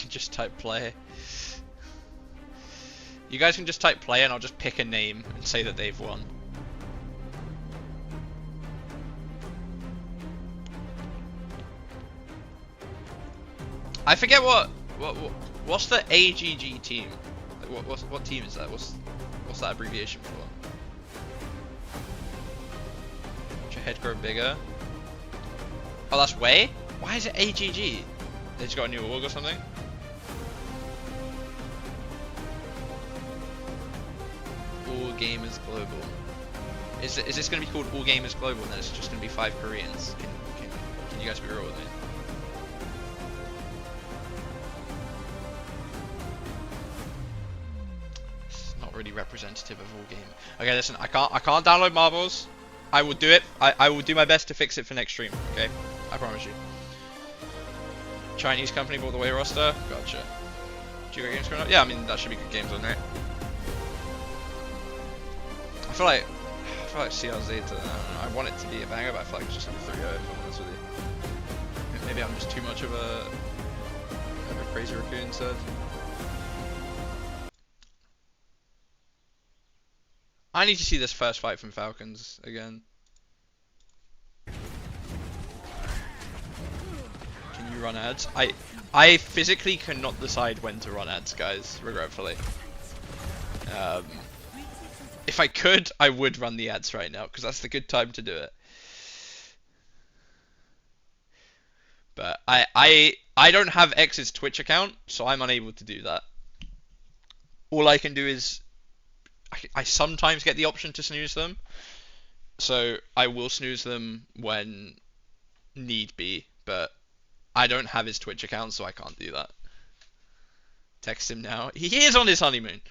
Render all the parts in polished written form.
can just type play. You guys can just type play and I'll just pick a name and say that they've won. I forget what's the AGG team? Like what team is that? What's that abbreviation for? Should your head grow bigger? Oh, that's way? Why is it AGG? They just got a new org or something? All Gamers Global. Is this going to be called All Gamers Global and then it's just going to be 5 Koreans? Can you guys be real with me? It's not really representative of All Game. Okay, listen, I can't download marbles. I will do it. I will do my best to fix it for next stream. Okay, I promise you. Chinese company bought the way roster. Gotcha. Do you got games coming up? Yeah, I mean that should be good games on, right? I feel like CR Zeta. I want it to be a banger, but I feel like it's just gonna be 3-0 if I'm honest with you. Maybe I'm just too much of a crazy Raccoon said. I need to see this first fight from Falcons again. Can you run ads? I physically cannot decide when to run ads, guys, regretfully. If I could, I would run the ads right now, because that's the good time to do it. But I don't have X's Twitch account, so I'm unable to do that. All I can do is I sometimes get the option to snooze them, so I will snooze them when need be, but I don't have his Twitch account, so I can't do that. Text him now. He is on his honeymoon.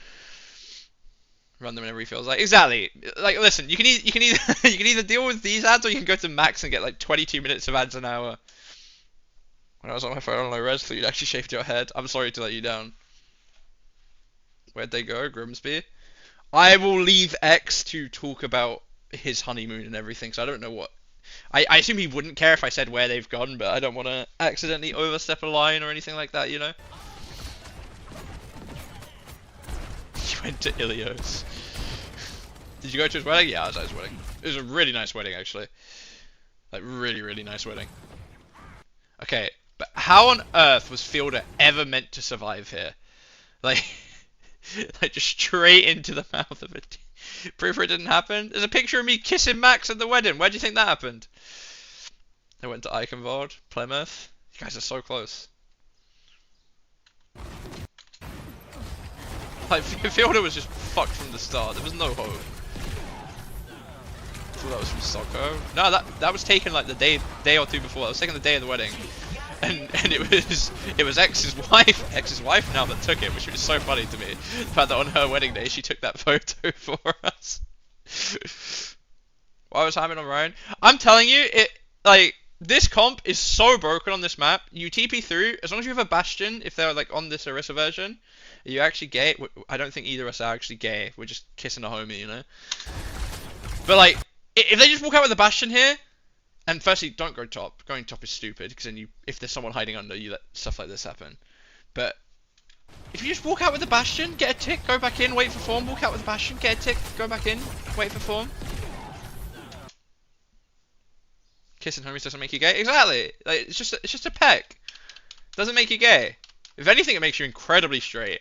Run them whenever he feels like. Exactly. Like, listen, you can either deal with these ads, or you can go to max and get like 22 minutes of ads an hour. When I was on my phone on low res, thought you'd actually shaved your head. I'm sorry to let you down. Where'd they go, Grimsby? I will leave X to talk about his honeymoon and everything, so I don't know what. I assume he wouldn't care if I said where they've gone, but I don't want to accidentally overstep a line or anything like that, you know? He went to Ilios. Did you go to his wedding? Yeah, I was at his wedding. It was a really nice wedding, actually. Like, really, really nice wedding. Okay, but how on earth was Fielder ever meant to survive here? Like, like just straight into the mouth of it. Proof it didn't happen? There's a picture of me kissing Max at the wedding. Where do you think that happened? I went to Eichenwald, Plymouth. You guys are so close. Like, Fielder was just fucked from the start. There was no hope. I thought that was from Socko. No, that was taken like the day or two before. That was taken the day of the wedding. And it was X's wife now that took it, which was so funny to me. The fact that on her wedding day she took that photo for us. Why was Hyman on Ryan? I'm telling you, like this comp is so broken on this map. You TP through as long as you have a Bastion. If they're like on this Orisa version, are you actually gay? I don't think either of us are actually gay. We're just kissing a homie, you know. But like, if they just walk out with a Bastion here. And firstly, don't go top. Going top is stupid, because then if there's someone hiding under, you let stuff like this happen. But if you just walk out with a Bastion, get a tick, go back in, wait for form, walk out with a Bastion, get a tick, go back in, wait for form. Kissing homies doesn't make you gay. Exactly. Like, it's just a peck. Doesn't make you gay. If anything, it makes you incredibly straight.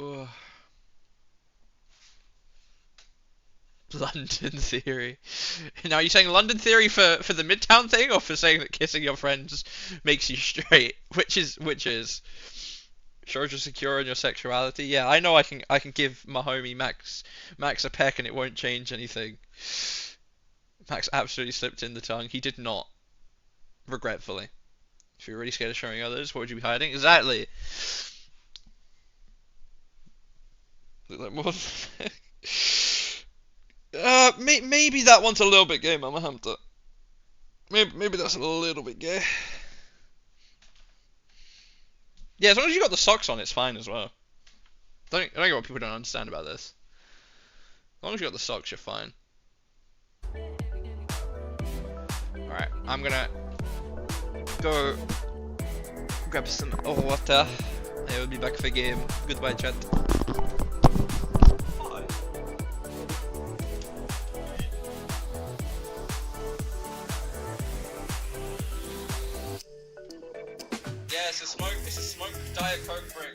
Ugh. London Theory. Now, are you saying London Theory for the Midtown thing, or for saying that kissing your friends makes you straight? Which is? Shows you're secure in your sexuality. Yeah, I know I can give my homie Max a peck and it won't change anything. Max absolutely slipped in the tongue. He did not. Regretfully. If you're really scared of showing others, what would you be hiding? Exactly. Maybe that one's a little bit gay, Mama Hamter. Maybe that's a little bit gay. Yeah, as long as you got the socks on, it's fine as well. I don't get what people don't understand about this. As long as you got the socks, you're fine. Alright, I'm gonna go grab some water. I will be back for game. Goodbye, chat. Yeah, it's a smoke Diet Coke break.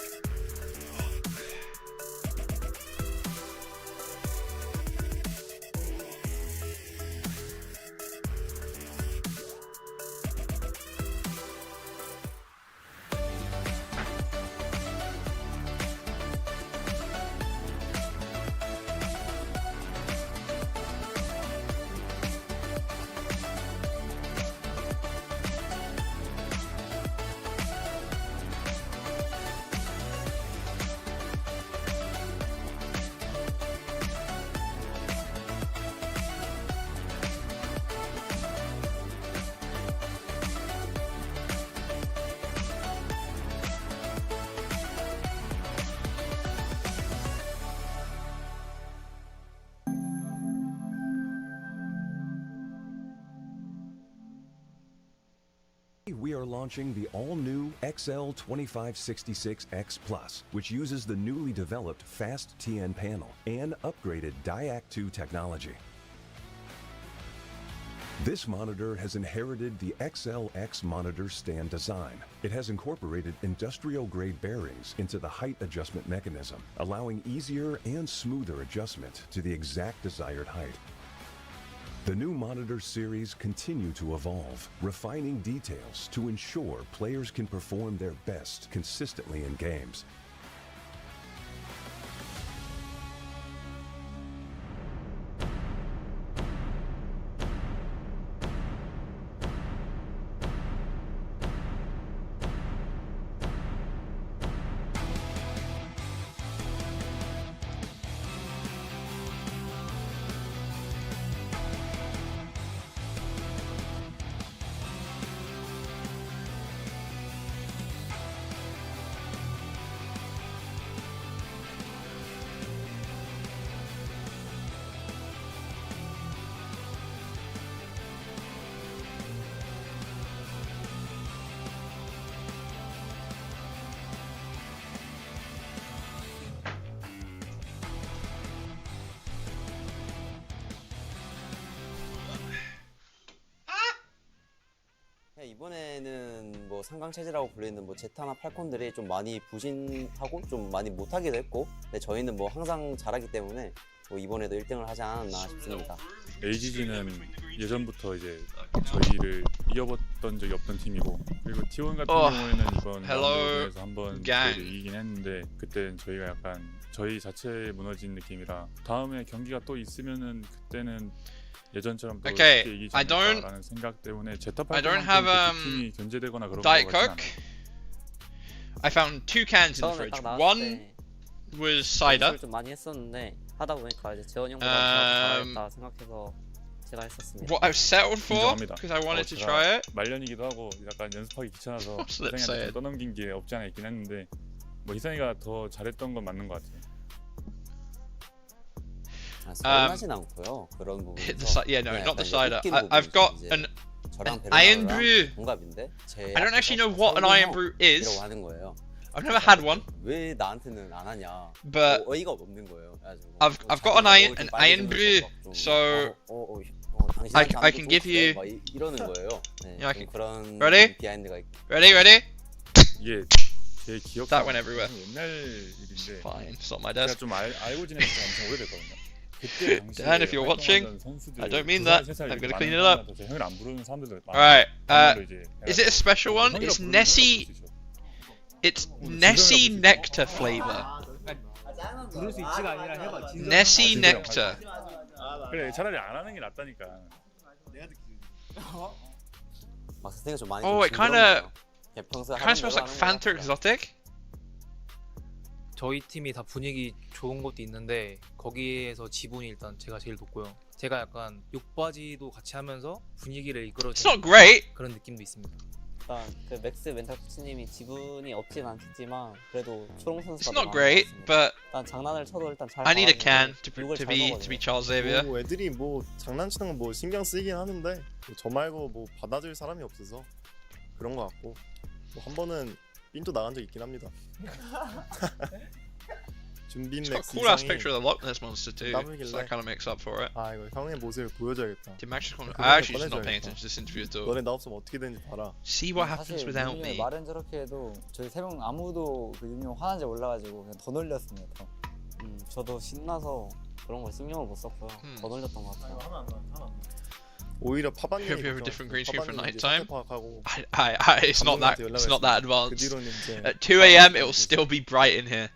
We are launching the all-new XL2566X Plus, which uses the newly developed Fast TN panel and upgraded Diac 2 technology. This monitor has inherited the XLX monitor stand design. It has incorporated industrial-grade bearings into the height adjustment mechanism, allowing easier and smoother adjustment to the exact desired height. The new monitor series continue to evolve, refining details to ensure players can perform their best consistently in games. 이번에는 뭐 상강체제라고 불리는 뭐 제타나 팔콘들이 좀 많이 부진하고 좀 많이 못하기도 했고, 근데 저희는 뭐 항상 잘하기 때문에 뭐 이번에도 1등을 하지 않았나 싶습니다. AGG는 예전부터 이제 저희를 이겨봤던 적이 없던 팀이고, 그리고 T1 같은 경우에는 이번 라운드에서 한번 저희를 이기긴 했는데, 그때는 저희가 약간 저희 자체에 무너진 느낌이라 다음에 경기가 또 있으면은 그때는 예전처럼 또 쉽게 이기지 않을까라는 생각 때문에 제타 팔콘한테 팀이 견제되거나 그런 거 같진 않아요. I found 2 cans in the fridge. One was cider. 좀 많이 했었는데 하다 보니까 이제 재원이 형보다 잘하겠다 생각해서 제가 했었습니다. What I've settled for because I wanted to try it. 말년이기도 하고 약간 연습하기 귀찮아서 희상이한테 좀 떠넘긴 게 없지 않아 있긴 했는데, 뭐 희상이가 더 잘했던 건 맞는 것 같아요. 서운하진 않고요. 그런 부분에서. Yeah, no, not the cider. I've got an iron brew. 동갑인데 I don't actually know what an iron brew is. 하는 거예요. I've never had one. 왜 나한테는 안 하냐? But 어이가 없는 거예요. I've got an iron brew, so I can give you. 이러는 거예요. 네, 그런 Ready? 비하인드가 있고. Ready? 이게 제 기억. That went everywhere. 옛날 일인데. Fine, it's not my 제가 desk. 좀 알고 지낸 지 엄청 오래됐거든요. 그때 당시에 Dan, if you're watching, I don't mean that. I'm gonna clean it up. 형을 안 부르는 사람들도 Alright, is it a special one? It's Nessie. It's Nessie Nectar flavor. Nessie Nectar. 그래, 차라리 안 하는 게 낫다니까. Oh, it kind of smells like Fanta Exotic. 저희 팀이 다 분위기 좋은 것도 있는데 거기에서 지분이 일단 제가 제일 높고요. 제가 약간 욕바지도 같이 하면서 분위기를 It's not great. 그런 느낌도 있습니다. 일단 그 맥스 멘탈 코치님이 지분이 없진 않겠지만 그래도 초롱 선수가 It's not great, but 일단 장난을 쳐도 일단 잘. I need a can to be Charles Xavier. 뭐 애들이 뭐 장난치는 건 뭐 신경 쓰이긴 하는데 저 말고 뭐 받아줄 사람이 없어서 그런 것 같고 뭐 한 번은 삔또 나간 적 있긴 합니다. 준빈 It's got a 맥스 cool ass 이상이 picture of the Loch Ness monster too, so 남을길래. that kind of makes up for it. 아 이거 형의 모습을 보여줘야겠다. Did Max just comment? 그거는 I actually just not paying 꺼내줘야겠다. attention to this interview at all. 너네 나 없으면 어떻게 되는지 봐라. See what happens 사실 without 유민이 me. 말은 저렇게 해도 저희 세 명 아무도 그 유민이 화난지 몰라가지고 그냥 더 놀렸습니다. 저도 신나서 그런 거 신경을 못 썼고요. 더 놀렸던 것 같아요. 오히려 파반님이 Have you have a different green screen for 파반님이 이제 nighttime? 상태 파악하고 It's not that. 감독님한테 It's not that 그 advanced. 뒤로는 이제 At 2 a.m. it will still be bright in here,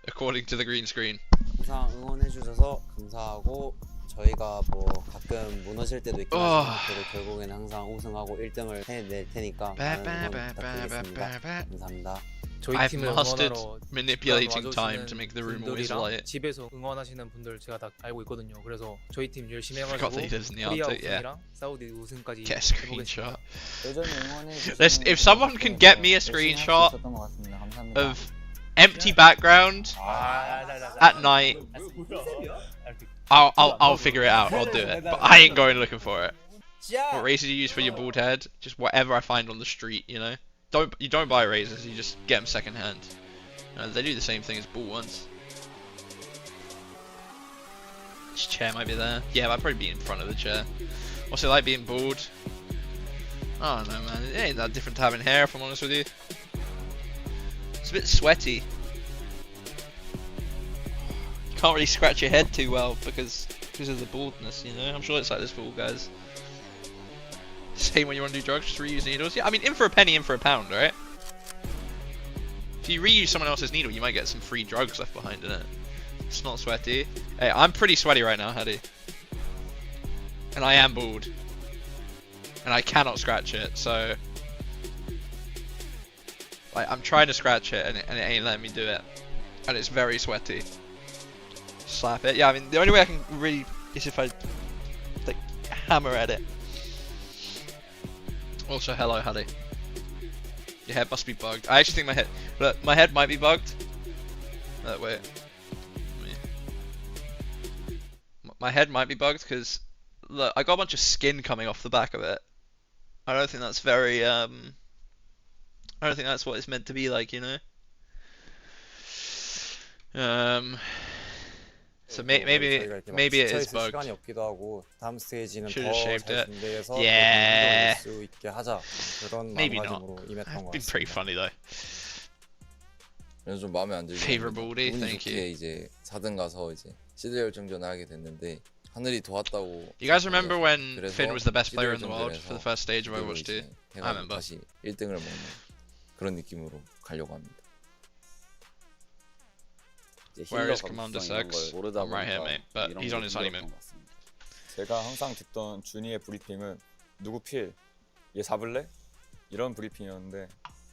according to the green screen. 항상 응원해 주셔서 감사하고 저희가 뭐 가끔 무너질 때도 있긴 하지만 그래도 결국에는 항상 우승하고 1등을 해낼 테니까 많은 응원 부탁드리겠습니다. 감사합니다. 저희 I've 팀을 mastered 응원하러 manipulating 와주시는 time to make the room always 분들이랑 light. 집에서 응원하시는 분들 제가 다 알고 있거든요. 그래서 저희 팀 열심히 Forgot 해가지고 that he lives in the 코리아 Arctic. Yeah. 우승이랑 사우디 우승까지 Get a 해보겠습니다. screenshot. 여전히 응원해 주시는 Listen, if someone can get me a 열심히 할수 screenshot 있었던 것 같습니다. 감사합니다. of empty background at night, I'll figure it out. I'll do it. But I ain't going looking for it. What razor do you use for your bald head? Just whatever I find on the street, you know. You don't buy razors. You just get them second hand. They do the same thing as bald ones. This chair might be there. Yeah, I'd probably be in front of the chair. What's it like being bald? I don't know, man. It ain't that different to having hair, if I'm honest with you. It's a bit sweaty. You can't really scratch your head too well because of the baldness, you know. I'm sure it's like this for all guys. Same when you want to do drugs, just reuse needles. Yeah, I mean, in for a penny, in for a pound, right? If you reuse someone else's needle, you might get some free drugs left behind in it. It's not sweaty. Hey, I'm pretty sweaty right now, Hedy. And I am bald. And I cannot scratch it, so... Like, I'm trying to scratch it, and it ain't letting me do it. And it's very sweaty. Slap it. Yeah, I mean, the only way I can really... is if I... like, hammer at it. Also, hello, Hedy. Your head must be bugged. I actually think my head... Look, my head might be bugged. Wait. My head might be bugged because... Look, I got a bunch of skin coming off the back of it. I don't think that's very... I don't think that's what it's meant to be like, you know? So maybe it is bugged. 시간이 없기도 하고 다음 스테이지는 Should've shaved 더 it. 준비해서 Yeah. 수 있게 하자 그런 Maybe 마음가짐으로 임했던 것 Been pretty 같습니다. funny though. 그래서 좀 마음에 안 들고 Favorability, 운이 thank 좋게 you. 이제 4등 가서 이제 시드 결정전을 하게 됐는데 하늘이 도왔다고. You guys remember when 그래서 Finn was the best 시드 player in the world 결정전에서 for the first stage of 그대로 Overwatch 2? 이제 I 해가지고 remember. 다시 1등을 먹는 그런 느낌으로 가려고 합니다. Where is Commander Sex? I'm right here, mate. But he's on his honeymoon. 제가 항상 듣던 준이의 브리핑은 누구 필, 얘 잡을래? 이런 브리핑이었는데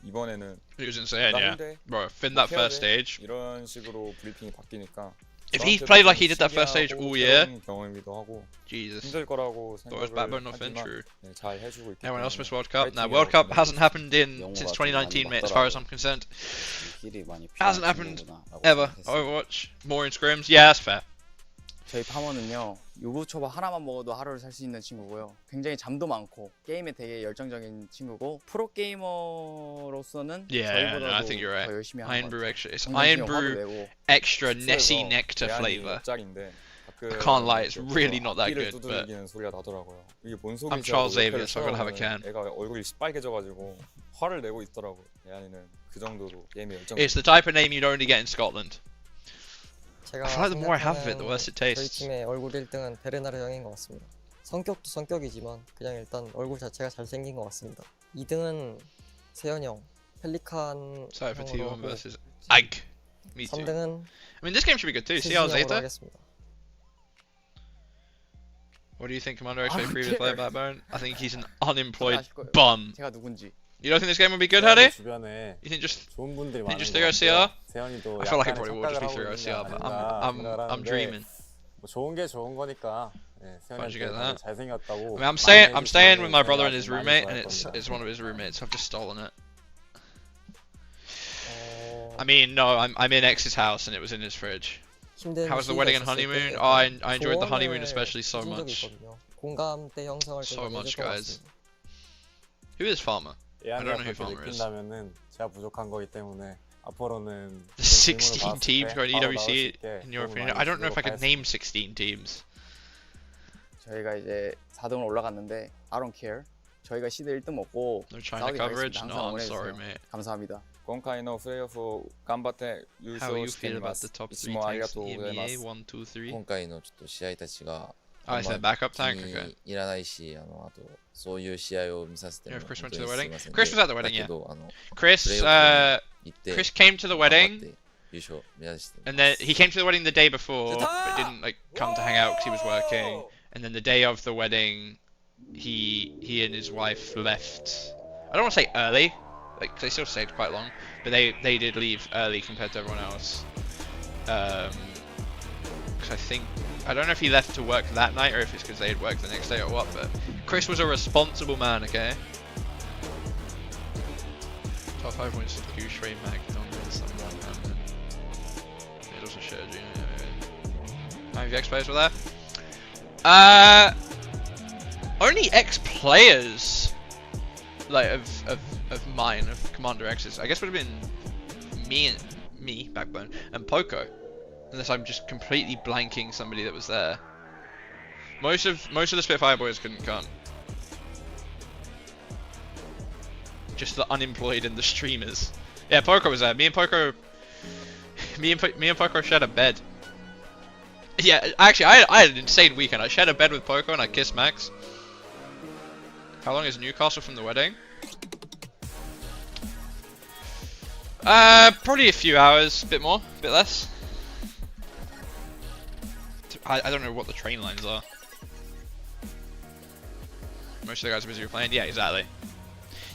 이번에는 He was insane, 나 yeah. 근데 Bro, Finn that first stage. 이런 식으로 브리핑이 바뀌니까 If he played like he did that first stage all year, 경험이기도 하고 Jesus. 힘들 거라고 Thought it was 생각을 backbone of Finn, 하지만 true. 네, 잘 해주고 있기 Everyone else 때문에 missed World Cup. Now, 파이팅이라고 World Cup 생각합니다. hasn't happened since 2019, mate, as far as I'm concerned. Hasn't happened ever. Overwatch. More in scrims. Yeah, that's fair. 저희 파머는요 유부초밥 하나만 먹어도 하루를 살 수 있는 친구고요. 굉장히 잠도 많고 게임에 되게 열정적인 친구고 프로 게이머로서는 Yeah, 저희보다도 no, I think you're right. 더 열심히 하는 Iron 것 Brew 같아요. extra. It's 굉장히 Iron 화도 Brew 내고 extra Nessie 숙소에서 nectar 대안이 flavor. 짝인데 I can't lie, it's really not that 앞뒤를 good, but 두드리기는 소리가 나더라고요. 이게 뭔 I'm 소리지? Charles Xavier, so I'm gonna have a can. 애가 얼굴이 시뻘개져가지고 화를 내고 있더라고요. 대안이는 그 정도로 게임에 열정. it's the type of name you'd only get in Scotland. 제가 I feel like the more I have of it, the worse it 저희 tastes. 팀의 얼굴 1등은 베르나르 형인 것 같습니다. 성격도 성격이지만 그냥 일단 얼굴 자체가 잘생긴 것 같습니다. 2등은 세현 형, 펠리칸 Sorry for 형으로 T1 하고 versus Ag. Me too. 3등은 I mean, this game should be good too. See how 세진 형으로 Zeta? 하겠습니다. What do you think, Commander X I don't previous player care. backbone? I think he's an unemployed 아실 거예요. bum. 제가 누군지. You don't think this game would be good, 세연이 Hedy? 주변에 You think just 좋은 분들이 think 많은 just 것 3 같아요. OCR? 세연이도 I feel like it 약간의 probably will just be 착각을 3 하고 OCR, 있는 but 게 아닌가 I'm 생각을 하는데 dreaming. 뭐 좋은 게 좋은 거니까 네, How'd you 세연이한테 get 다들 that? 잘생겼다고 I mean, I'm 많이 staying with my 해주시면 brother and his 많이 roommate, 좋아할 and it's 겁니다. one of his roommates. I've just stolen it. 어, I mean, no, I'm in X's house, and it was in his fridge. 힘든 How was the 시기가 wedding and 있었을 honeymoon? 때 Oh, I enjoyed the honeymoon 조언을 especially so 해준 적이 much. 있거든요. 공감대 형성을 So 좀 많이 much, 해줬던 것 guys. 같습니다. Who is Farmer? I don't know who 그렇게 Farmer is. 느낀다면은 제가 부족한 거기 때문에 앞으로는 The 질문을 16 받았을 teams 때 going 바로 나올 수 EWC 있게 in your 도움을 opinion? 많이 I don't know if I 주도록 could name 하겠습니다. 16 teams. 저희가 이제 4등으로 올라갔는데 I don't care. 저희가 시드 1등 먹고 No China 싸우기 coverage? 가겠습니다. No, 항상 I'm sorry, 응원해주세요. mate. 감사합니다. 今回のプレーオフ頑張って優 How 勝 you して feel みま about す the top いつ 3 もありが tanks とう in ございま EMEA す 1, 2, 3? 今回のちょっと試合たちが Oh, it's a backup tank? 気 Okay. に入らないしあとそういう試合を見させて Yeah, も if Chris 本 went 当 to the にすい wedding? ません Chris was at the だ wedding, け yeah. ど Chris プレーオフに行って Chris came to the 頑張っ wedding, て優勝目指してみ and ま then す he came to the wedding the day before, but didn't like come to hang out because he was working. And then the day of the wedding, he and his wife left. I don't want to say early, like 'cause they still stayed quite long, but they did leave early compared to everyone else. Because I don't know if he left to work that night or if it's because they had worked the next day or what. But Chris was a responsible man, okay. Top 5 wins to Q3 McDonald's and one Hampton. It also showed you. How many ex-players were there? Only ex-players, like of mine, of Commander X's. I guess would have been me, Backbone, and Poco. Unless I'm just completely blanking somebody that was there. Most of the Spitfire boys couldn't come. Just the unemployed and the streamers. Yeah, Poco was there. Me and Poco shared a bed. Yeah, actually, I had an insane weekend. I shared a bed with Poco and I kissed Max. How long is Newcastle from the wedding? Probably a few hours, a bit more, a bit less. I don't know what the train lines are. Most of the guys are busy playing. Yeah, exactly.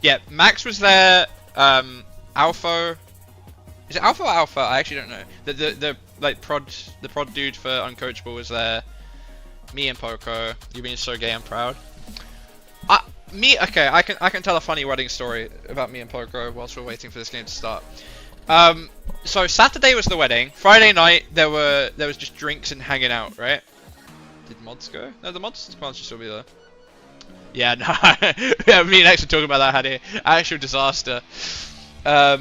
Yeah, Max was there. Alpha. Is it Alpha or Alpha? I actually don't know. The prod dude for Uncoachable was there. Me and Poco. You're being so gay and proud. Okay, I can tell a funny wedding story about me and Poco whilst we're waiting for this game to start. So Saturday was the wedding. Friday night there was just drinks and hanging out, right? Did mods go? No, the mods should still be there. Yeah, no. Yeah, me and X were talking about that, Hattie. Actual disaster. But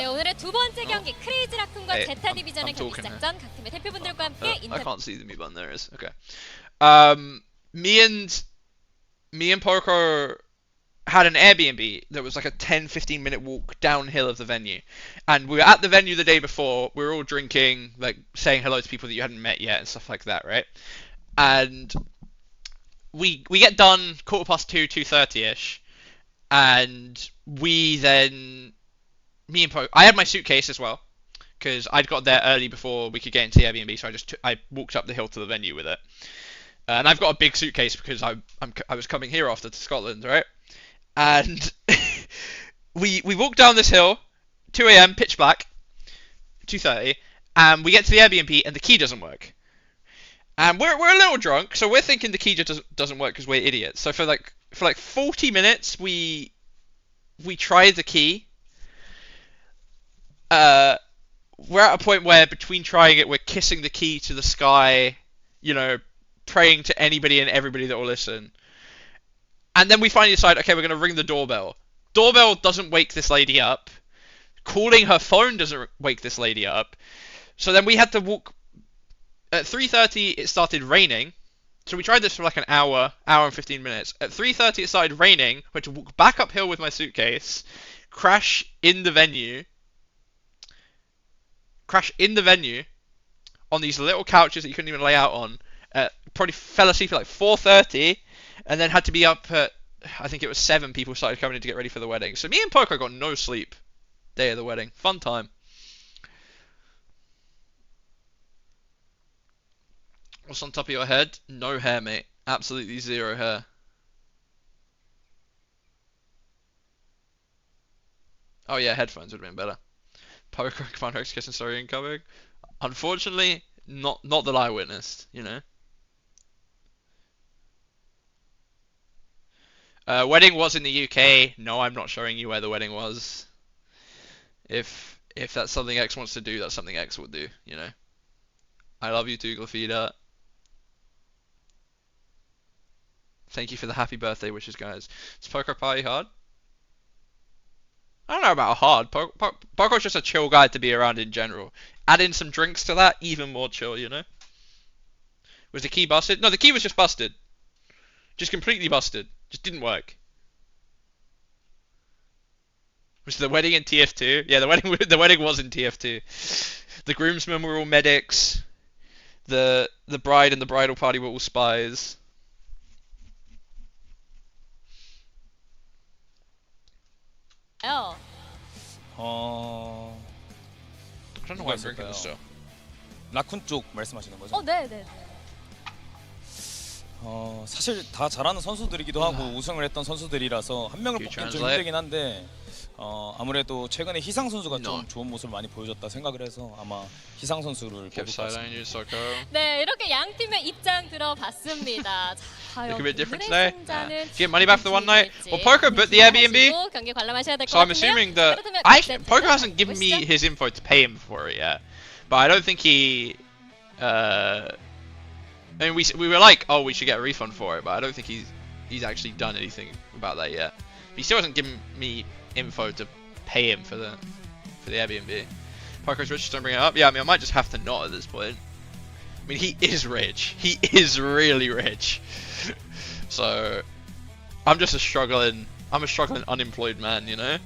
네, 오늘의 두 번째 경기 크레이지 라쿤과 Hey, 제타 디비전의 I'm 경기 talking 시작전 각 팀의 대표분들과 함께 I 인터뷰. can't see the mute button. There it is. Okay. Me and Poco had an Airbnb that was like a 10-15 minute walk downhill of the venue, and we were at the venue the day before. We were all drinking, like saying hello to people that you hadn't met yet and stuff like that, right? And we get done 2:15, 2:30ish, and me and Poco, I had my suitcase as well because I'd got there early before we could get into the Airbnb, so I walked up the hill to the venue with it. And I've got a big suitcase because I was coming here after to Scotland, right? And we walk down this hill, 2 a.m. pitch black, 2:30, and we get to the Airbnb and the key doesn't work. And we're a little drunk, so we're thinking the key just doesn't work because we're idiots. So for like 40 minutes we tried the key. We're at a point where between trying it, we're kissing the key to the sky, you know, praying to anybody and everybody that will listen. And then we finally decide, okay, we're going to ring the doorbell. Doorbell doesn't wake this lady up. Calling her phone doesn't wake this lady up. So then we had to walk. At 3:30, it started raining. So we tried this for like an hour and 15 minutes. At 3:30, it started raining. We had to walk back uphill with my suitcase, crash in the venue on these little couches that you couldn't even lay out on. Probably fell asleep at like 4:30, and then had to be up at, I think it was 7 people started coming in to get ready for the wedding. So me and Poco got no sleep day of the wedding. Fun time. What's on top of your head? No hair, mate. Absolutely zero hair. Oh yeah, headphones would have been better. Poco and Commander X kissing story incoming. Unfortunately, not that I witnessed, you know. Wedding was in the UK. No, I'm not showing you where the wedding was. If that's something X wants to do, that's something X will do, you know. I love you too, Glafida. Thank you for the happy birthday wishes, guys. Is Poker Party hard? I don't know about hard. Poco's just a chill guy to be around in general. Add in some drinks to that, even more chill, you know? Was the key busted? No, the key was just busted. Just completely busted. Just didn't work. Was the wedding in TF2? Yeah, the wedding was in TF2. The groomsmen were all medics. The bride and the bridal party were all spies. L. I don't know why I'm drinking this still. 라쿤 쪽 말씀하시는 거죠? 네네. 사실 다 잘하는 선수들이기도 하고 우승을 했던 선수들이라서 한 명을 뽑기는 좀 힘들긴 한데 아무래도 최근에 희상 선수가 좀 좋은 모습을 많이 보여줬다 생각을 해서 아마 희상 선수를 뽑을 것 같습니다. 네, 이렇게 양 팀의 입장 들어봤습니다. There could be a difference there. Get money back for the one night. Well, Poco booked the Airbnb, 경기 관람하셔야 될 것 so I'm 같은데요. assuming that Poco hasn't given me his info to pay him for it yet, but I don't think he. I mean, we were like, oh, we should get a refund for it, but I don't think he's actually done anything about that yet. He still hasn't given me info to pay him for the Airbnb. Parker's rich, just don't bring it up. Yeah, I mean, I might just have to not at this point. I mean, he is rich. He is really rich. So I'm just a struggling unemployed man, you know.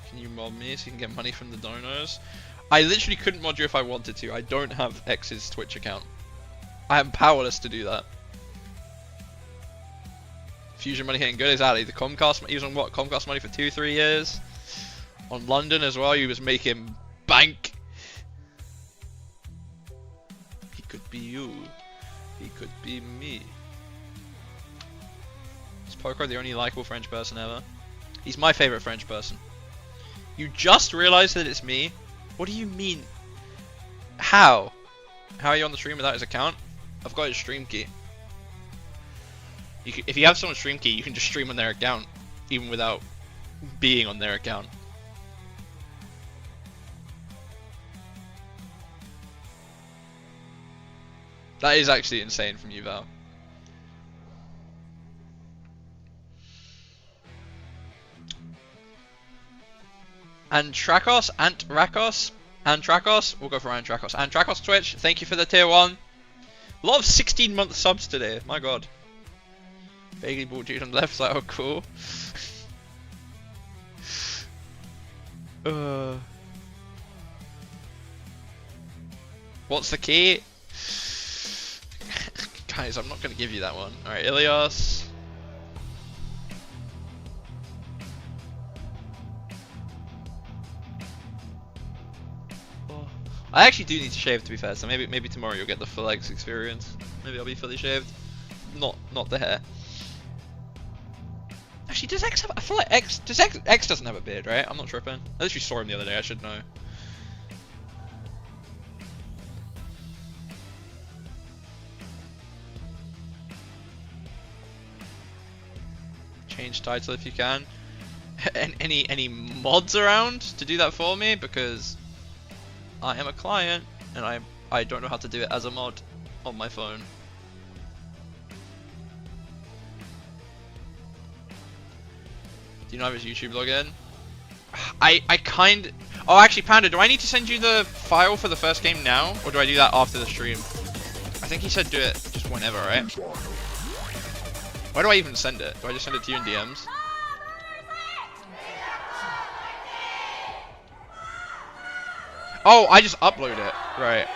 Can you mod me so you can get money from the donors? I literally couldn't mod you if I wanted to. I don't have X's Twitch account. I am powerless to do that. Fusion money hitting good, exactly. The Comcast, he was on what? Comcast money for 2-3 years. On London as well, he was making bank. He could be you. He could be me. Is Poco the only likable French person ever? He's my favorite French person. You just realized that it's me? What do you mean? How? How are you on the stream without his account? I've got his stream key. If you have someone's stream key, you can just stream on their account, even without being on their account. That is actually insane from you, Val. Antrakos, we'll go for Antrakos. Antrakos Twitch, thank you for the tier 1. A lot of 16-month subs today, my god. Vaguely bought you on the left side, oh cool. What's the key? Guys, I'm not going to give you that one. Alright, Ilios. I actually do need to shave, to be fair, so maybe tomorrow you'll get the full X experience. Maybe I'll be fully shaved. Not the hair. Actually, does X have? I feel like X doesn't have a beard, right? I'm not tripping. I literally saw him the other day. I should know. Change title if you can. Any mods around to do that for me, because I am a client and I don't know how to do it as a mod on my phone. Do you know his YouTube login? Oh, actually, Panda, do I need to send you the file for the first game now, or do I do that after the stream? I think he said do it just whenever, right? Why do I even send it? Do I just send it to you in DMs? Oh, I just upload it. Right.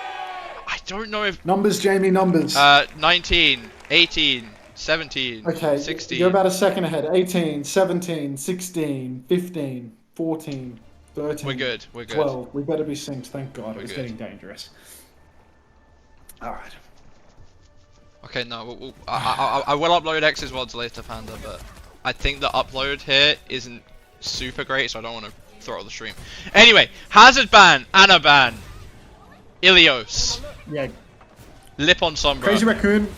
I don't know if... Numbers, Jamie, numbers. 19, 18, 17, okay, 16. You're about a second ahead. 18, 17, 16, 15, 14, 13. We're good. 12. We better be synced, thank God. We're It's good. getting dangerous. Alright. Okay, no, I will upload X's VODs later, Panda, but I think the upload here isn't super great, so I don't want to throw out the stream. Anyway, Hazard ban, Ana ban, Ilios. Yeah. Lip on Sombra. Crazy Raccoon.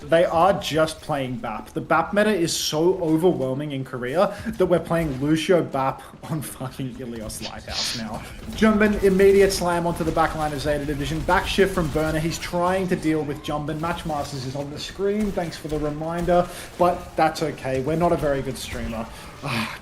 they are just playing BAP. The BAP meta is so overwhelming in Korea that we're playing Lucio BAP on fucking Ilios Lighthouse now. Jumbin, immediate slam onto the back line of Zeta Division. Back shift from Burner. He's trying to deal with Jumbin. Matchmasters is on the screen. Thanks for the reminder. But that's okay. We're not a very good streamer.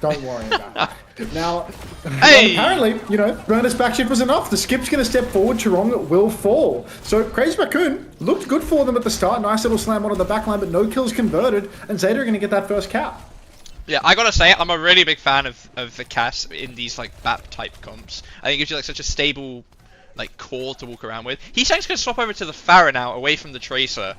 Don't worry about it. Now, apparently, you know, Burner's back shift was enough. The skip's going to step forward. Chirong will fall. So Crazy Raccoon looked good for them at the start. Nice little slam onto the back line, but no kills converted. And Zeta are going to get that first cap. Yeah, I gotta say, I'm a really big fan of the cast in these like BAP type comps. I think it gives you like such a stable like core to walk around with. He's going to swap over to the Pharah now, away from the Tracer.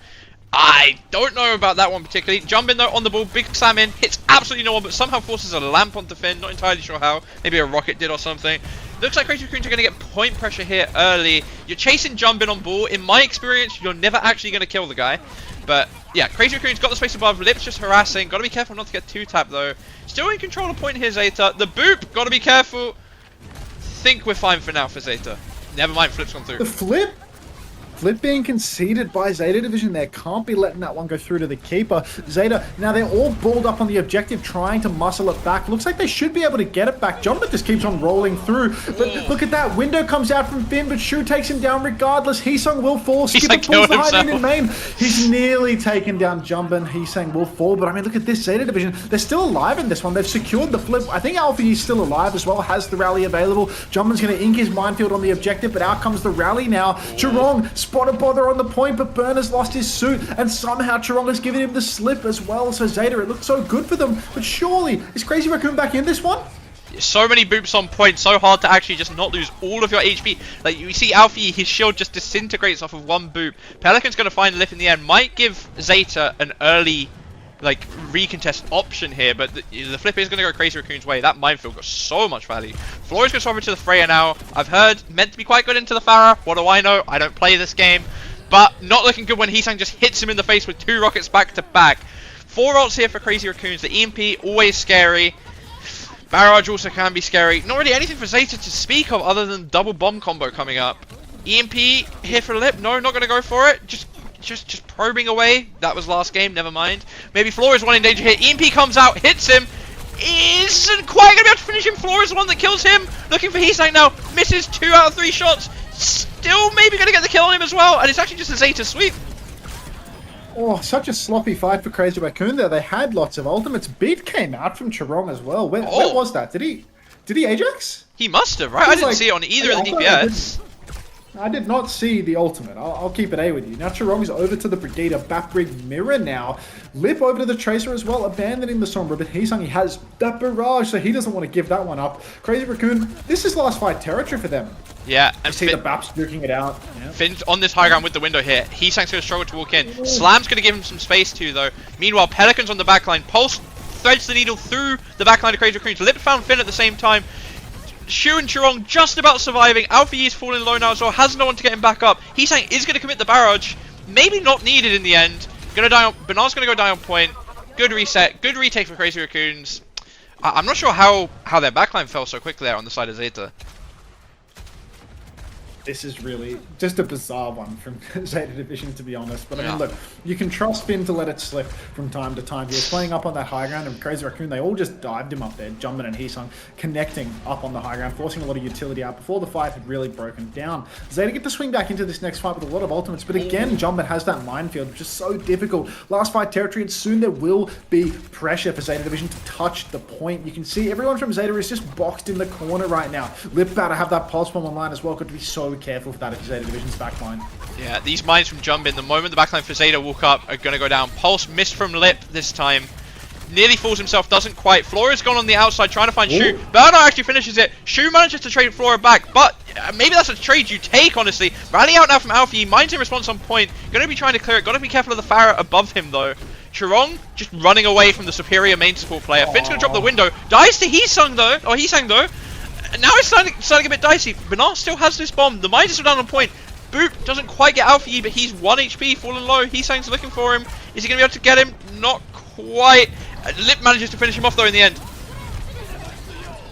I don't know about that one particularly. Jump in though on the ball, big slam in, hits absolutely no one, but somehow forces a lamp onto Finn. Not entirely sure how. Maybe a rocket did or something. Looks like Crazy Raccoons are going to get point pressure here early. You're chasing Jump in on ball. In my experience, you're never actually going to kill the guy. But yeah, Crazy Raccoon's got the space above. Lips just harassing. Got to be careful not to get two tapped though. Still in control of point here, Zeta. The boop. Got to be careful. Think we're fine for now for Zeta. Never mind, Flip's gone through. The flip being conceded by Zeta Division there. Can't be letting that one go through to the keeper. Zeta, now they're all balled up on the objective, trying to muscle it back. Looks like they should be able to get it back. Jumper just keeps on rolling through. But look at that. Window comes out from Finn, but Shu takes him down regardless. Heesung will fall. Skipper pulls the high in main. He's nearly taken down Jumper. Heesung will fall. But I mean, look at this Zeta Division. They're still alive in this one. They've secured the flip. I think Alpha is still alive as well. Has the rally available. Jumper's going to ink his minefield on the objective, but out comes the rally now. Chirong spotted bother on the point, but Burner's lost his suit, and somehow Chirong has given him the slip as well. So Zeta, it looked so good for them, but surely is Crazy Raccoon back in this one? So many boops on point, so hard to actually just not lose all of your HP. Like you see Alfie, his shield just disintegrates off of one boop. Pelican's going to find Lip in the end, might give Zeta an early like recontest option here, but the flip is going to go Crazy Raccoon's way. That minefield got so much value. Flori's going to swap over to the Freya now. I've heard meant to be quite good into the Pharah. What do I know? I don't play this game. But not looking good when Heesang just hits him in the face with 2 rockets back to back. 4 ults here for Crazy Raccoons. The EMP, always scary. Barrage also can be scary. Not really anything for Zeta to speak of other than double bomb combo coming up. EMP here for Lip. No, not going to go for it. Just probing away. That was last game, never mind. Maybe Flora is one in danger here. EMP comes out, hits him. Isn't quite going to be able to finish him. Flora is the one that kills him. Looking for Heesang now. Misses 2 out of 3 shots. Still maybe going to get the kill on him as well. And it's actually just a Zeta sweep. Oh, such a sloppy fight for Crazy Raccoon there. They had lots of ultimates. Beat came out from Chirong as well. Where was that? Did he Ajax? He must have, right? I didn't see it on either of the DPS. I did not see the ultimate. I'll keep it A with you. Now Chirong is over to the Predator. Backbrig Mirror now. Lip over to the Tracer as well, abandoning the Sombra. But Heesung, he has that barrage, so he doesn't want to give that one up. Crazy Raccoon, this is last fight territory for them. Yeah, and see the Baps duking it out. Yeah. Finn's on this high ground with the window here. Heesang's going to struggle to walk in. Slam's going to give him some space too, though. Meanwhile, Pelican's on the backline. Pulse threads the needle through the backline of Crazy Raccoons. Lip found Finn at the same time. Shu and Chirong just about surviving. Alpha Yi's falling low now as well. Has no one to get him back up. Heesang is going to commit the barrage. Maybe not needed in the end. Gonna die on. Bernard's going to go die on point. Good reset. Good retake for Crazy Raccoons. I'm not sure how their backline fell so quickly there on the side of Zeta. This is really just a bizarre one from Zeta Division, to be honest. But I mean, look, you can trust Finn to let it slip from time to time. He was playing up on that high ground, and Crazy Raccoon, they all just dived him up there. Jumbin and Heesung connecting up on the high ground, forcing a lot of utility out before the fight had really broken down. Zeta get to swing back into this next fight with a lot of ultimates, but again, Jumbin has that minefield, which is so difficult. Last fight territory, and soon there will be pressure for Zeta Division to touch the point. You can see everyone from Zeta is just boxed in the corner right now. Lip about to have that pulse bomb online as well. Got to be so careful for that if Zeta Division's backline. Yeah, these mines from Jumbin, the moment the backline for Zeta walk up, are going to go down. Pulse missed from Lip this time. Nearly falls himself, doesn't quite. Flora's gone on the outside trying to find Shu. Bernard actually finishes it. Shu manages to trade Flora back, but maybe that's a trade you take, honestly. Rally out now from Alfie. Mines in response on point. Going to be trying to clear it. Got to be careful of the Pharah above him, though. Chirong just running away from the superior main support player. Finn's going to drop the window. Dies to Heesung, though. Or Heesang, though. Now it's starting a bit dicey. Bernard still has this bomb. The mines are down on point. Boop doesn't quite get Alfie, but he's 1 HP, falling low. Heesang's looking for him. Is he going to be able to get him? Not quite. Lip manages to finish him off, though, in the end.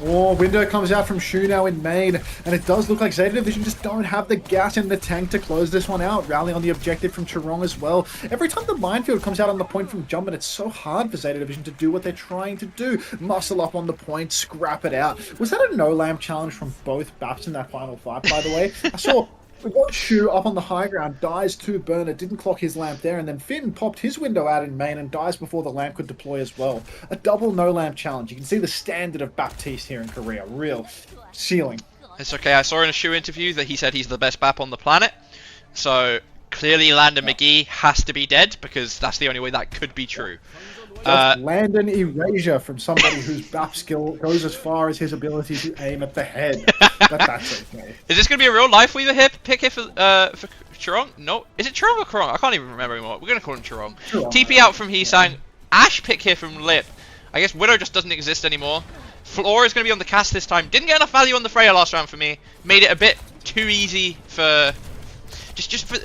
Oh, window comes out from Shu now in main, and it does look like Zeta Division just don't have the gas in the tank to close this one out. Rally on the objective from Chorong as well. Every time the minefield comes out on the point from Jumpman, it's so hard for Zeta Division to do what they're trying to do. Muscle up on the point, scrap it out. Was that a no-lamp challenge from both Baps in that final fight, by the way? I saw... We got Shu up on the high ground, dies to Burner, didn't clock his lamp there, and then Finn popped his window out in main and dies before the lamp could deploy as well. A double no-lamp challenge. You can see the standard of Baptiste here in Korea. Real ceiling. It's okay, I saw in a Shu interview that he said he's the best BAP on the planet. So, clearly Landon McGee has to be dead, because that's the only way that could be true. Landon erasure from somebody whose BAP skill goes as far as his ability to aim at the head. But that's okay. Is this going to be a real life Weaver hip pick here for Chorong? No. Is it Chorong or Chorong? I can't even remember anymore. We're going to call him Chorong. TP out from Heesang. Ash pick here from Lip. I guess Widow just doesn't exist anymore. Floor is going to be on the cast this time. Didn't get enough value on the Freya last round for me. Made it a bit too easy for... Just for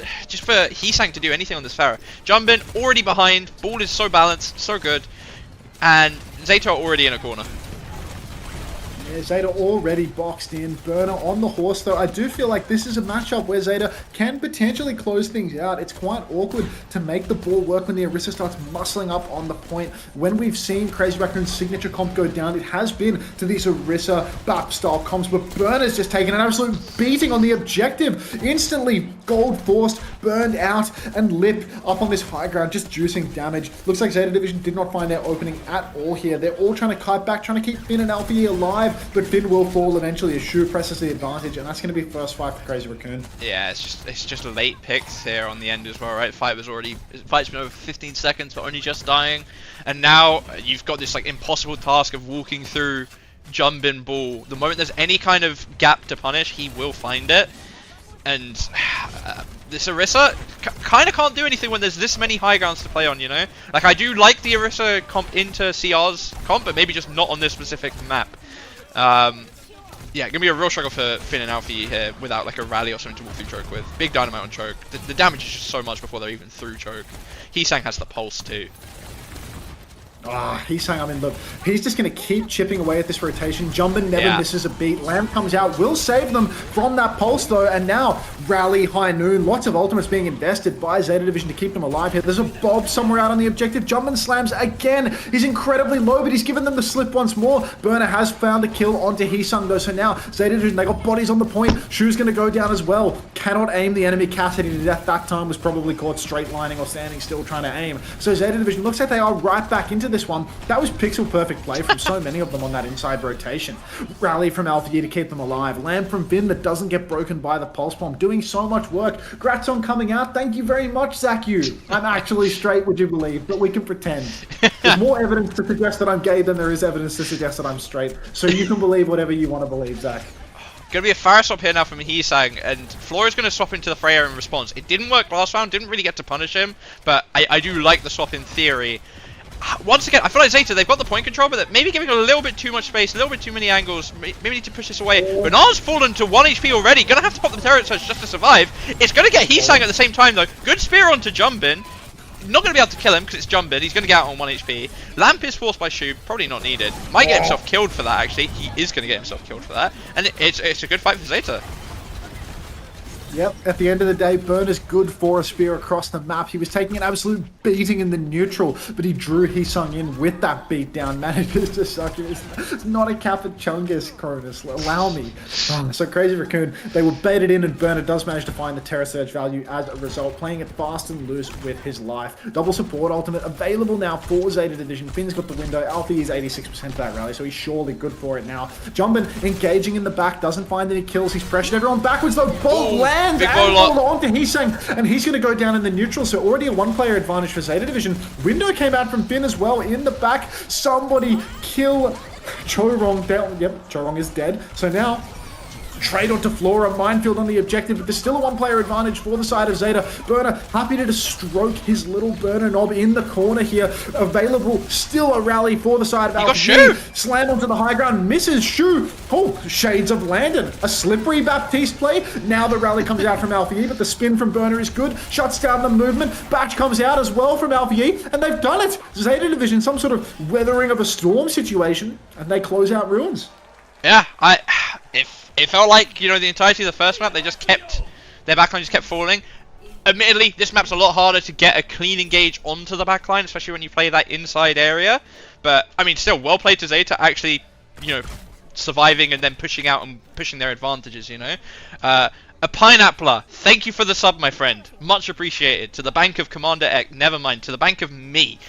Heesang to do anything on this Pharah. Jumbin already behind. Ball is so balanced, so good. And Zeta already in a corner. Yeah, Zeta already boxed in. Burner on the horse, though. I do feel like this is a matchup where Zeta can potentially close things out. It's quite awkward to make the ball work when the Orisa starts muscling up on the point. When we've seen Crazy Raccoon's signature comp go down, it has been to these Orisa BAP-style comps, but Burner's just taken an absolute beating on the objective. Instantly gold forced, burned out, and Lip up on this high ground, just juicing damage. Looks like Zeta Division did not find their opening at all here. They're all trying to kite back, trying to keep Finn and Alfie alive, but Finn will fall eventually as Shu presses the advantage, and that's going to be first fight for Crazy Raccoon. Yeah, it's just late picks here on the end as well, right? Fight's been over 15 seconds, but only just dying, and now you've got this like impossible task of walking through Jumbin Ball. The moment there's any kind of gap to punish, he will find it, and this Orisa kind of can't do anything when there's this many high grounds to play on, you know? Like, I do like the Orisa comp into CR's comp, but maybe just not on this specific map. Yeah, gonna be a real struggle for Finn and Alfie here without like a rally or something to walk through choke with. Big dynamite on choke. The damage is just so much before they're even through choke. Heesang has the pulse too. Heesang, I mean, look, he's just going to keep chipping away at this rotation. Jumbin never misses a beat. Lamb comes out, will save them from that pulse, though, and now Rally, High Noon, lots of ultimates being invested by Zeta Division to keep them alive here. There's a Bob somewhere out on the objective. Jumbin slams again. He's incredibly low, but he's given them the slip once more. Burner has found a kill onto Heesang, though, so now Zeta Division, they got bodies on the point. Shu's going to go down as well. Cannot aim the enemy Cassidy to death. That time was probably caught straight lining or standing still trying to aim. So Zeta Division looks like they are right back into this one. That was pixel perfect play from so many of them on that inside rotation. Rally from Alpha to keep them alive. Lamb from Vin that doesn't get broken by the pulse bomb. Doing so much work. Grats on coming out. Thank you very much, Zach Yu. I'm actually straight, would you believe? But we can pretend. There's more evidence to suggest that I'm gay than there is evidence to suggest that I'm straight. So you can believe whatever you want to believe, Zach. Gonna be a fire swap here now from Heesang, and Flora's gonna swap into the Freya in response. It didn't work last round, didn't really get to punish him, but I do like the swap in theory. Once again, I feel like Zeta, they've got the point control, but they're maybe giving a little bit too much space, a little bit too many angles. Maybe need to push this away. Banana's fallen to 1 HP already. Gonna have to pop the turret surge just to survive. It's gonna get Heesang at the same time, though. Good spear onto Jumbin. Not gonna be able to kill him because it's Jumbin. He's gonna get out on 1 HP. Lamp is forced by Shu. Probably not needed. Might get himself killed for that, actually. He is gonna get himself killed for that. And it's a good fight for Zeta. Yep, at the end of the day, Burner's good for a spear across the map. He was taking an absolute beating in the neutral, but he drew Heesang in with that beatdown. Manages to suck him. It's not a Kappa Chungus, Cronus. Allow me. So Crazy Raccoon, they were baited in, and Burner does manage to find the Terra Surge value as a result, playing it fast and loose with his life. Double support ultimate available now for Zeta Division. Finn's got the window. Alfie is 86% of that rally, so he's surely good for it now. Jumbin engaging in the back, doesn't find any kills. He's pressured everyone backwards, though. Bolt lands and hold on to Heesang, and he's going to go down in the neutral, so already a one-player advantage for Zeta Division. Window came out from Finn as well in the back. Somebody kill Chorong. Yep, Chorong is dead. So now trade onto Flora, minefield on the objective, but there's still a one-player advantage for the side of Zeta. Burner happy to just stroke his little burner knob in the corner here. Available, still a rally for the side of Alpha. Slam onto the high ground, misses Shu. Oh, shades of Landon. A slippery Baptiste play. Now the rally comes out from Alpha, but the spin from Burner is good. Shuts down the movement. Batch comes out as well from Alpha, and they've done it. Zeta Division, some sort of weathering of a storm situation, and they close out Ruins. Yeah, it felt like, you know, the entirety of the first map, their backline just kept falling. Admittedly, this map's a lot harder to get a clean engage onto the backline, especially when you play that inside area. But, I mean, still, well played to Zeta, actually, you know, surviving and then pushing out and pushing their advantages, you know. A Pineappler, thank you for the sub, my friend. Much appreciated. To the bank of Commander Ek, never mind, to the bank of me.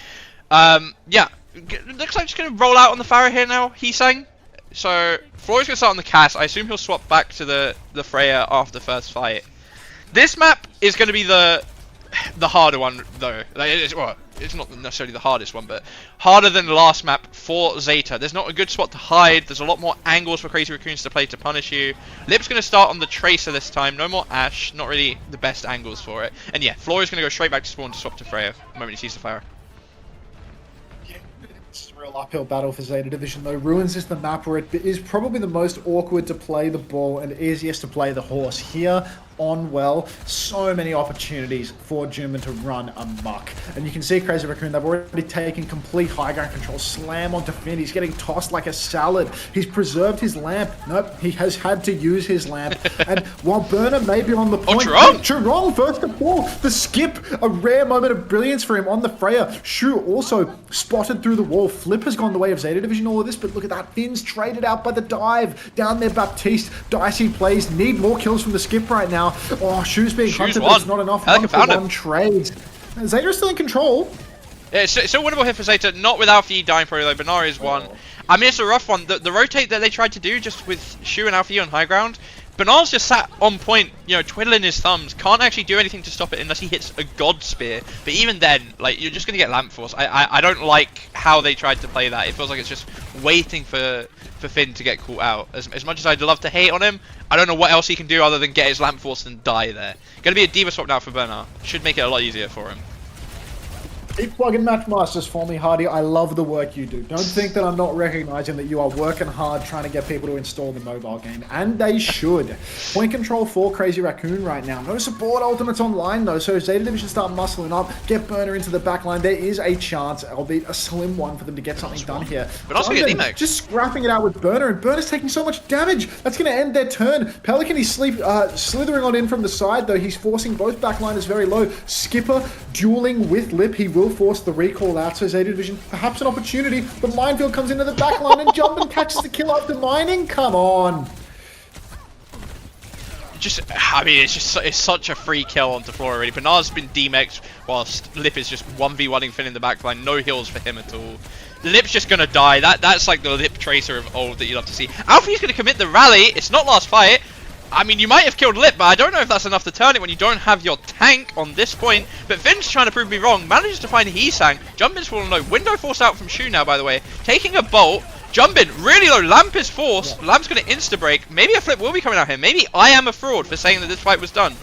Yeah, looks like just going to roll out on the Pharah here now, Heesang. So, Flory's going to start on the Cass. I assume he'll swap back to the Freya after the first fight. This map is going to be the harder one, though. Like, it's not necessarily the hardest one, but harder than the last map for Zeta. There's not a good spot to hide. There's a lot more angles for Crazy Raccoons to play to punish you. Lip's going to start on the Tracer this time. No more Ashe. Not really the best angles for it. And yeah, Flory's going to go straight back to spawn to swap to Freya the moment he sees the Pharah. It's a real uphill battle for Zeta Division, though. Ruins is the map where it is probably the most awkward to play the ball and easiest to play the horse. Here on well, so many opportunities for Juman to run amok. And you can see Crazy Raccoon, they've already taken complete high ground control. Slam onto Finn, he's getting tossed like a salad. He's preserved his lamp. Nope, he has had to use his lamp. And while Burner may be on the point, Churong first to fall. The skip, a rare moment of brilliance for him on the Freya. Shu also spotted through the wall. Flip has gone the way of Zeta Division, all of this, but look at that. Finn's traded out by the dive. Down there, Baptiste. Dicey plays, need more kills from the skip right now. Oh, Shu's being hunted, but it's not enough. One trades. Zeta is still in control. Yeah, it's still winnable here for Zeta, not without the dying pro though. Banara is one. I mean, it's a rough one. The rotate that they tried to do just with Shu and Alfie on high ground, Banar's just sat on point, you know, twiddling his thumbs. Can't actually do anything to stop it unless he hits a God Spear. But even then, like, you're just going to get Lamp Force. I don't like how they tried to play that. It feels like it's just waiting for Finn to get caught out. As much as I'd love to hate on him, I don't know what else he can do other than get his Lamp Force and die there. Going to be a D.Va swap now for Banar. Should make it a lot easier for him. Keep plugging Matchmasters for me, Hardy. I love the work you do. Don't think that I'm not recognizing that you are working hard trying to get people to install the mobile game. And they should. Point control for Crazy Raccoon right now. No support ultimates online, though, so Zeta Division start muscling up, get Burner into the backline. There is a chance, albeit a slim one, for them to get something done here. But also get D-Max. Just scrapping it out with Burner, and Burner's taking so much damage. That's going to end their turn. Pelican is slithering on in from the side, though. He's forcing both backliners very low. Skipper dueling with Lip. He will force the recall out, so Zeta Division perhaps an opportunity, but Minefield comes into the backline and Jumpin catches the kill after mining. Come on. I mean, it's such a free kill onto Flora already. Banar's been D-Mexed whilst Lip is just 1v1ing Finn in the backline. No heals for him at all. Lip's just gonna die. That's like the Lip Tracer of old that you love to see. Alfie's gonna commit the rally. It's not last fight. I mean, you might have killed Lip, but I don't know if that's enough to turn it when you don't have your tank on this point. But Finn's trying to prove me wrong. Manages to find Heesang. Jumpin's fallen low. Window forced out from Shu now, by the way. Taking a bolt. Jumpin really low. Lamp is forced. Lamp's going to insta-break. Maybe a flip will be coming out here. Maybe I am a fraud for saying that this fight was done.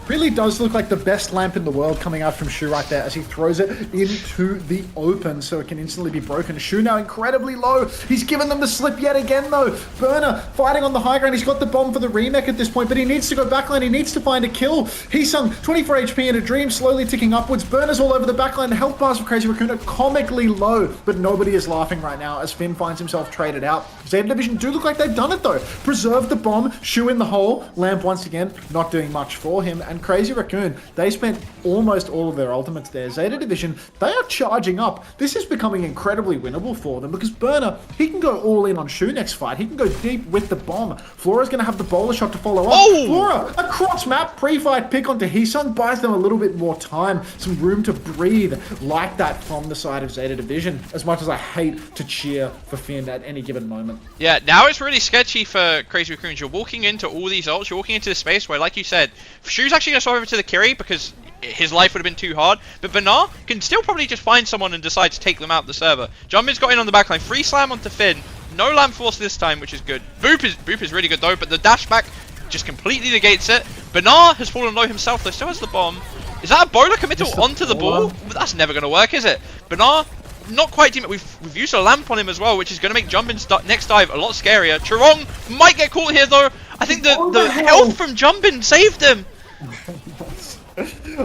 Really does look like the best lamp in the world coming out from Shu right there as he throws it into the open so it can instantly be broken. Shu now incredibly low. He's given them the slip yet again though. Burner fighting on the high ground. He's got the bomb for the remake at this point, but he needs to go backline. He needs to find a kill. Heesung 24 HP in a dream, slowly ticking upwards. Burner's all over the backline. The health bars of Crazy Raccoon are comically low, but nobody is laughing right now as Finn finds himself traded out. Zeta Division do look like they've done it though. Preserve the bomb. Shu in the hole. Lamp once again not doing much for him. And Crazy Raccoon, they spent almost all of their ultimates there. Zeta Division, they are charging up. This is becoming incredibly winnable for them because Burner, he can go all in on Shu next fight. He can go deep with the bomb. Flora's going to have the bowler shot to follow up. Flora, a cross-map pre-fight pick onto Heesung buys them a little bit more time, some room to breathe like that from the side of Zeta Division, as much as I hate to cheer for Finn at any given moment. Yeah, now it's really sketchy for Crazy Raccoons. You're walking into all these ults, you're walking into the space where, like you said, Shu's actually going to swap over to the Kiri because his life would have been too hard, but Banar can still probably just find someone and decide to take them out the server. Jumpin's got in on the backline, free slam onto Finn, no Lamp Force this time, which is good. Boop is really good though, but the dash back just completely negates it. Banar has fallen low himself though, still has the bomb. Is that a bowler committal onto the ball? That's never going to work, is it? Banar, not quite team. We've used a lamp on him as well, which is going to make Jumpin's next dive a lot scarier. Churong might get caught here though. I think the health from Jumpin saved him.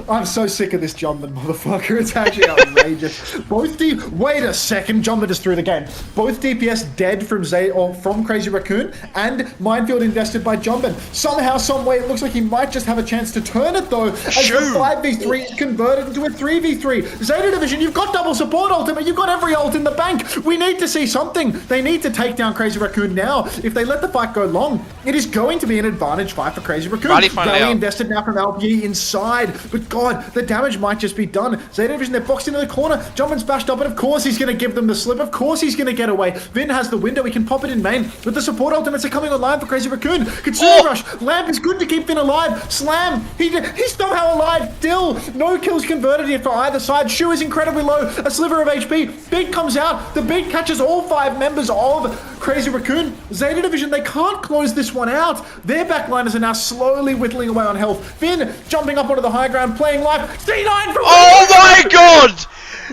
I'm so sick of this Jumpman motherfucker. It's actually outrageous. Wait a second. Jumpman just threw the game. Both DPS dead from Zeta or from Crazy Raccoon, and Minefield invested by Jumpman. Somehow, some way, it looks like he might just have a chance to turn it though. As the 5v3 is converted into a 3v3. Zeta Division, you've got double support ultimate. You've got every ult in the bank. We need to see something. They need to take down Crazy Raccoon now. If they let the fight go long, it is going to be an advantage fight for Crazy Raccoon. Valley invested now from LPE inside, but God, the damage might just be done. Zeta Division, they're boxed into the corner. Jumpman's bashed up, and of course he's going to give them the slip. Of course he's going to get away. Vin has the window. He can pop it in main, but the support ultimates are coming online for Crazy Raccoon. Kitsune Rush. Lamp is good to keep Vin alive. Slam. He's somehow alive. Still, no kills converted here for either side. Shu is incredibly low. A sliver of HP. Beat comes out. The beat catches all 5 members of Crazy Raccoon. Zeta Division, they can't close this one out. Their backliners are now slowly whittling away on health. Finn jumping up onto the high ground, playing live. C9 from... Oh my god!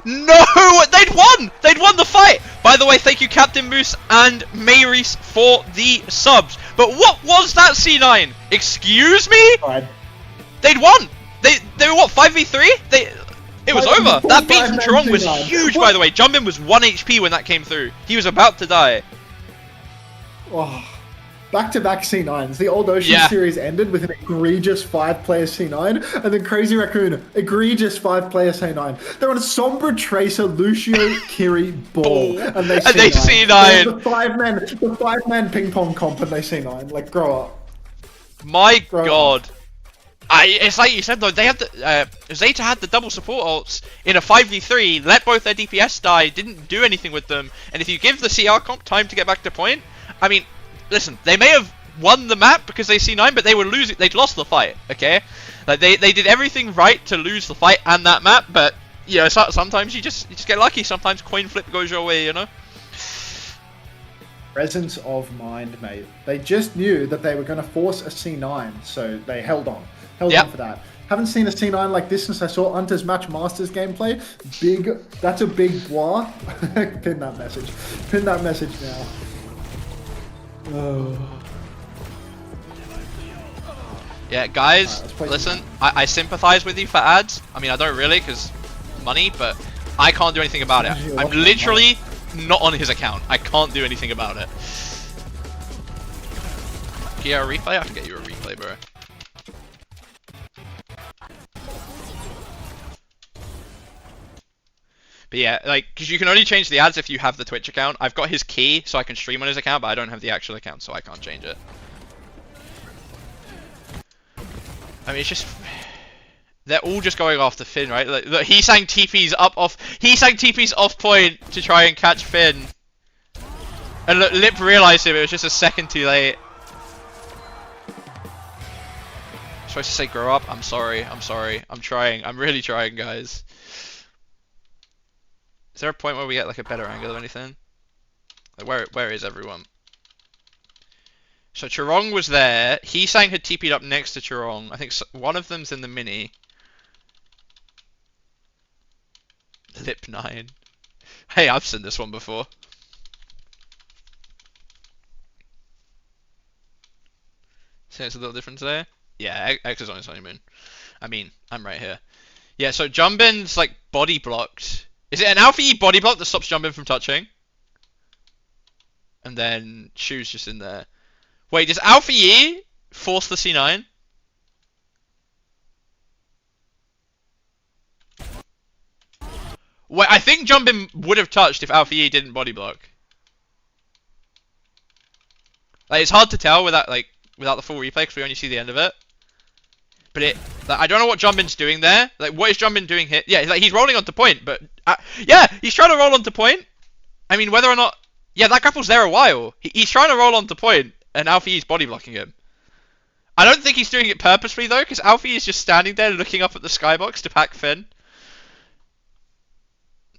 No! They'd won! They'd won the fight! By the way, thank you Captain Moose and Mayreese for the subs. But what was that C9? Excuse me? They'd won! They were what, 5v3? It was over! That beat from Chirong was huge, by the way. Jumpin was 1 HP when that came through. He was about to die. Oh, back-to-back C9s. The old Ocean series ended with an egregious 5-player C9, and then Crazy Raccoon, egregious 5-player C9. They're on a Sombra Tracer, Lucio, Kiri, Ball, and they C9. The 5-man ping-pong comp, and they C9. Like, grow up. My god. It's like you said though, they had Zeta had the double support ults in a 5v3, let both their DPS die, didn't do anything with them, and if you give the CR comp time to get back to point, I mean, listen, they may have won the map because they C9, but they were losing, they'd lost the fight, okay? Like they did everything right to lose the fight and that map, but you know, sometimes you just get lucky, sometimes coin flip goes your way, you know? Presence of mind, mate. They just knew that they were going to force a C9, so they held on. Held on for that. Haven't seen a C9 like this since I saw Unter's Match Masters gameplay. That's a big bois. Pin that message. Pin that message now. Oh. Yeah, guys, listen, I sympathize with you for ads. I mean, I don't really, because money, but I can't do anything about it. I'm literally not on his account. I can't do anything about it. Yeah, a replay? I can get you a replay, bro. But yeah, like, because you can only change the ads if you have the Twitch account. I've got his key, so I can stream on his account, but I don't have the actual account, so I can't change it. I mean, it's just... They're all just going after Finn, right? Like, look, he sang TP's off point to try and catch Finn. And look, Lip realized him, it was just a second too late. I'm supposed to say grow up? I'm sorry. I'm trying. I'm really trying, guys. Is there a point where we get like a better angle or anything? Like where is everyone? So Chirong was there. He-Sang had TP'd up next to Chirong. I think one of them's in the mini. Lip 9. Hey, I've seen this one before. See, it's a little different today. Yeah, X is on his honeymoon. I mean, I'm right here. Yeah, so Jumbin's like body blocked. Is it an Alpha E body block that stops Jumbin from touching? And then Shu's just in there. Wait, does Alpha E force the C9? Wait, I think Jumbin would have touched if Alpha E didn't body block. Like, it's hard to tell without the full replay because we only see the end of it. But I don't know what Jumbin's doing there. Like, what is Jumbin doing here? Yeah, like he's rolling onto point, but yeah, he's trying to roll onto point. I mean, whether or not, yeah, that grapple's there a while. He's trying to roll onto point, and Alfie is body blocking him. I don't think he's doing it purposefully though, because Alfie is just standing there looking up at the skybox to pack Finn.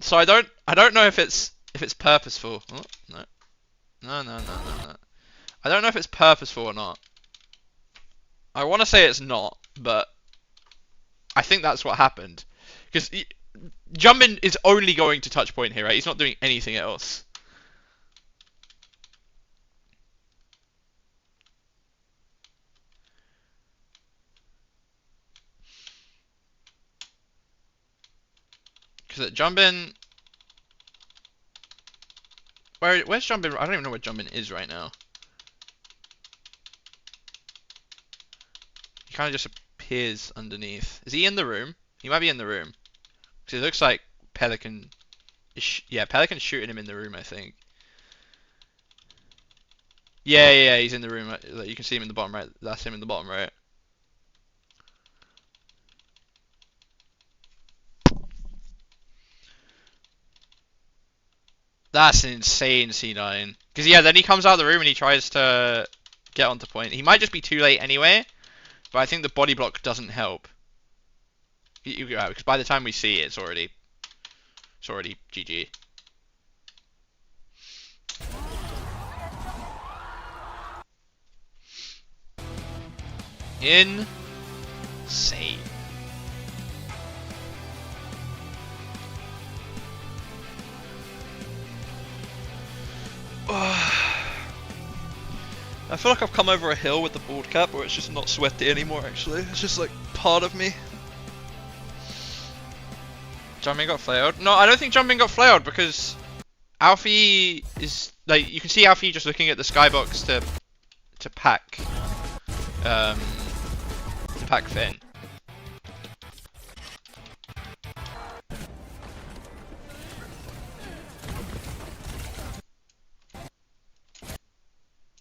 So I don't know if it's purposeful. Oh, no. I don't know if it's purposeful or not. I want to say it's not, but I think that's what happened. Because Jumbin is only going to touch point here, right? He's not doing anything else. Because Jumbin... Where's Jumbin? I don't even know where Jumbin is right now. He kind of just appears underneath. Is he in the room? He might be in the room. Because it looks like Pelican... Yeah, Pelican's shooting him in the room, I think. Yeah, he's in the room. You can see him in the bottom right. That's him in the bottom right. That's an insane C9. Because yeah, then he comes out of the room and he tries to get onto point. He might just be too late anyway, but I think the body block doesn't help. Because by the time we see it, it's already GG. Insane. I feel like I've come over a hill with the bald cap where it's just not sweaty anymore actually. It's just like part of me. Jumping got flailed? No, I don't think Jumping got flailed because Alfie is like, you can see Alfie just looking at the skybox to pack Finn.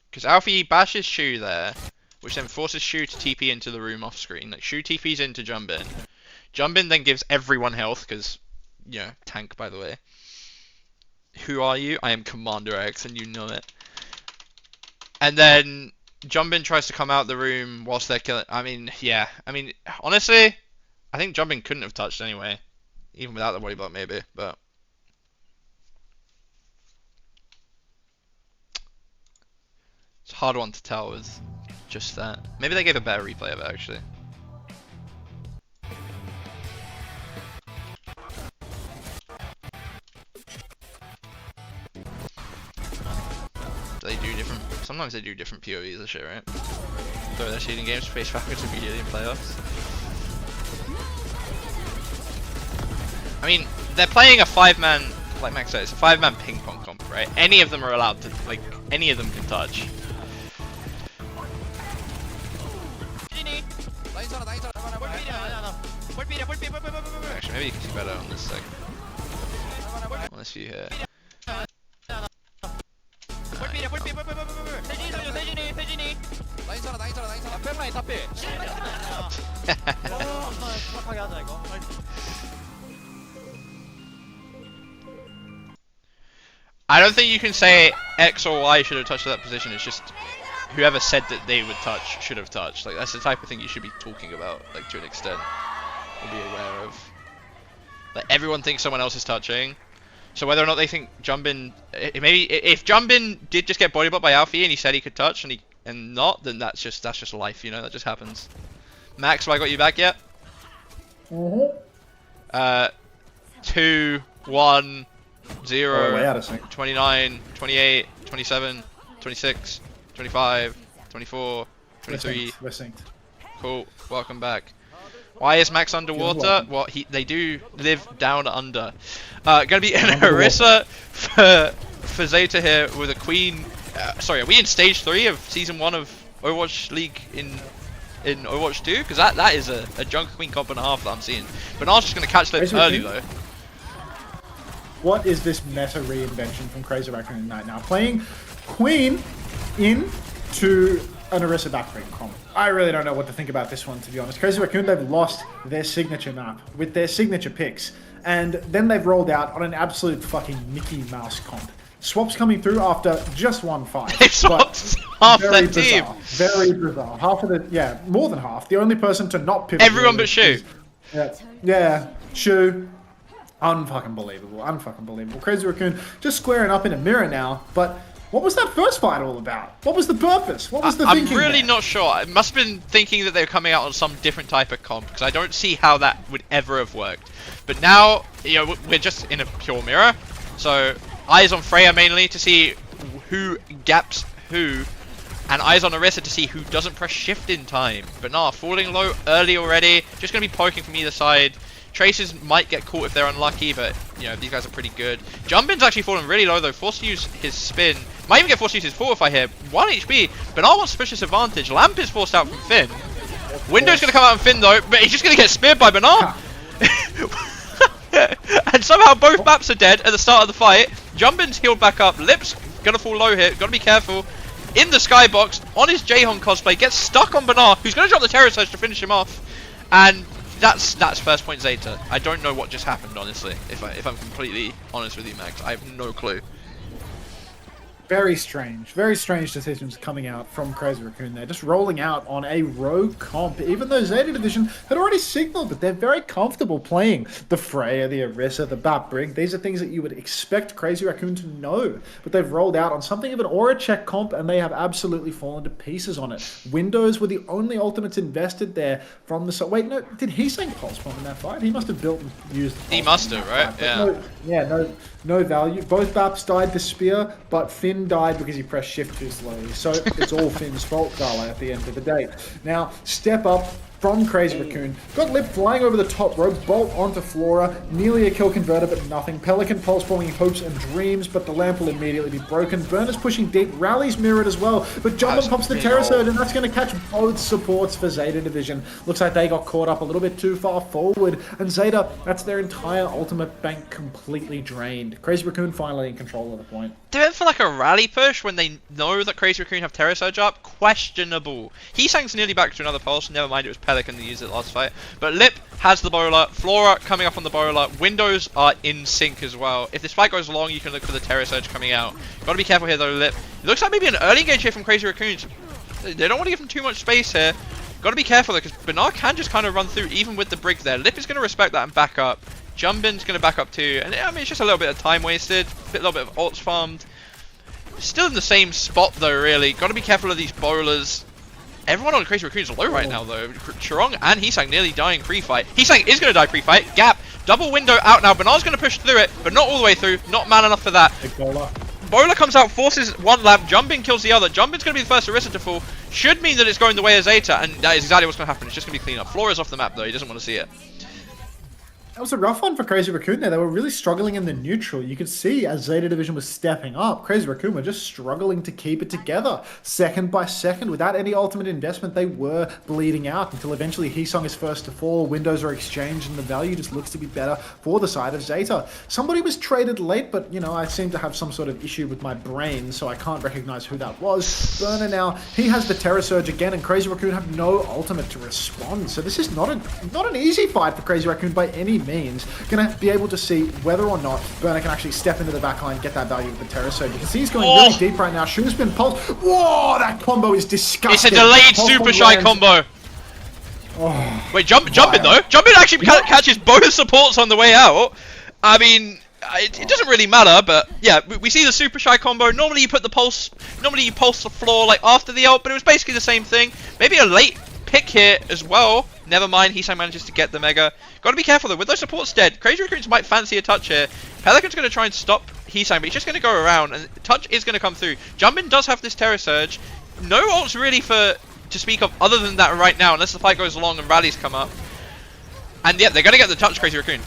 Because Alfie bashes Shu there, which then forces Shu to TP into the room off screen. Like Shu TPs into Jumbin. Jumbin then gives everyone health because, you know, tank by the way. Who are you? I am Commander X and you know it. And then Jumbin tries to come out the room whilst they're killing. I mean, yeah. I mean, honestly, I think Jumbin couldn't have touched anyway, even without the body block maybe. But it's a hard one to tell with just that. Maybe they gave a better replay of it actually. They do different. Sometimes they do different POVs and shit, right? Throw their shooting games, face backwards immediately in playoffs. I mean, they're playing a 5-man, like Max said, it's a 5-man ping pong comp, right? Any of them are allowed to, like, any of them can touch. Actually, maybe you can see better on this sec. On this view here. I don't think you can say X or Y should have touched that position. It's just whoever said that they would touch should have touched. Like that's the type of thing you should be talking about, like to an extent, or be aware of. Like everyone thinks someone else is touching. So whether or not they think Jumbin, maybe if Jumbin did just get body blocked by Alfie and he said he could touch and not, then that's just life, you know, that just happens. Max, have I got you back yet? 2, 1, 0, 29, 28, 27, 26, 25, 24, 23. We're synced. Cool, welcome back. Why is Max underwater? Well, they do live down under. Gonna be an Orisa for Zeta here with a Queen. Sorry, are we in stage 3 of season 1 of Overwatch League in Overwatch 2? Because that is a Junker Queen comp and a half that I'm seeing. Banana's just gonna catch them early though. What is this meta reinvention from Crazy Raccoon Ignite now? Playing Queen into an Orisa backbreak comp. I really don't know what to think about this one, to be honest. Crazy Raccoon, they've lost their signature map with their signature picks, and then they've rolled out on an absolute fucking Mickey Mouse comp. Swaps coming through after just one fight. They swapped half their team. Very bizarre. Half of the, yeah, more than half. The only person to not pivot. Everyone but Shu. Yeah, Shu. Unfucking believable. Unfucking believable. Crazy Raccoon just squaring up in a mirror now, but what was that first fight all about? What was the purpose? What was the thinking? I'm really not sure. I must have been thinking that they were coming out on some different type of comp, because I don't see how that would ever have worked. But now, you know, we're just in a pure mirror. So, eyes on Freya mainly to see who gaps who, and eyes on Orisa to see who doesn't press shift in time. But nah, falling low early already. Just going to be poking from either side. Traces might get caught if they're unlucky, but you know, these guys are pretty good. Jumbin's actually fallen really low though, forced to use his spin. Might even get forced to use his fortify here. 1 HP, Bernard wants to push this advantage. Lamp is forced out from Finn. Window's going to come out on Finn though, but he's just going to get speared by Bernard. And somehow both maps are dead at the start of the fight. Jumbin's healed back up. Lip's going to fall low here. Got to be careful. In the skybox, on his Jehong cosplay, gets stuck on Bernard, who's going to drop the Terror Surge to finish him off. And that's first point Zeta. I don't know what just happened, honestly. If I'm completely honest with you, Max, I have no clue. Very strange decisions coming out from Crazy Raccoon there. Just rolling out on a rogue comp, even though Zeta Division had already signaled that they're very comfortable playing the Freya, the Orisa, the Bat Brig. These are things that you would expect Crazy Raccoon to know. But they've rolled out on something of an aura check comp, and they have absolutely fallen to pieces on it. Windows were the only ultimates invested there from the... Wait, no, did he sing Pulse Bomb in that fight? He must have built and used... He must have, right? Yeah. No value. Both Baps died to spear, but Finn died because he pressed shift too slowly. So it's all Finn's fault, Gala, at the end of the day. Now, step up from Crazy Raccoon. Got Lip flying over the top rope, bolt onto Flora, nearly a kill converter, but nothing. Pelican pulse bombing hopes and dreams, but the lamp will immediately be broken. Burner's pushing deep, Rally's mirrored as well, but Jumbin pops the Terror Surge, and that's going to catch both supports for Zeta Division. Looks like they got caught up a little bit too far forward, and Zeta, that's their entire ultimate bank completely drained. Crazy Raccoon finally in control of the point. They went for like a rally push when they know that Crazy Raccoon have Terror Surge up. Questionable. Heesang's nearly back to another pulse. Never mind, it was Pelican that used it last fight. But Lip has the bowler. Flora coming up on the bowler. Windows are in sync as well. If this fight goes long, you can look for the Terror Surge coming out. Gotta be careful here though, Lip. It looks like maybe an early engage here from Crazy Raccoons. They don't want to give him too much space here. Gotta be careful though, because Bernard can just kind of run through even with the Brig there. Lip is going to respect that and back up. Jumbin's going to back up too. And I mean, it's just a little bit of time wasted. A little bit of ults farmed. Still in the same spot though, really. Gotta be careful of these bowlers. Everyone on Crazy Raccoon is low right now though. Chirong and Heesang nearly dying pre-fight. Heesang is going to die pre-fight. Gap. Double window out now. Bernard's going to push through it, but not all the way through. Not man enough for that. Bowler comes out, forces one lamp. Jumbin kills the other. Jumbin's going to be the first Orisa to fall. Should mean that it's going the way of Zeta, and that is exactly what's going to happen. It's just going to be clean up. Flora's off the map though. He doesn't want to see it. That was a rough one for Crazy Raccoon there. They were really struggling in the neutral. You could see as Zeta Division was stepping up, Crazy Raccoon were just struggling to keep it together. Second by second, without any ultimate investment, they were bleeding out until eventually Heesang is first to fall, windows are exchanged, and the value just looks to be better for the side of Zeta. Somebody was traded late, but, you know, I seem to have some sort of issue with my brain, so I can't recognize who that was. Burner now, he has the Terror Surge again, and Crazy Raccoon have no ultimate to respond. So this is not an easy fight for Crazy Raccoon by any means. Gonna be able to see whether or not Burner can actually step into the backline, get that value with the Terror Surge. You can see he's going really deep right now. Should have been pulse. Whoa, that combo is disgusting. It's a delayed Super Shy combo. Wait, Jumbin though. Jumbin actually catches both supports on the way out. I mean, it doesn't really matter, but yeah, we see the Super Shy combo. Normally you put the pulse, you pulse the floor like after the ult, but it was basically the same thing. Maybe a late pick here as well. Never mind, Heesang manages to get the Mega. Gotta be careful though, with those supports dead, Crazy Raccoons might fancy a touch here. Pelican's gonna try and stop Heesang, but he's just gonna go around, and touch is gonna come through. Jumbin does have this Terror Surge. No ults really to speak of other than that right now, unless the fight goes along and rallies come up. And yeah, they're gonna get the touch, Crazy Raccoon.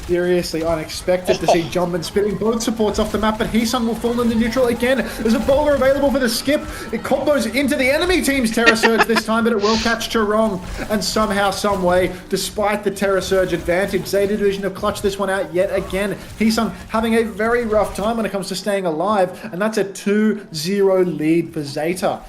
Seriously unexpected to see Jumbin spinning both supports off the map, but Heesang will fall in the neutral again. There's a bowler available for the skip. It combos into the enemy team's Terror Surge this time, but it will catch Chirong. And somehow, some way, despite the Terror Surge advantage, Zeta Division have clutched this one out yet again. Heesang having a very rough time when it comes to staying alive, and that's a 2-0 lead for Zeta.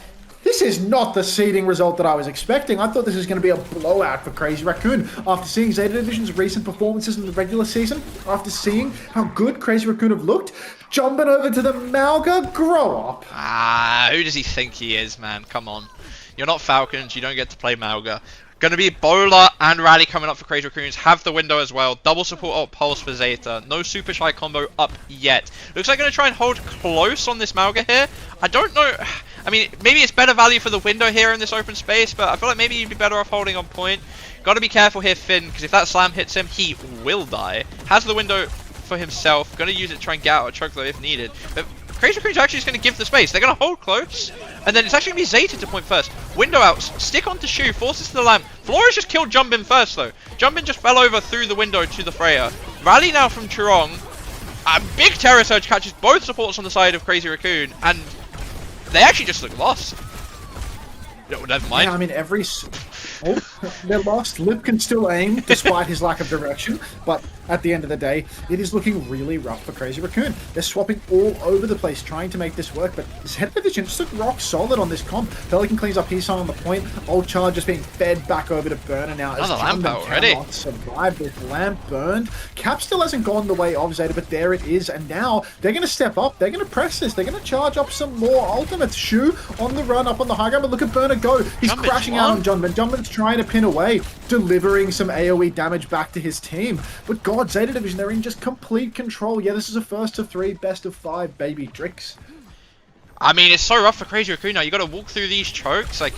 This is not the seeding result that I was expecting. I thought this was going to be a blowout for Crazy Raccoon. After seeing Zeta Division's recent performances in the regular season, after seeing how good Crazy Raccoon have looked, jumping over to the Malga, grow up. Who does he think he is, man? Come on. You're not Falcons, you don't get to play Malga. Gonna be Bowler and Rally coming up for Crazy Raccoons. Have the window as well. Double support ult pulse for Zeta. No Super Shy combo up yet. Looks like gonna try and hold close on this Malga here. I don't know. I mean, maybe it's better value for the window here in this open space, but I feel like maybe you'd be better off holding on point. Gotta be careful here, Finn, because if that slam hits him, he will die. Has the window for himself. Gonna use it to try and get out a choke though if needed. But Crazy Raccoon's actually just going to give the space. They're going to hold close, and then it's actually going to be Zeta to point first. Window out, stick onto Shu, forces to the lamp. Flores just killed Jumbin first though. Jumbin just fell over through the window to the Freya. Rally now from Chirong. A big Terror Surge catches both supports on the side of Crazy Raccoon, and they actually just look lost. No, never mind. Yeah, I mean, they're lost. Lip can still aim, despite his lack of direction, but at the end of the day, it is looking really rough for Crazy Raccoon. They're swapping all over the place, trying to make this work, but Zeta Division just look rock solid on this comp. Pelican cleans up his side on the point. Old Charge just being fed back over to Burner now. Another lamp out already. Survive this lamp burned. Cap still hasn't gone the way of Zeta, but there it is, and now they're going to step up. They're going to press this. They're going to charge up some more ultimates. Shu on the run up on the high ground, but look at Burner go. He's crashing out on Jumbin. Jumbin's trying to pin away, delivering some AoE damage back to his team. But God, Zeta Division, they're in just complete control. Yeah, this is a first of 3, best of 5, baby Drix. I mean, it's so rough for Crazy Raccoon now. You got to walk through these chokes. Like,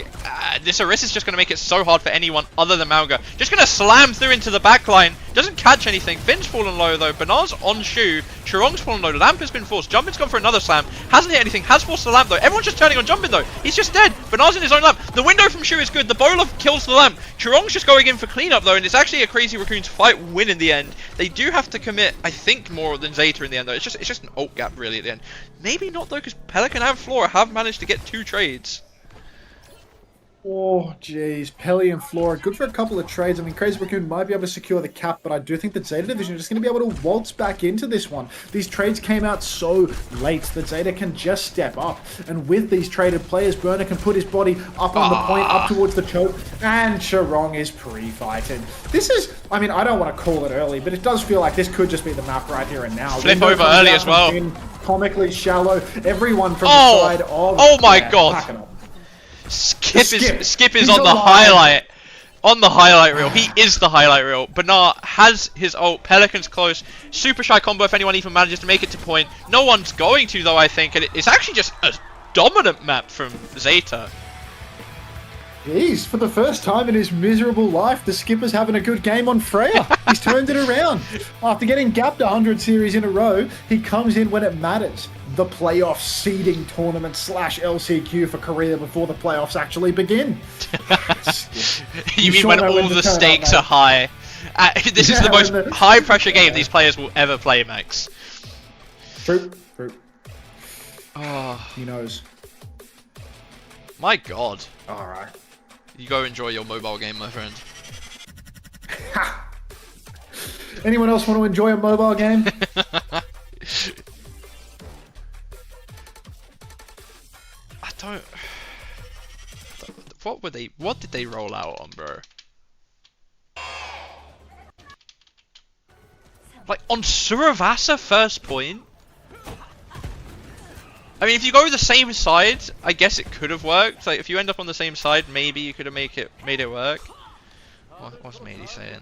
this Orisa is just going to make it so hard for anyone other than Mauga. Just going to slam through into the backline. Doesn't catch anything. Finn's fallen low though. Banar's on Shu. Chirong's fallen low. Lamp has been forced. Jumbin's gone for another slam. Hasn't hit anything. Has forced the lamp though. Everyone's just turning on Jumbin though. He's just dead. Banar's in his own lamp. The window from Shu is good. The bowler kills the lamp. Chirong's just going in for cleanup though, and it's actually a Crazy Raccoon's fight win in the end. They do have to commit, I think, more than Zeta in the end though. It's just an ult gap really at the end. Maybe not though, because Pelican and Flora have managed to get 2 trades. Oh, jeez. Pelly and Flora, good for a couple of trades. I mean, Crazy Raccoon might be able to secure the cap, but I do think that Zeta Division are just going to be able to waltz back into this one. These trades came out so late that Zeta can just step up. And with these traded players, Burner can put his body up on the point, up towards the choke, and Chirong is pre-fighted. This is, I mean, I don't want to call it early, but it does feel like this could just be the map right here and now. Flip over early as well. Comically shallow. Everyone from the side of... Oh my god. Skip is on the highlight. On the highlight reel. He is the highlight reel. Banar has his ult. Pelican's close. Super shy combo if anyone even manages to make it to point. No one's going to though, I think. And it's actually just a dominant map from Zeta. Jeez, for the first time in his miserable life, the skipper's having a good game on Freya. He's turned it around. After getting gapped 100 series in a row, he comes in when it matters. The playoff seeding tournament / LCQ for Korea before the playoffs actually begin. You mean when all the stakes are high? This is the most high pressure game these players will ever play, Max. True. Oh. He knows. My god. Alright. You go enjoy your mobile game, my friend. Anyone else want to enjoy a mobile game? I don't... What did they roll out on, bro? Like, on Suravasa first point? I mean, if you go the same side, I guess it could have worked. Like, if you end up on the same side, maybe you could have made it work. What's Matey saying?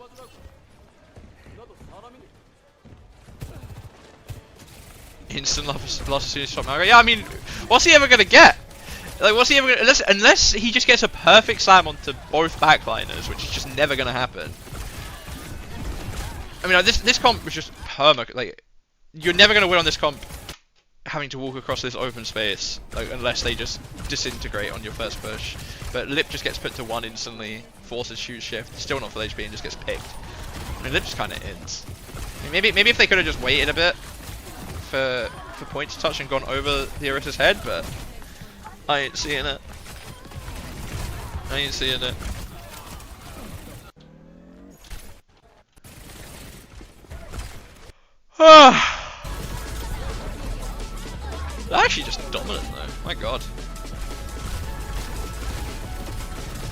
Instant loss as soon as shot Mario. Yeah, I mean, what's he ever gonna get? Like, what's he ever gonna, unless he just gets a perfect slam onto both backliners, which is just never gonna happen. I mean, this comp was just perma. Like, you're never gonna win on this comp having to walk across this open space, like, unless they just disintegrate on your first push. But Lip just gets put to 1 instantly, forces shoot shift, still not full HP, and just gets picked. I mean, Lip just kind of ends. I mean, maybe if they could have just waited a bit for point to touch and gone over the Orisa's head, but I ain't seeing it. I ain't seeing it. They're actually just dominant though, my god.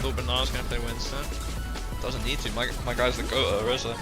Thought Banana's gonna play Winston. Doesn't need to, my guy's the GOAT, Orisa.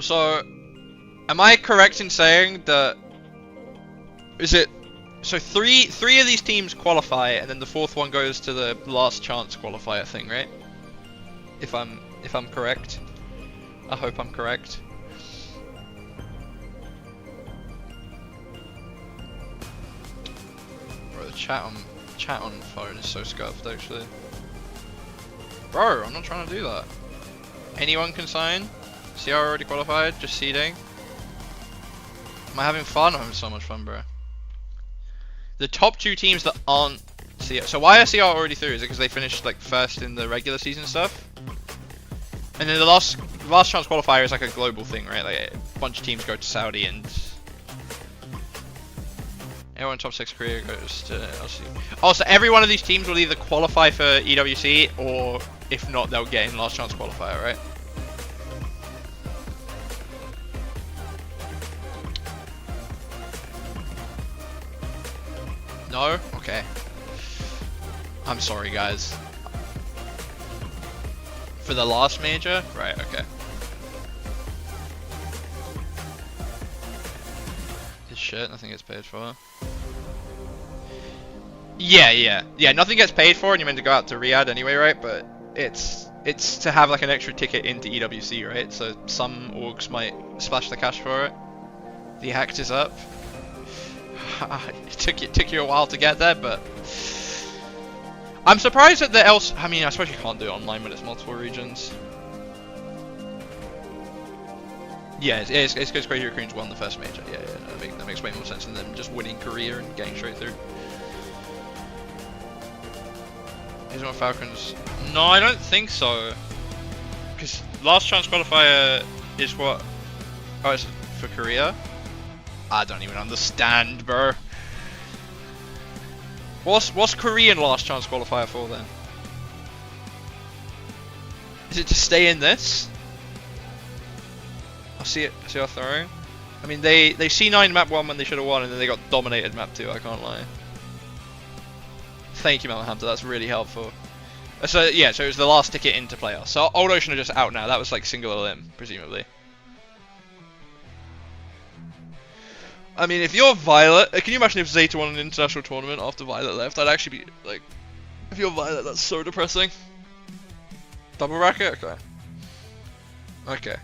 So, am I correct in saying that, is it So three of these teams qualify, and then the fourth one goes to the last chance qualifier thing, right? If I'm correct. I hope I'm correct. Bro, the chat on phone is so scuffed actually. Bro, I'm not trying to do that. Anyone can sign? CR already qualified, just seeding. Am I having fun? I'm having so much fun, bro. The top 2 teams that aren't CR. So why are CR already through? Is it because they finished like first in the regular season stuff? And then the last chance qualifier is like a global thing, right? Like a bunch of teams go to Saudi and everyone top 6 Korea goes to LC. Oh, so every one of these teams will either qualify for EWC or if not, they'll get in last chance qualifier, right? No? Okay. I'm sorry, guys. For the last major? Right, okay. This shit, nothing gets paid for. Yeah, nothing gets paid for and you're meant to go out to Riyadh anyway, right? But it's to have like an extra ticket into EWC, right? So some orgs might splash the cash for it. The act is up. It took you a while to get there, but I'm surprised that I mean, I suppose you can't do it online when it's multiple regions. Yeah, it's because Crazy Raccoons won the first major. Yeah, that makes way more sense than them just winning Korea and getting straight through. These are Falcons. No, I don't think so. Because last chance qualifier is what? Oh, it's for Korea? I don't even understand, bro. What's Korean last chance qualifier for then? Is it to stay in this? I see how throwing. I mean, they C9 map 1 when they should have won, and then they got dominated map 2. I can't lie. Thank you, Mount Hunter. That's really helpful. So yeah, so it was the last ticket into playoffs. So Old Ocean are just out now. That was like single elim, presumably. I mean, if you're Violet, can you imagine if Zeta won an international tournament after Violet left? I'd actually be like, if you're Violet, that's so depressing. Double bracket? Okay. Okay.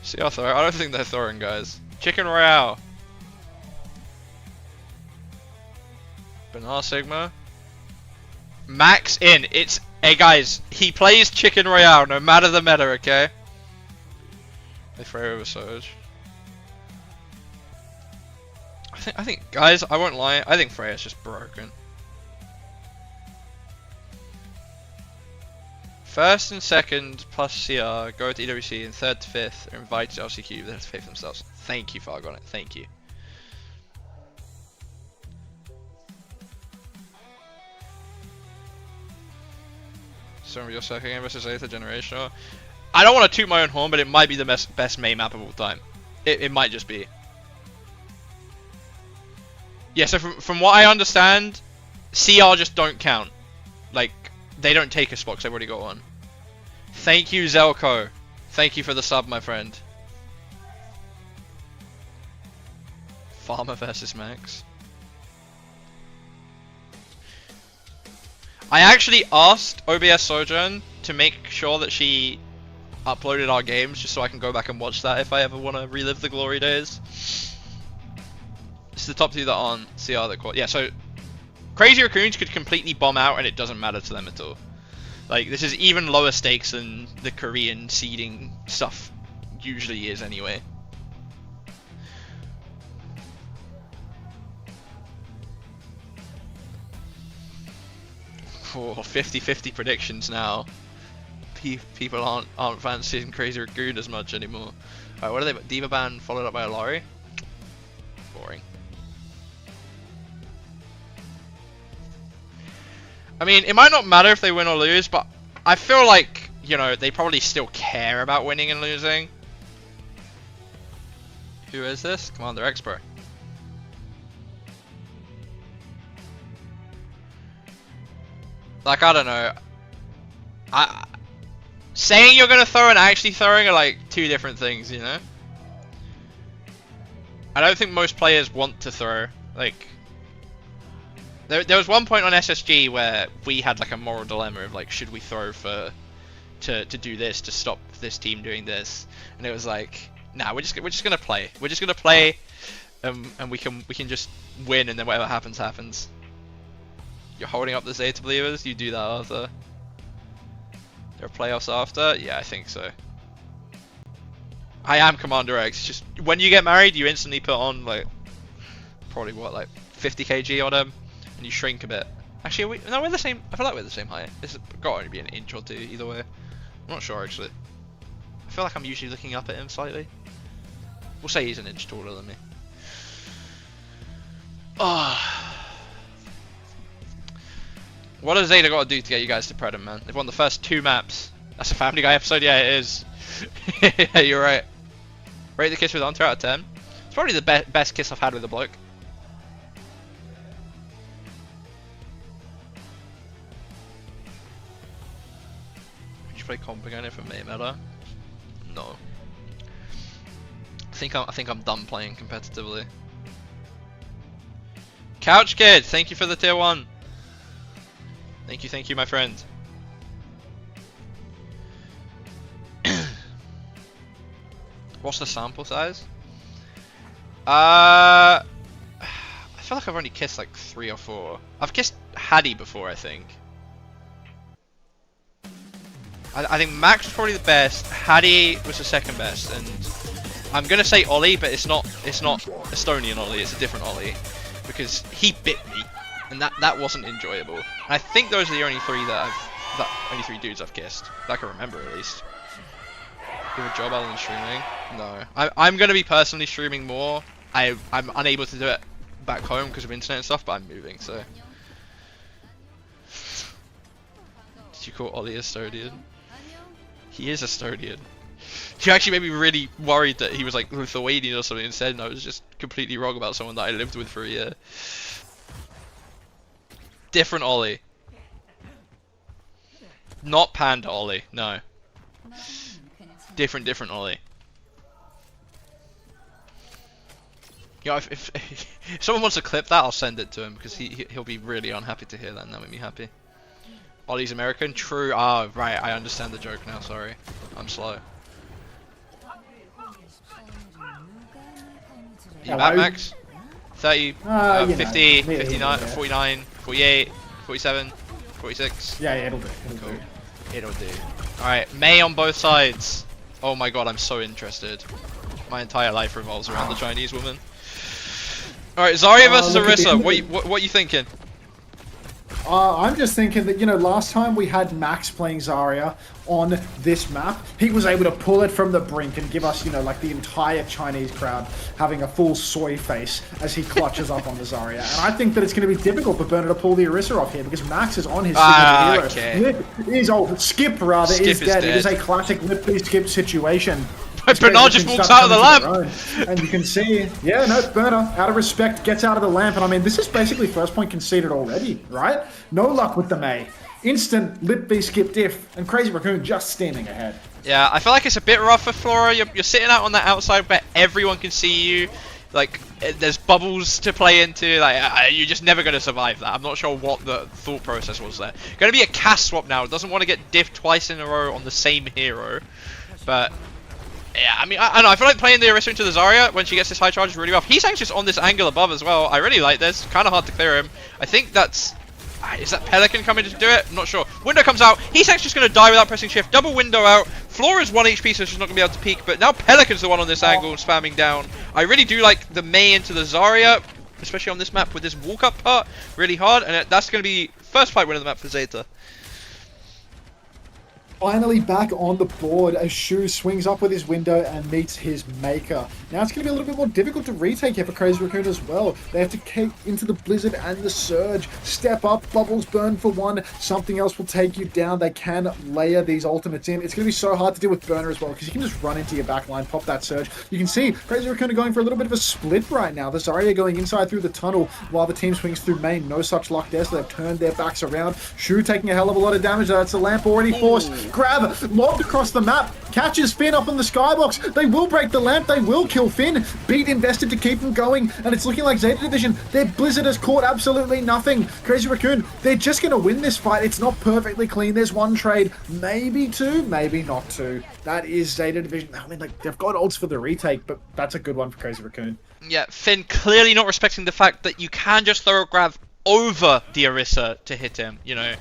See how throw? I don't think they're throwing, guys. Chicken Royale. Banana Sigma. Max in. It's... Hey guys, he plays Chicken Royale no matter the meta, okay? They throw over Surge. I think, guys, I won't lie, I think Freya's just broken. First and second plus CR go to EWC, and third to fifth are invited to LCQ, they have to pay for themselves. Thank you, Fargon, thank you. So your second game versus Zeta Generational. I don't want to toot my own horn, but it might be the best May map of all time. It might just be. Yeah, so from what I understand, CR just don't count. Like, they don't take a spot because they've already got one. Thank you, Zelko. Thank you for the sub, my friend. Farmer versus Max. I actually asked OBS Sojourn to make sure that she uploaded our games just so I can go back and watch that if I ever want to relive the glory days. It's the top 2 that aren't CR that qual. Yeah, so Crazy Raccoons could completely bomb out and it doesn't matter to them at all. Like, this is even lower stakes than the Korean seeding stuff usually is anyway. Oh, 50-50 predictions now. People aren't fancying Crazy Raccoon as much anymore. Alright, what are they? Diva Ban followed up by a Lari? Boring. I mean, it might not matter if they win or lose, but I feel like, you know, they probably still care about winning and losing. Who is this? Commander Expert. Like, I don't know. saying you're gonna throw and actually throwing are like two different things, you know? I don't think most players want to throw. Like, there was one point on SSG where we had like a moral dilemma of like, should we throw to do this, to stop this team doing this? And it was like, nah, we're just gonna play. We're just gonna play, and we can just win, and then whatever happens happens. You're holding up the Zeta believers. You do that after. There are playoffs after. Yeah, I think so. I am Commander X. Just when you get married, you instantly put on like probably what, like 50 kg on him, and you shrink a bit. Actually, we're the same. I feel like we're the same height. It's got to only be an inch or two either way. I'm not sure actually. I feel like I'm usually looking up at him slightly. We'll say he's an inch taller than me. Oh. What has Zeta got to do to get you guys to pred him, man? They've won the first 2 maps. That's a Family Guy episode? Yeah, it is. Yeah, you're right. Rate the kiss with Unter out of 10. It's probably the best kiss I've had with a bloke. Would you play comp again if it made meta? No. I think I'm done playing competitively. Couch Kid, thank you for the tier 1. Thank you, my friend. What's the sample size? I feel like I've only kissed like 3 or 4. I've kissed Hattie before, I think. I think Max was probably the best. Hattie was the second best, and I'm gonna say Ollie, but it's not Estonian Ollie. It's a different Ollie because he bit me. And that wasn't enjoyable. And I think those are the only 3 only 3 dudes I've kissed that I can remember at least. Do a job other than streaming? No. I'm gonna be personally streaming more. I'm unable to do it back home because of internet and stuff, but I'm moving, so. Did you call Ollie Estonian? He is Estonian. You actually made me really worried that he was like Lithuanian or something instead, and I was just completely wrong about someone that I lived with for a year. Different Ollie. Not Panda Ollie, no. Different Ollie. You know, if someone wants to clip that, I'll send it to him because he'll be really unhappy to hear that, and that made me happy. Ollie's American? True. Ah, right, I understand the joke now, sorry. I'm slow. You back, Max? 30, 50, 59, 49, 48, 47, 46. Yeah, it'll do. It'll do. Alright, May on both sides. Oh my god, I'm so interested. My entire life revolves around the Chinese woman. Alright, Zarya versus Orisa. What are you thinking? I'm just thinking that, you know, last time we had Max playing Zarya on this map, he was able to pull it from the brink and give us, you know, like the entire Chinese crowd having a full soy face as he clutches up on the Zarya. And I think that it's going to be difficult for Burner to pull the Orisa off here because Max is on his signature hero. Okay. Skip rather is dead. It is a classic lip skip situation. Bernard just walks out of the lamp! And you can see, yeah, no, Burner, out of respect, gets out of the lamp. And I mean, this is basically first point conceded already, right? No luck with the May. Instant lip v skip diff, and Crazy Raccoon just steaming ahead. Yeah, I feel like it's a bit rough for Flora. You're sitting out on the outside where everyone can see you. Like, there's bubbles to play into. Like, you're just never going to survive that. I'm not sure what the thought process was there. Going to be a cast swap now. Doesn't want to get diffed twice in a row on the same hero. But yeah, I mean, I don't know. I feel like playing the Orisa into the Zarya when she gets this high charge is really rough. He's actually just on this angle above as well. I really like this. Kind of hard to clear him. I think that's... Is that Pelican coming to do it? I'm not sure. Window comes out. He's actually just going to die without pressing shift. Double window out. Flora's 1 HP, so she's not going to be able to peek. But now Pelican's the one on this angle spamming down. I really do like the Mei into the Zarya, especially on this map with this walk up part. Really hard. And that's going to be first fight win of the map for Zeta. Finally back on the board as Shu swings up with his window and meets his maker. Now it's going to be a little bit more difficult to retake here for Crazy Raccoon as well. They have to kick into the Blizzard and the Surge. Step up, bubbles burn for 1. Something else will take you down. They can layer these ultimates in. It's going to be so hard to deal with Burner as well because you can just run into your backline, pop that Surge. You can see Crazy Raccoon are going for a little bit of a split right now. The Zarya going inside through the tunnel while the team swings through main. No such luck there, so they've turned their backs around. Shu taking a hell of a lot of damage. That's a lamp already forced. Grab lobbed across the map. Catches Finn up on the skybox. They will break the lamp. They will kill Finn. Beat invested to keep him going. And it's looking like Zeta Division, their Blizzard has caught absolutely nothing. Crazy Raccoon, they're just going to win this fight. It's not perfectly clean. There's one trade, maybe two, maybe not two. That is Zeta Division. I mean, like, they've got ults for the retake, but that's a good one for Crazy Raccoon. Yeah, Finn clearly not respecting the fact that you can just throw a grab over the Orisa to hit him, you know.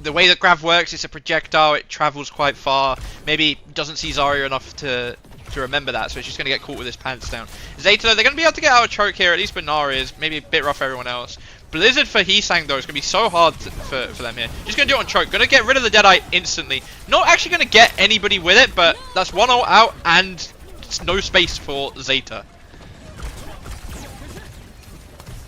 The way that Grav works, it's a projectile, it travels quite far. Maybe doesn't see Zarya enough to remember that, so she's going to get caught with his pants down. Zeta, they're going to be able to get out of choke here, at least Benar is. Maybe a bit rough for everyone else. Blizzard for Heesang though is going to be so hard for them here. Just going to do it on choke. Going to get rid of the Deadeye instantly. Not actually going to get anybody with it, but that's one ult out and no space for Zeta.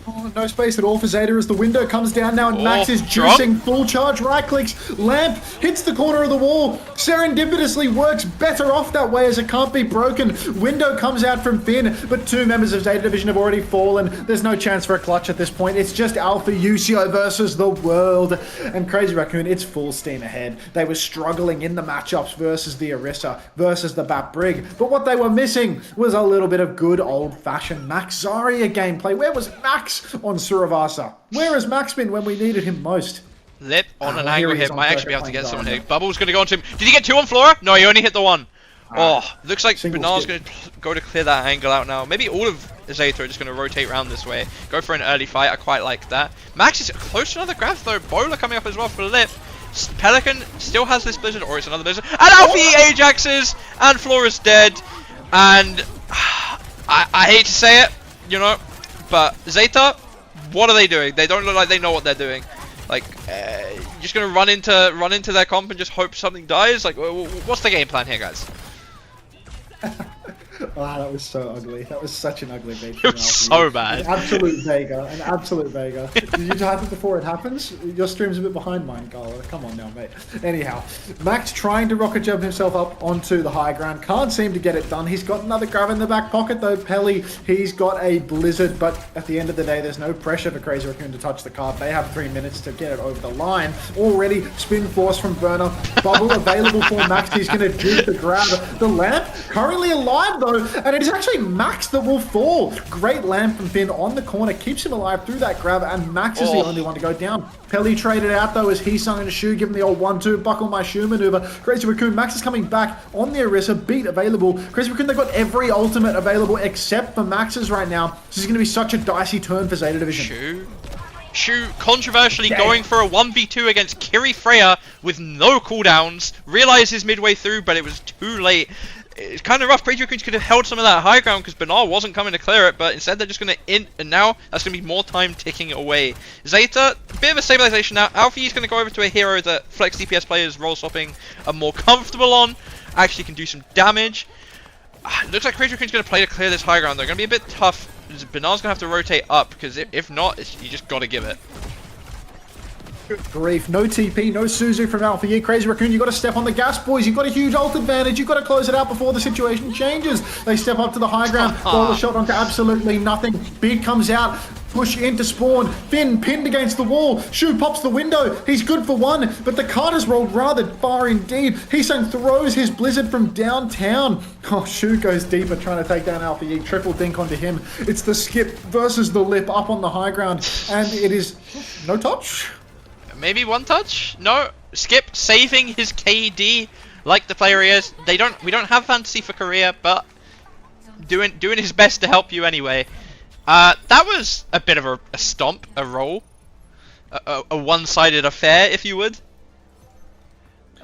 Oh, no space at all for Zeta as the window comes down now and Max is juicing full charge, right clicks, lamp, hits the corner of the wall, serendipitously works better off that way as it can't be broken. Window comes out from Finn, but two members of Zeta Division have already fallen. There's no chance for a clutch at this point. It's just Alpha UCO versus the world. And Crazy Raccoon, it's full steam ahead. They were struggling in the matchups versus the Orisa, versus the Bat Brig, but what they were missing was a little bit of good old-fashioned Max Zarya gameplay. Where was Max on Suravasa? Where has Max been when we needed him most? Lip on an angle hit, might actually be able to get someone here. Bubble's going to go onto him. Did he get two on Flora? No, he only hit the one. Oh, looks like Benar's going to go to clear that angle out now. Maybe all of Zeta are just going to rotate around this way. Go for an early fight, I quite like that. Max is close to another grab though. Bowler coming up as well for Lip. Pelican still has this Blizzard, or it's another Blizzard. And Alfie Ajaxes! And Flora's dead. And I hate to say it, you know, but Zeta, what are they doing? They don't look like they know what they're doing. Like, just gonna run into their comp and just hope something dies. Like, what's the game plan here, guys? Wow, that was so ugly. That was such an ugly Vega. It was so bad. An absolute Vega. An absolute Vega. Did you type it before it happens? Your stream's a bit behind mine, Gala. Come on now, mate. Anyhow, Max trying to rocket jump himself up onto the high ground. Can't seem to get it done. He's got another grab in the back pocket though. Pelly, he's got a Blizzard, but at the end of the day, there's no pressure for Crazy Raccoon to touch the card. They have 3 minutes to get it over the line. Already, spin force from Burner. Bubble available for Max. He's going to juke the grab. The lamp, currently alive though. And it is actually Max that will fall. Great lamp from Finn on the corner. Keeps him alive through that grab. And Max is the only one to go down. Pelly traded out though as he sung in a shoe. Give him the old 1-2. Buckle my shoe maneuver. Crazy Raccoon. Max is coming back on the Orisa. Beat available. Crazy Raccoon, they've got every ultimate available except for Max's right now. This is going to be such a dicey turn for Zeta Division. Shu controversially going for a 1v2 against Kiri Freya with no cooldowns. Realizes midway through, but it was too late. It's kind of rough. Crazy Raccoons could have held some of that high ground because Benar wasn't coming to clear it, but instead they're just going to int, and now that's going to be more time ticking away. Zeta, bit of a stabilization now. Alfie is going to go over to a hero that flex DPS players role swapping are more comfortable on. Actually can do some damage. Looks like Crazy Raccoon's going to play to clear this high ground. They're going to be a bit tough. Benar's going to have to rotate up because if not, you just got to give it. Good grief. No TP, no Suzu from Alpha. Yeah, Crazy Raccoon, you got to step on the gas, boys. You've got a huge ult advantage. You've got to close it out before the situation changes. They step up to the high ground. Roll the shot onto absolutely nothing. Beat comes out. Push into spawn. Finn pinned against the wall. Shu pops the window. He's good for one, but the card has rolled rather far indeed. Heesang throws his Blizzard from downtown. Oh, Shu goes deeper trying to take down Alpha Yi. Triple dink onto him. It's the Skip versus the Lip up on the high ground, and it is no touch. Maybe one touch? No. Skip saving his KD like the player he is. We don't have fantasy for Korea, but doing his best to help you anyway. That was a bit of a stomp, a roll, a one-sided affair, if you would.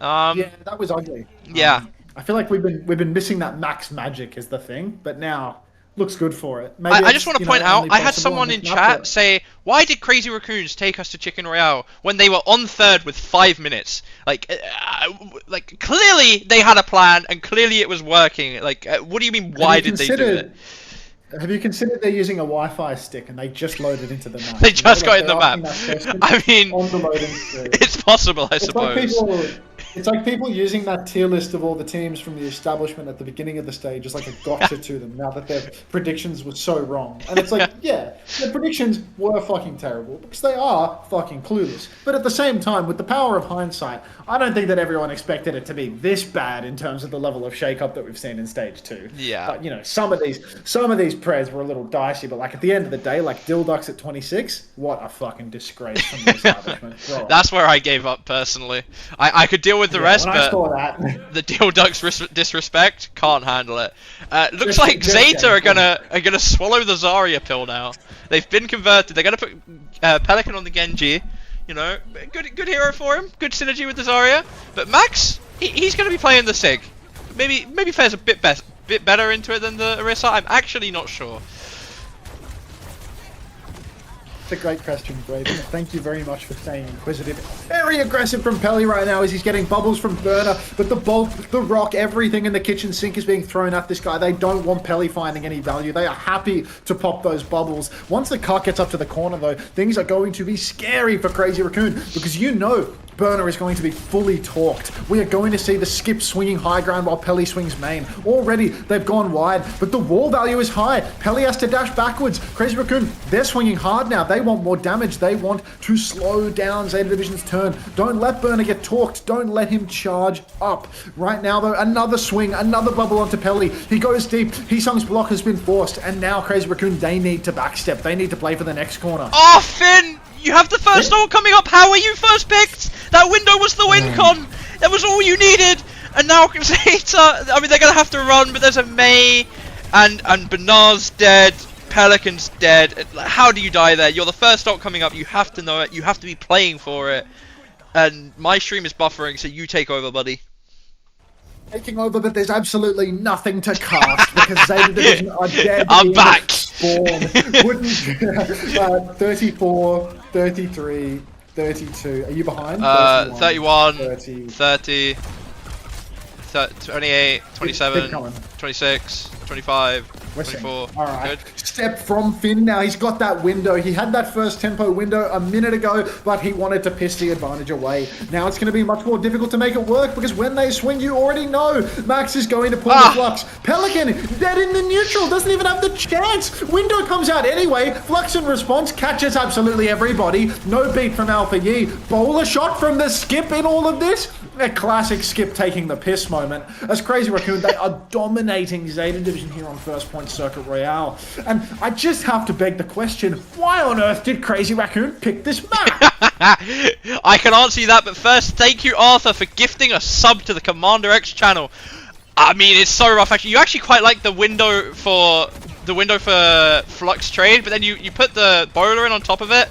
Yeah, that was ugly. Yeah. I feel like we've been missing that Max magic is the thing, but now looks good for it. Maybe I just want to point out, I had someone in chat say, why did Crazy Raccoons take us to Chicken Royale when they were on third with 5 minutes? Like clearly they had a plan and clearly it was working. Like, what do you mean, why did they do it? Have you considered they're using a Wi-Fi stick and they just loaded into the map? They just got in the map. I mean, on the loading screen. It's possible, I suppose. It's like people using that tier list of all the teams from the establishment at the beginning of the stage as like a gotcha to them now that their predictions were so wrong. And it's like, yeah, their predictions were fucking terrible because they are fucking clueless. But at the same time, with the power of hindsight, I don't think that everyone expected it to be this bad in terms of the level of shake-up that we've seen in stage 2. Yeah. But, you know, some of these preds were a little dicey, but like at the end of the day, like Dildux at 26, what a fucking disgrace from the establishment. Bro. That's where I gave up personally. I could deal with the rest, when I but saw that. the Dildux disrespect can't handle it. Looks like Zeta are gonna swallow the Zarya pill now. They've been converted. They're gonna put Pelican on the Genji. You know, good hero for him. Good synergy with the Zarya. But Max, he's gonna be playing the Sig. Maybe fares a bit better into it than the Orisa. I'm actually not sure. It's a great question, Braden. Thank you very much for staying inquisitive. Very aggressive from Pelly right now as he's getting bubbles from Burner, but the bolt, the rock, everything in the kitchen sink is being thrown at this guy. They don't want Pelly finding any value. They are happy to pop those bubbles. Once the cart gets up to the corner, though, things are going to be scary for Crazy Raccoon because you know Burner is going to be fully torqued. We are going to see the skip swinging high ground while Pelly swings main. Already, they've gone wide, but the wall value is high. Pelly has to dash backwards. Crazy Raccoon, they're swinging hard now. They want more damage. They want to slow down Zeta Division's turn. Don't let Burner get torqued. Don't let him charge up. Right now, though, another swing, another bubble onto Pelly. He goes deep. Hisung's block has been forced, and now Crazy Raccoon, they need to backstep. They need to play for the next corner. Oh, Finn! You have the first ult coming up. How are you first picked? That window was the win con. That was all you needed. And now Zeta, I mean, they're going to have to run, but there's a Mei, and Banar's dead. Pelican's dead. How do you die there? You're the first ult coming up. You have to know it. You have to be playing for it. And my stream is buffering, so you take over, buddy. Taking over, but there's absolutely nothing to cast because Zeta Division are dead. I'm back. Spawn. 34, 33, 32. Are you behind? 31, 30, 30, 28, 27, 26, 25, 24. All right. Good. Step from Finn now. He's got that window. He had that first tempo window a minute ago, but he wanted to piss the advantage away. Now it's going to be much more difficult to make it work because when they swing, you already know Max is going to pull the Flux. Pelican dead in the neutral. Doesn't even have the chance. Window comes out anyway. Flux in response catches absolutely everybody. No beat from Alpha Yi. Bowler shot from the skip in all of this. A classic skip taking the piss moment. As Crazy Raccoon, they are dominating Zeta Division here on First Point Circuit Royale. And I just have to beg the question, why on earth did Crazy Raccoon pick this map? I can answer you that, but first, thank you, Arthur, for gifting a sub to the Commander X channel. I mean, it's so rough, actually. You actually quite like the window for Flux trade, but then you put the boiler in on top of it.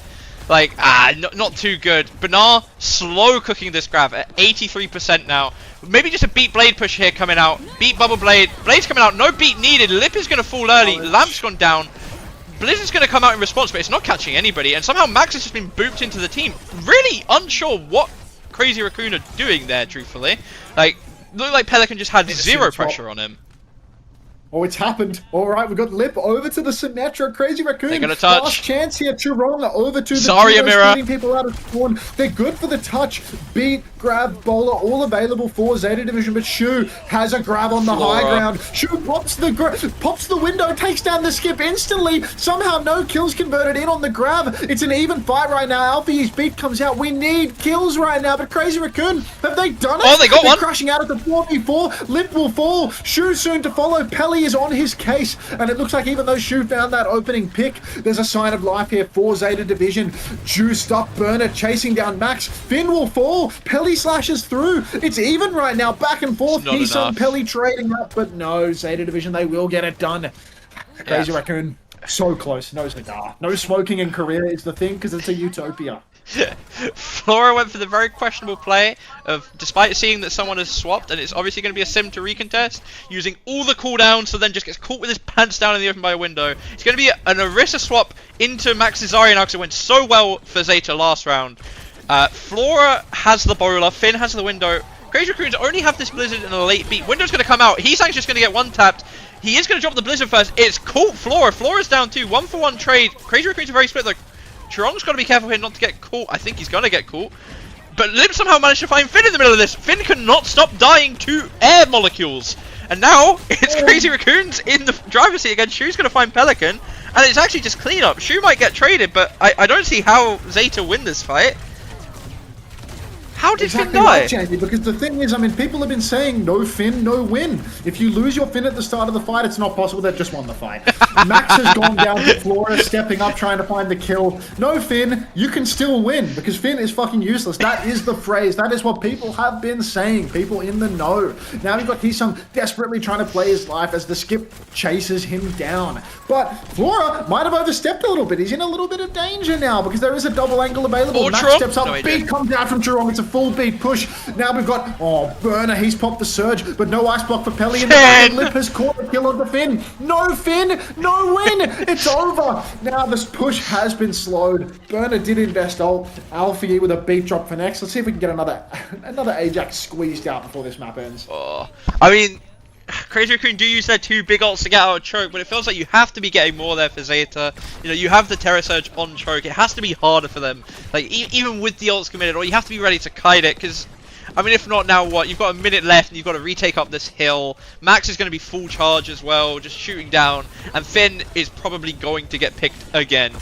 Like, not too good. Banar, slow cooking this grab at 83% now. Maybe just a beat blade push here coming out. Beat bubble blade. Blade's coming out. No beat needed. Lip is going to fall early. Lamp's gone down. Blizzard's going to come out in response, but it's not catching anybody. And somehow Max has just been booped into the team. Really unsure what Crazy Raccoon are doing there, truthfully. Like, looked like Pelican just had zero pressure on him. Oh, it's happened. All right, we've got Lip over to the Symmetra. Crazy Raccoon. They're going to touch. Last chance here. Churong over to the Zarya mirror. Beating people out of spawn. They're good for the touch. Beat, grab, bowler, all available for Zeta Division. But Shu has a grab on the high ground. Shu pops the window, takes down the skip instantly. Somehow no kills converted in on the grab. It's an even fight right now. Alpha's beat comes out. We need kills right now. But Crazy Raccoon, have they done it? Oh, they got one. Crashing out at the 4v4. Lip will fall. Shu soon to follow. Pelly is on his case, and it looks like even though Shu found that opening pick, there's a sign of life here for Zeta Division. Juiced up Burner chasing down Max. Finn will fall. Pelly slashes through. It's even right now, back and forth. Hisung, Pelly trading up, but no, Zeta Division, they will get it done. Crazy Raccoon, so close. No cigar. No smoking in Korea is the thing, because it's a utopia. Flora went for the very questionable play of, despite seeing that someone has swapped and it's obviously going to be a sim to recontest, using all the cooldowns, so then just gets caught with his pants down in the open by a window. It's going to be an Orisa swap into Max's Zarya now because it went so well for Zeta last round. Flora has the bowler, Finn has the window. Crazy Raccoons only have this Blizzard in a late beat. Window's going to come out. Hisang's just going to get one tapped. He is going to drop the Blizzard first. It's caught Flora. Flora's down too. 1-for-1 trade. Crazy Raccoons are very split though. Churong's got to be careful here not to get caught. I think he's going to get caught. But Lim somehow managed to find Finn in the middle of this. Finn cannot stop dying to air molecules. And now, it's Crazy Raccoons in the driver's seat again. Shu's going to find Pelican. And it's actually just cleanup. Shu might get traded, but I don't see how Zeta win this fight. How did Finn die? Right, Jamie, because the thing is, I mean, people have been saying no Finn, no win. If you lose your Finn at the start of the fight, it's not possible. They've just won the fight. Max has gone down to Flora, stepping up, trying to find the kill. No Finn, you can still win, because Finn is fucking useless. That is the phrase. That is what people have been saying. People in the know. Now we've got Hisung desperately trying to play his life as the skip chases him down. But Flora might have overstepped a little bit. He's in a little bit of danger now, because there is a double angle available. Max steps up, beat comes out from Jurong. It's a full beat push. Now we've got, Burner, he's popped the surge, but no ice block for Pelly, and the Lip has caught the kill on the Finn. No Finn, no win. It's over. Now this push has been slowed. Burner did invest ult. Alfie with a beat drop for next. Let's see if we can get another Ajax squeezed out before this map ends. I mean, Crazy Raccoon do use their 2 big ults to get out of choke, but it feels like you have to be getting more there for Zeta. You know, you have the Terra Surge on choke. It has to be harder for them. Like, even with the ults committed, or you have to be ready to kite it, because, I mean, if not, now what? You've got a minute left, and you've got to retake up this hill. Max is going to be full charge as well, just shooting down, and Finn is probably going to get picked again.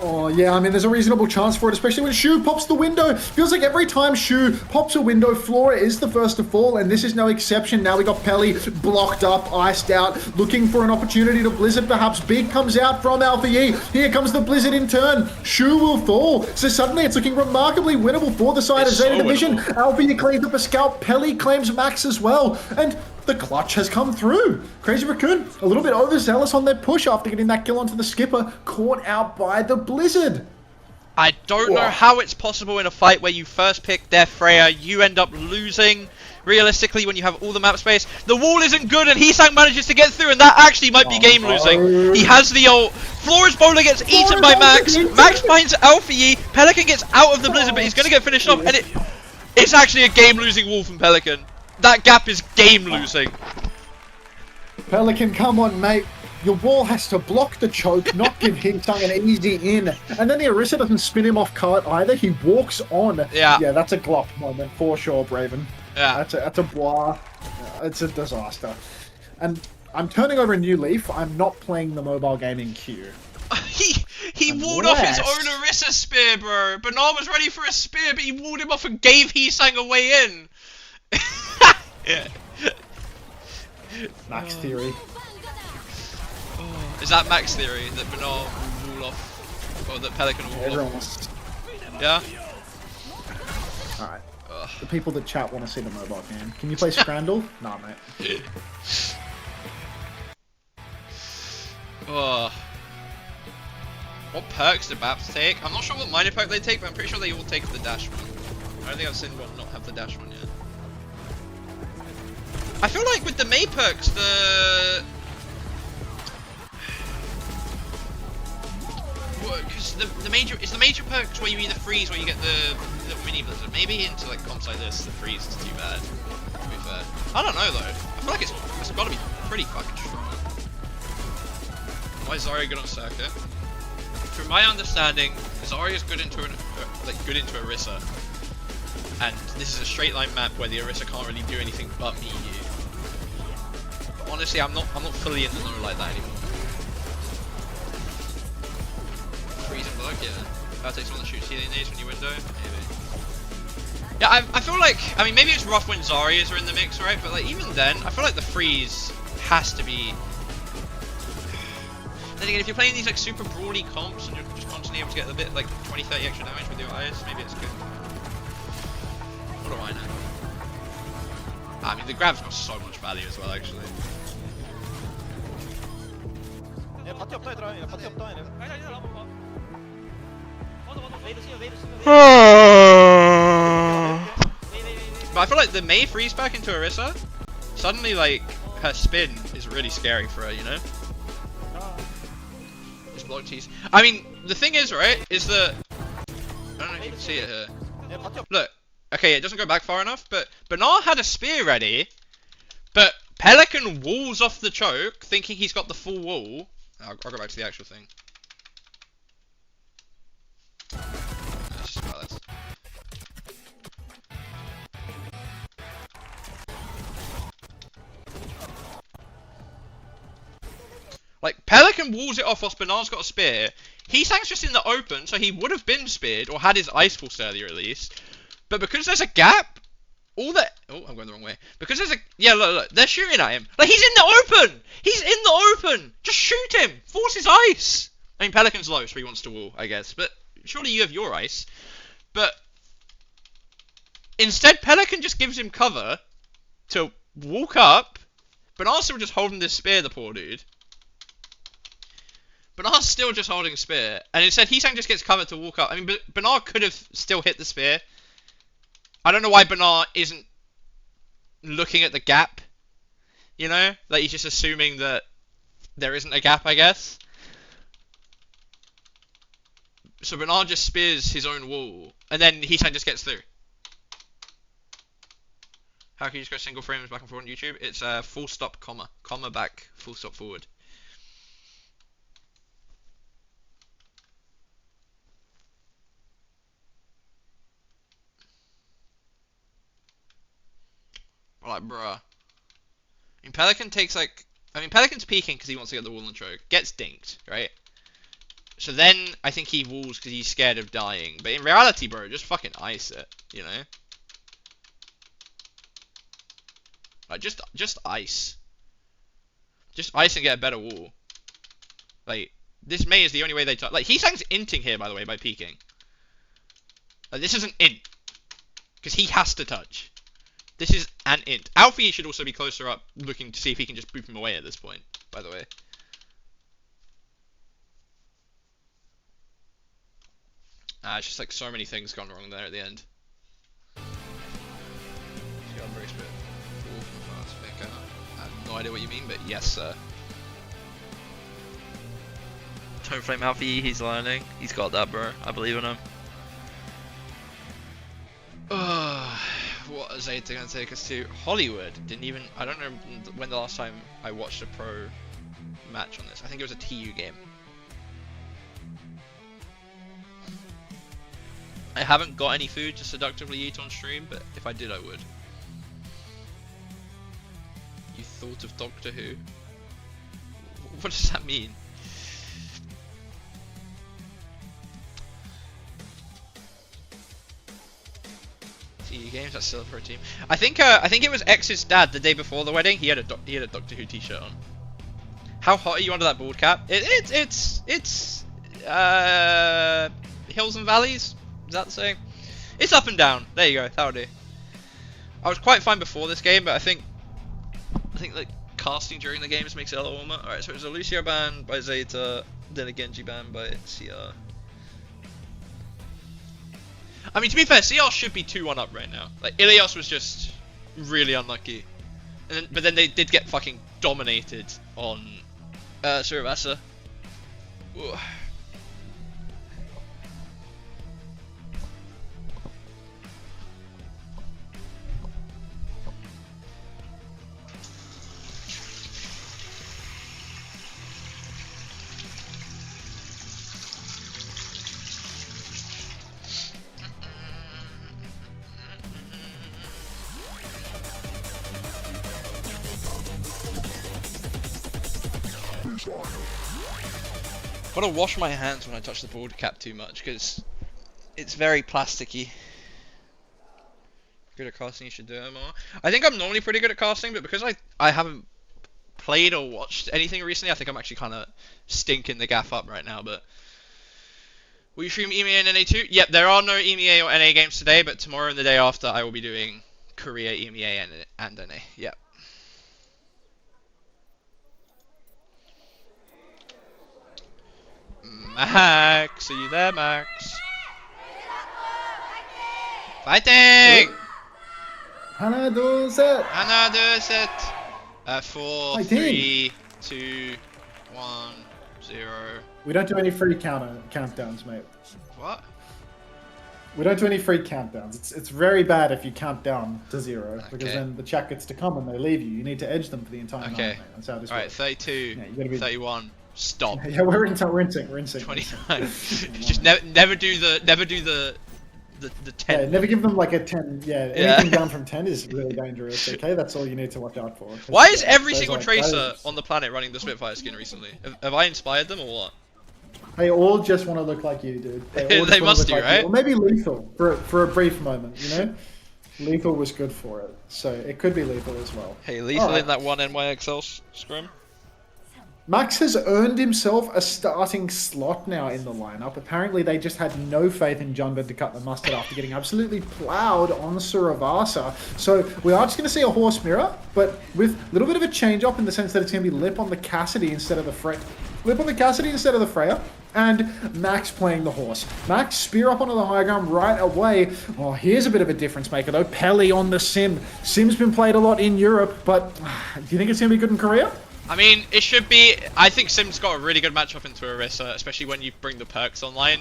Oh, yeah, I mean, there's a reasonable chance for it, especially when Shu pops the window. Feels like every time Shu pops a window, Flora is the first to fall, and this is no exception. Now we got Pelly blocked up, iced out, looking for an opportunity to Blizzard perhaps. Big comes out from Alpha Yi. Here comes the Blizzard in turn. Shu will fall. So suddenly it's looking remarkably winnable for the side of Zeta Division. Alpha Yi claims up a scalp. Pelly claims Max as well. And the clutch has come through. Crazy Raccoon, a little bit overzealous on their push after getting that kill onto the skipper, caught out by the Blizzard. I don't know how it's possible in a fight where you first pick their Freya, you end up losing. Realistically, when you have all the map space, the wall isn't good, and Hisang manages to get through, and that actually might be game losing. He has the ult. Flora's bowler gets eaten by Max. Max finds Alpha Yi. Pelican gets out of the Blizzard, but he's going to get finished off, and it's actually a game losing wall from Pelican. That gap is game losing. Pelican, come on, mate. Your wall has to block the choke, not give Hisang an easy in. And then the Orisa doesn't spin him off cart either. He walks on. Yeah, that's a glop moment for sure, Braven. Yeah. That's a blah. It's a disaster. And I'm turning over a new leaf. I'm not playing the mobile gaming queue. He walled off his own Orisa spear, bro. Bernard was ready for a spear, but he walled him off and gave Hisang a way in. Yeah. Max theory. Is that Max theory that Bernard will wall off, or that Pelican will wall off? Yeah. All right. The people that chat want to see the mobile game. Can you play Scrandle? Nah, mate. What perks do maps take? I'm not sure what minor perk they take, but I'm pretty sure they all take the dash one. I don't think I've seen one not have the dash one yet. I feel like with the May perks, because the major perks where you either freeze or you get the little mini blizzard. Maybe into like comps like this, the freeze is too bad. To be fair, I don't know though. I feel like it's got to be pretty fucking strong. Why is Zarya good on circuit? From my understanding, Zarya is good into Orisa, and this is a straight line map where the Orisa can't really do anything but me you. But honestly, I'm not fully in the know like that anymore. Freezing block, yeah. That takes one that shoots healing nades when you window, maybe. Yeah, I feel like, I mean, maybe it's rough when Zaryas are in the mix, right? But like even then, I feel like the freeze has to be. Then again, if you're playing these like super brawly comps and you're just constantly able to get a bit like 20-30 extra damage with your eyes, maybe it's good. What do I know? I mean, the grab's got so much value as well, actually. But I feel like the Mei freeze back into Orisa, suddenly like her spin is really scary for her, you know? Just block tease. I mean, the thing is, right, is that I don't know if you can see it here. Look, okay, it doesn't go back far enough, but Bernard had a spear ready, but Pelican walls off the choke, thinking he's got the full wall. I'll go back to the actual thing. That's just about this. Pelican walls it off whilst Bernard's got a spear. Hisang's just in the open, so he would have been speared, or had his ice pulse earlier at least. But because there's a gap, all that... Oh, I'm going the wrong way. Because there's a... Yeah, look, they're shooting at him. Like, he's in the open! He's in the open! Just shoot him! Force his ice! I mean, Pelican's low, so he wants to wall, I guess. But surely you have your ice. But instead, Pelican just gives him cover to walk up. Bernard's still just holding this spear, the poor dude. Bernard's still just holding spear. And instead, Hisang just gets cover to walk up. I mean, Bernard could have still hit the spear. I don't know why Bernard isn't looking at the gap. You know? Like, he's just assuming that there isn't a gap, I guess. So Bernard just spears his own wall. And then Hisang just gets through. How can you just go single frames back and forth on YouTube? It's full stop, comma. Comma back, full stop forward. Like, bruh. I mean, Pelican takes like... I mean, Pelican's peeking because he wants to get the wall and choke. Gets dinked, right? So then, I think he walls because he's scared of dying. But in reality, bro, just fucking ice it, you know? Like, just ice. Just ice and get a better wall. Like, this May is the only way they touch. Like, Hisang's inting here, by the way, by peeking. Like, this is an int. Because he has to touch. This is an int. Alfie should also be closer up, looking to see if he can just boop him away at this point, by the way. It's just like so many things gone wrong there at the end. I have no idea what you mean, but yes, sir. Tone Flame Alfie, he's learning. He's got that, bro. I believe in him. What is Zeta gonna take us to? Hollywood. Didn't even... I don't know when the last time I watched a pro match on this. I think it was a TU game. I haven't got any food to seductively eat on stream, but if I did, I would. You thought of Doctor Who? What does that mean? TU games, that's still for a team. I think it was X's dad the day before the wedding. He had a Doctor Who t-shirt on. How hot are you under that bald cap? It's hills and valleys. Is that the saying? It's up and down. There you go. That'll do. I was quite fine before this game, but I think like casting during the games makes it a lot warmer. Alright, so it's a Lucio ban by Zeta, then a Genji ban by CR. I mean, to be fair, CR should be 2-1 up right now. Like, Ilios was just really unlucky. But then they did get fucking dominated on Surabasa. Ooh. Gotta wash my hands when I touch the board cap too much, because it's very plasticky. Good at casting, you should do it more. I think I'm normally pretty good at casting, but because I haven't played or watched anything recently, I think I'm actually kind of stinking the gaff up right now, but... Will you stream EMEA and NA2? Yep, there are no EMEA or NA games today, but tomorrow and the day after I will be doing Korea, EMEA and NA. Yep. Max, are you there, Max? Fighting! 하나, 둘, 셋! 하나, 둘, 셋! 4, 3, 2, 1, 0. We don't do any free countdowns, mate. What? We don't do any free countdowns. It's very bad if you count down to 0, because then the chat gets to come and they leave you. You need to edge them for the entire night, mate. That's how this Alright, works. 32, yeah, 31. Stop. Yeah, we're in sync. 29. Just never do the the 10. Yeah, never give them like a 10. Yeah, anything down from 10 is really dangerous. Okay, that's all you need to watch out for. Why is every those single are- tracer on the planet running the Spitfire skin recently? Have I inspired them or what? They all just want to look like you, dude. All They just wanna must look do, like right? You. Or maybe Lethal for a brief moment, you know? Lethal was good for it, so it could be Lethal as well. Hey, Lethal Alright. in that one NYXL scrim. Max has earned himself a starting slot now in the lineup. Apparently, they just had no faith in Junbird to cut the mustard after getting absolutely plowed on Suravasa. So we are just going to see a horse mirror, but with a little bit of a change up in the sense that it's going to be Lip on the Cassidy instead of the Freya. Lip on the Cassidy instead of the Freya, and Max playing the horse. Max spear up onto the high ground right away. Oh, here's a bit of a difference maker though. Pelly on the Sim. Sim's been played a lot in Europe, but do you think it's going to be good in Korea? I mean, it should be. I think Sim's got a really good matchup into Orisa, especially when you bring the perks online.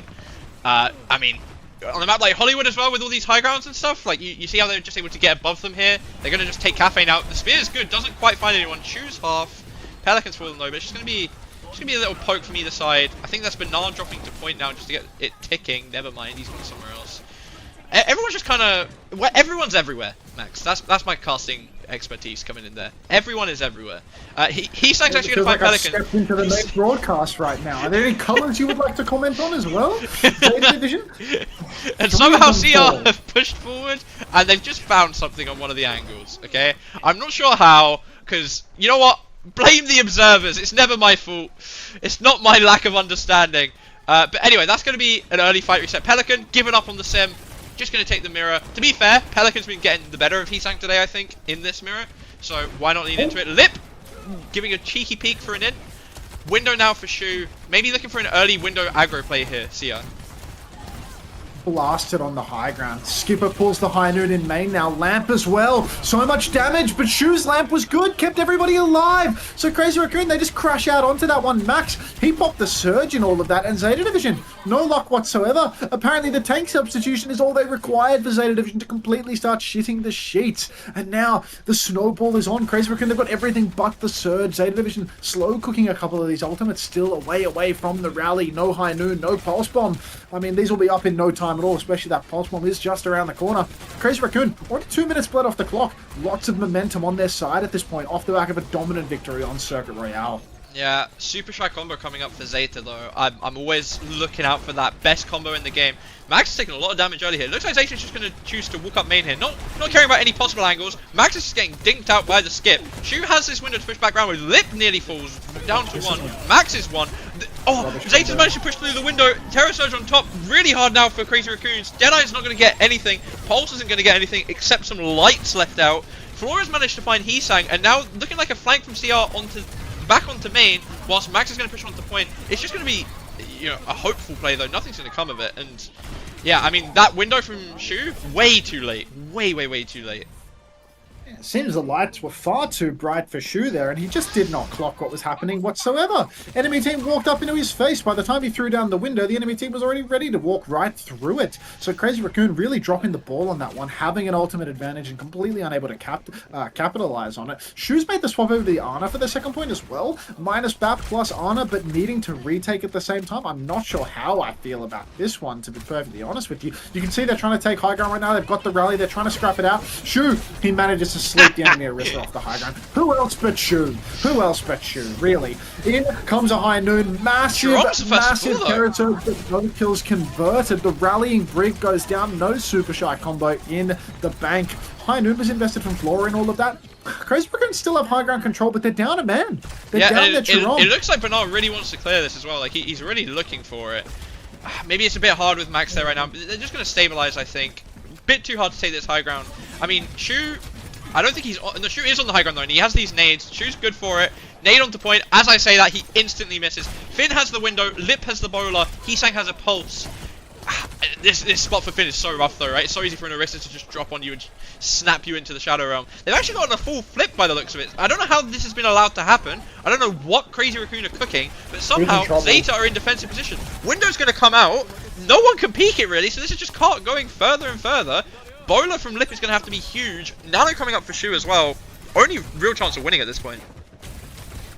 I mean, on a map like Hollywood as well, with all these high grounds and stuff, like you see how they're just able to get above them here. They're going to just take Caffeine out. The spear is good, doesn't quite find anyone. Choose half. Pelican's fallen low, but it's just going to be a little poke from either side. I think that's Banana dropping to point now just to get it ticking. Never mind, he's gone somewhere else. Everyone's just kind of... Everyone's everywhere, Max. That's my casting expertise coming in there. Everyone is everywhere. He's actually going to fight Pelican. Stepped into the next broadcast right now. Are there any colours you would like to comment on as well? Zeta Division? And somehow CR have pushed forward, and they've just found something on one of the angles, okay? I'm not sure how, because, you know what? Blame the observers. It's never my fault. It's not my lack of understanding. But anyway, that's going to be an early fight reset. Pelican giving up on the Sim. Just going to take the mirror. To be fair, Pelican's been getting the better of Heesang today, I think, in this mirror. So why not lean into it? Lip giving a cheeky peek for an in. Window now for Shu. Maybe looking for an early window aggro play here, Sia. Blasted on the high ground. Skipper pulls the high noon in main now. Lamp as well. So much damage, but Shu's lamp was good. Kept everybody alive. So Crazy Raccoon, they just crash out onto that one. Max, he popped the surge in all of that. And Zeta Division, no luck whatsoever. Apparently the tank substitution is all they required for Zeta Division to completely start shitting the sheets. And now the snowball is on. Crazy Raccoon, they've got everything but the surge. Zeta Division slow cooking a couple of these ultimates. Still away from the rally. No high noon, no pulse bomb. I mean, these will be up in no time at all, especially that pulse bomb is just around the corner. Crazy Raccoon, already 2 minutes bled off the clock. Lots of momentum on their side at this point, off the back of a dominant victory on Circuit Royale. Yeah, super shy combo coming up for Zeta though. I'm always looking out for that best combo in the game. Max is taking a lot of damage early here. Looks like Zeta's just going to choose to walk up main here. Not caring about any possible angles. Max is just getting dinked out by the skip. Shu has this window to push back around with. Lip nearly falls down to one. Max is one. Oh, Zeta's managed to push through the window. Terror Surge on top. Really hard now for Crazy Raccoons. Deadeye's not going to get anything. Pulse isn't going to get anything except some lights left out. Flora's managed to find Heesang, and now looking like a flank from CR back onto main, whilst Max is going to push onto point. It's just going to be, you know, a hopeful play though. Nothing's going to come of it. And yeah, I mean, that window from Shu, way too late. Way too late. It seems the lights were far too bright for Shu there, and he just did not clock what was happening whatsoever. Enemy team walked up into his face. By the time he threw down the window, the enemy team was already ready to walk right through it. So Crazy Raccoon really dropping the ball on that one, having an ultimate advantage and completely unable to capitalize on it. Shu's made the swap over to the Ana for the second point as well. Minus BAP plus Ana, but needing to retake at the same time. I'm not sure how I feel about this one, to be perfectly honest with you. You can see they're trying to take high ground right now. They've got the rally. They're trying to scrap it out. Shu, he manages to sleep the enemy Orisa off the high ground. Who else but Shu? Who else but Shu, really? In comes a high noon. Massive terror surge, but no kills converted. The rallying brig goes down. No super shy combo in the bank. High noon was invested from Flora and all of that. Crazy Raccoon still have high ground control, but they're down a man. They're down their Chiron. It looks like Bernard really wants to clear this as well. Like he's really looking for it. Maybe it's a bit hard with Max there right now. But they're just going to stabilize, I think. Bit too hard to take this high ground. I mean, Shu, I don't think he's on, the Shu is on the high ground though, and he has these nades. Shu's good for it. Nade onto point. As I say that, he instantly misses. Finn has the window. Lip has the bowler. Heesang has a pulse. This spot for Finn is so rough though, right? It's so easy for an Orisa to just drop on you and snap you into the Shadow Realm. They've actually gotten a full flip by the looks of it. I don't know how this has been allowed to happen. I don't know what Crazy Raccoon are cooking, but somehow Zeta are in defensive position. Window's going to come out. No one can peek it really, so this is just going further and further. Bowler from Lip is going to have to be huge. Nano coming up for Shu as well. Only real chance of winning at this point.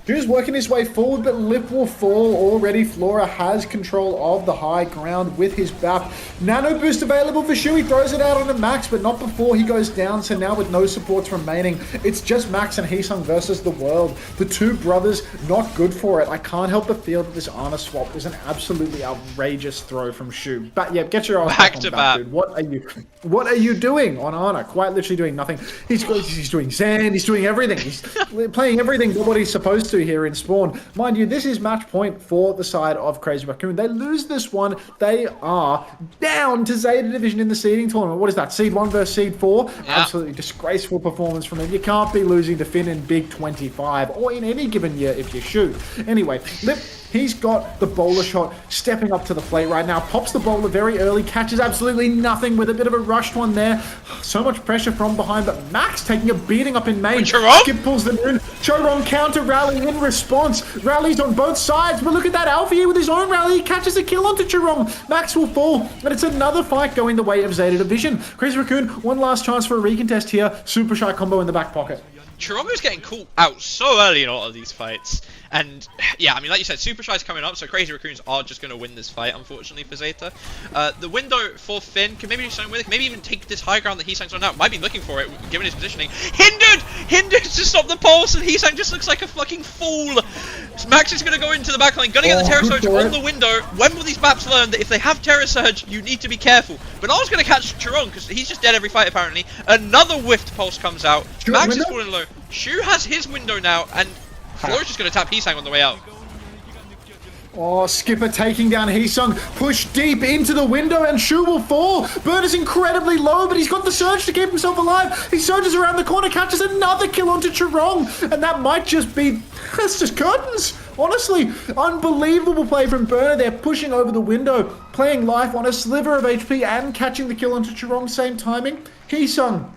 Shu's working his way forward, but Lip will fall already. Flora has control of the high ground with his BAP. Nano boost available for Shu. He throws it out onto Max, but not before he goes down. So now with no supports remaining, it's just Max and Heesung versus the world. The two brothers not good for it. I can't help but feel that this Ana swap was an absolutely outrageous throw from Shu. But yeah, get your ass back on back, dude. What are you doing on Ana? Quite literally doing nothing. He's doing Zen. He's doing everything. He's playing everything but what he's supposed to here in Spawn. Mind you, this is match point for the side of Crazy Raccoon. They lose this one. They are down to Zeta Division in the seeding tournament. What is that? Seed 1 versus Seed 4? Yeah. Absolutely disgraceful performance from him. You can't be losing to Finn in Big 25 or in any given year if you shoot. Anyway, Lip, he's got the bowler shot, stepping up to the plate right now. Pops the bowler very early, catches absolutely nothing with a bit of a rushed one there. So much pressure from behind, but Max taking a beating up in main. Skip pulls them in. Chorong counter rally in response. Rallies on both sides, but look at that Alfie with his own rally. He catches a kill onto Chorong. Max will fall, but it's another fight going the way of Zeta Division. Crazy Raccoon, one last chance for a recontest here. Super shy combo in the back pocket. Chirongo's getting caught out so early in a lot of these fights. And yeah, I mean, like you said, Super Shy's coming up, so Crazy Raccoons are just going to win this fight, unfortunately, for Zeta. The window for Finn can maybe do something with it, maybe even take this high ground that Heesang's on now. Might be looking for it, given his positioning. Hindered to stop the pulse, and Heesang just looks like a fucking fool. Max is going to go into the backline, going to get the Terror Surge on the window. When will these Baps learn that if they have Terror Surge, you need to be careful? But I was going to catch Chirong, because he's just dead every fight, apparently. Another whiffed pulse comes out. Max is falling low. Shu has his window now, and Flora's just going to tap Heesang on the way out. Oh, Skipper taking down Heesung, push deep into the window, and Shu will fall. Bird is incredibly low, but he's got the surge to keep himself alive. He surges around the corner, catches another kill onto Chirong, and that might just be, that's just curtains. Honestly, unbelievable play from Burner. They're pushing over the window, playing life on a sliver of HP and catching the kill onto Chirong, same timing. Heesung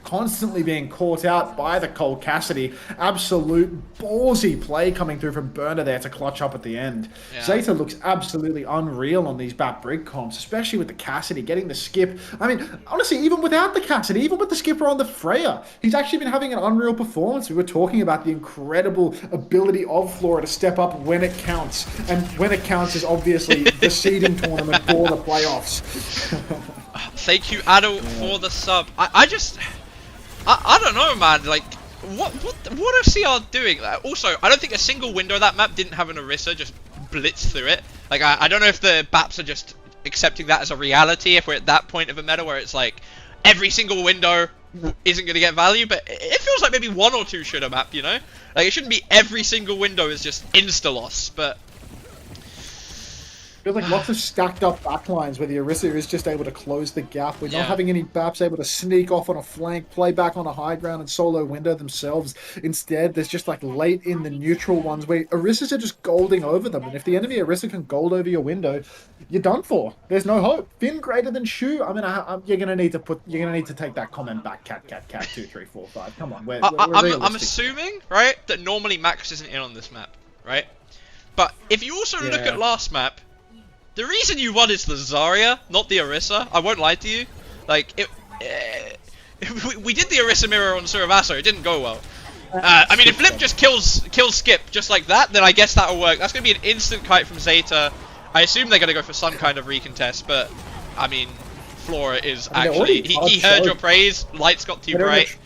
constantly being caught out by the Cole Cassidy. Absolute ballsy play coming through from Burner there to clutch up at the end. Yeah. Zeta looks absolutely unreal on these Bat Brig comps, especially with the Cassidy getting the skip. I mean, honestly, even without the Cassidy, even with the skipper on the Freya, he's actually been having an unreal performance. We were talking about the incredible ability of Flora to step up when it counts. And when it counts is obviously the seeding tournament for the playoffs. Thank you, Adel, for the sub. I don't know, man. Like, what are CR doing? Also, I don't think a single window of that map didn't have an Orisa just blitz through it. Like, I don't know if the Baps are just accepting that as a reality, if we're at that point of a meta where it's like, every single window isn't going to get value, but it feels like maybe one or two should have mapped, you know? Like, it shouldn't be every single window is just insta-loss, but Feels like lots of stacked up backlines where the Orisa is just able to close the gap. We're not having any Baps able to sneak off on a flank, play back on a high ground and solo window themselves. Instead, there's just like late in the neutral ones where Orisas are just golding over them. And if the enemy Orisa can gold over your window, you're done for. There's no hope. Finn greater than Shu. I mean, you're gonna need to take that comment back. Cat 2 3 4 5. Come on. I'm assuming, right, that normally Max isn't in on this map, right? But if you also look at last map, the reason you won is the Zarya, not the Orisa. I won't lie to you. Like, we did the Orisa mirror on Suravaso. It didn't go well. I mean, if Lip just kills Skip just like that, then I guess that'll work. That's going to be an instant kite from Zeta. I assume they're going to go for some kind of recontest, but, I mean, Flora is actually... He heard your praise. Lights got too bright.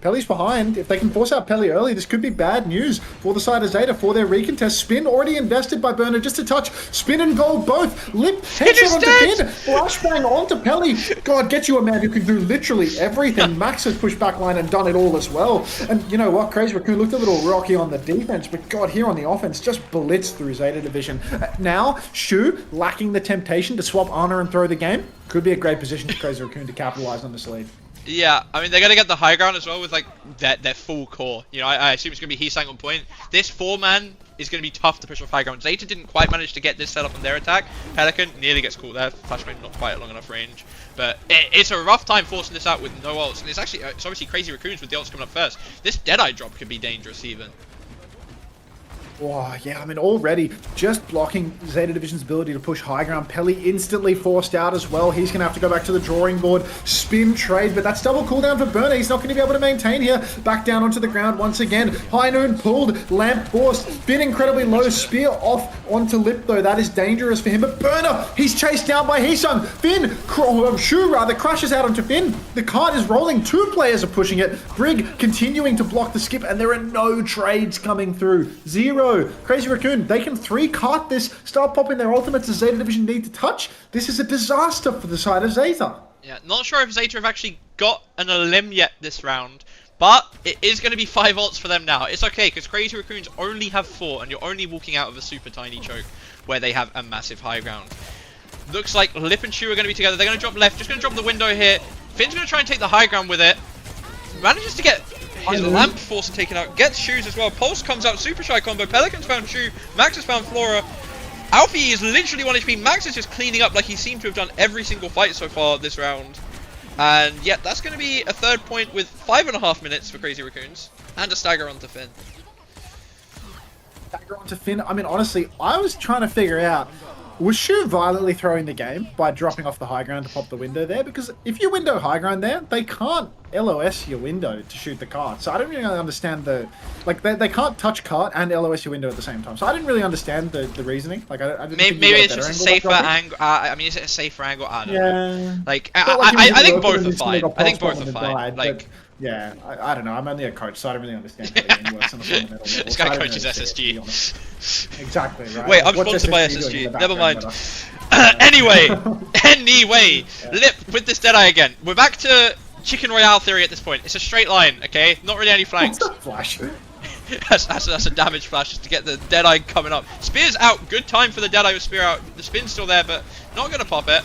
Pelly's behind. If they can force out Pelly early, this could be bad news for the side of Zeta for their recontest. Spin already invested by Burner, just a touch. Spin and gold both. Lip headshot onto Finn. Flashbang onto Pelly. God, get you a man who can do literally everything. Max has pushed back line and done it all as well. And you know what? Crazy Raccoon looked a little rocky on the defense, but God, here on the offense, just blitzed through Zeta Division. Now, Shu lacking the temptation to swap Ana and throw the game. Could be a great position for Crazy Raccoon to capitalize on this lead. Yeah, I mean, they're going to get the high ground as well with, like, their full core. You know, I assume it's going to be Heesang on point. This 4-man is going to be tough to push off high ground. Zeta didn't quite manage to get this set up on their attack. Pelican nearly gets caught there. Flashbang not quite at long enough range. But it's a rough time forcing this out with no ults. And it's obviously Crazy Raccoons with the ults coming up first. This Deadeye drop could be dangerous even. Oh, yeah, I mean, already just blocking Zeta Division's ability to push high ground. Pelly instantly forced out as well. He's going to have to go back to the drawing board, spin trade, but that's double cooldown for Burner. He's not going to be able to maintain here. Back down onto the ground once again. High Noon pulled, Lamp forced, been incredibly low. Spear off onto Lip, though. That is dangerous for him, but Burner, he's chased down by Heesung. Finn, Shu rather, crashes out onto Finn. The cart is rolling. 2 players are pushing it. Brig continuing to block the skip, and there are no trades coming through. 0. Crazy Raccoon, they can 3-cart this, start popping their ultimates as Zeta Division need to touch. This is a disaster for the side of Zeta. Yeah, not sure if Zeta have actually got an elim yet this round, but it is going to be 5 ults for them now. It's okay, because Crazy Raccoons only have 4, and you're only walking out of a super tiny choke where they have a massive high ground. Looks like Lip and Shu are going to be together. They're going to drop left, just going to drop the window here. Finn's going to try and take the high ground with it. Manages to get his lamp force taken out, gets Shoes as well. Pulse comes out, super shy combo. Pelican's found Shu, Max has found Flora. Alfie is literally 1 HP. Max is just cleaning up like he seemed to have done every single fight so far this round. And yeah, that's going to be a 3rd point with 5.5 minutes for Crazy Raccoons. And a stagger onto Finn. Stagger onto Finn. I mean, honestly, I was trying to figure out, was Shu violently throwing the game by dropping off the high ground to pop the window there? Because if you window high ground there, they can't LOS your window to shoot the cart. So I don't really understand the... Like, they can't touch cart and LOS your window at the same time. So I didn't really understand the reasoning. Like, I didn't maybe it's just a safer angle. I mean, is it a safer angle? I don't know. Yeah. Like, I think both are fine. I think both are fine. Like... Yeah, I don't know. I'm only a coach, so I don't really understand how the game works on the fundamental level. This guy coaches SSG. Exactly, right? Wait, I'm sponsored by SSG. Never mind. Anyway, Lip with this Deadeye again. We're back to Chicken Royale theory at this point. It's a straight line, okay? Not really any flanks. Flash. that's a damage flash just to get the Deadeye coming up. Spear's out. Good time for the Deadeye with Spear out. The spin's still there, but not going to pop it.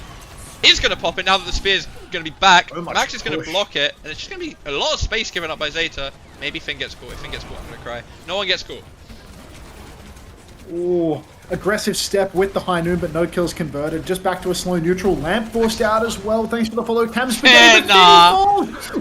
Is going to pop it now that the Spear's going to be back. Max is going to block it, and it's just going to be a lot of space given up by Zeta. Maybe Finn gets caught. If Finn gets caught, I'm going to cry. No one gets caught. Ooh, aggressive step with the high noon, but no kills converted. Just back to a slow neutral. Lamp forced out as well. Thanks for the follow. Cam Spaghetti,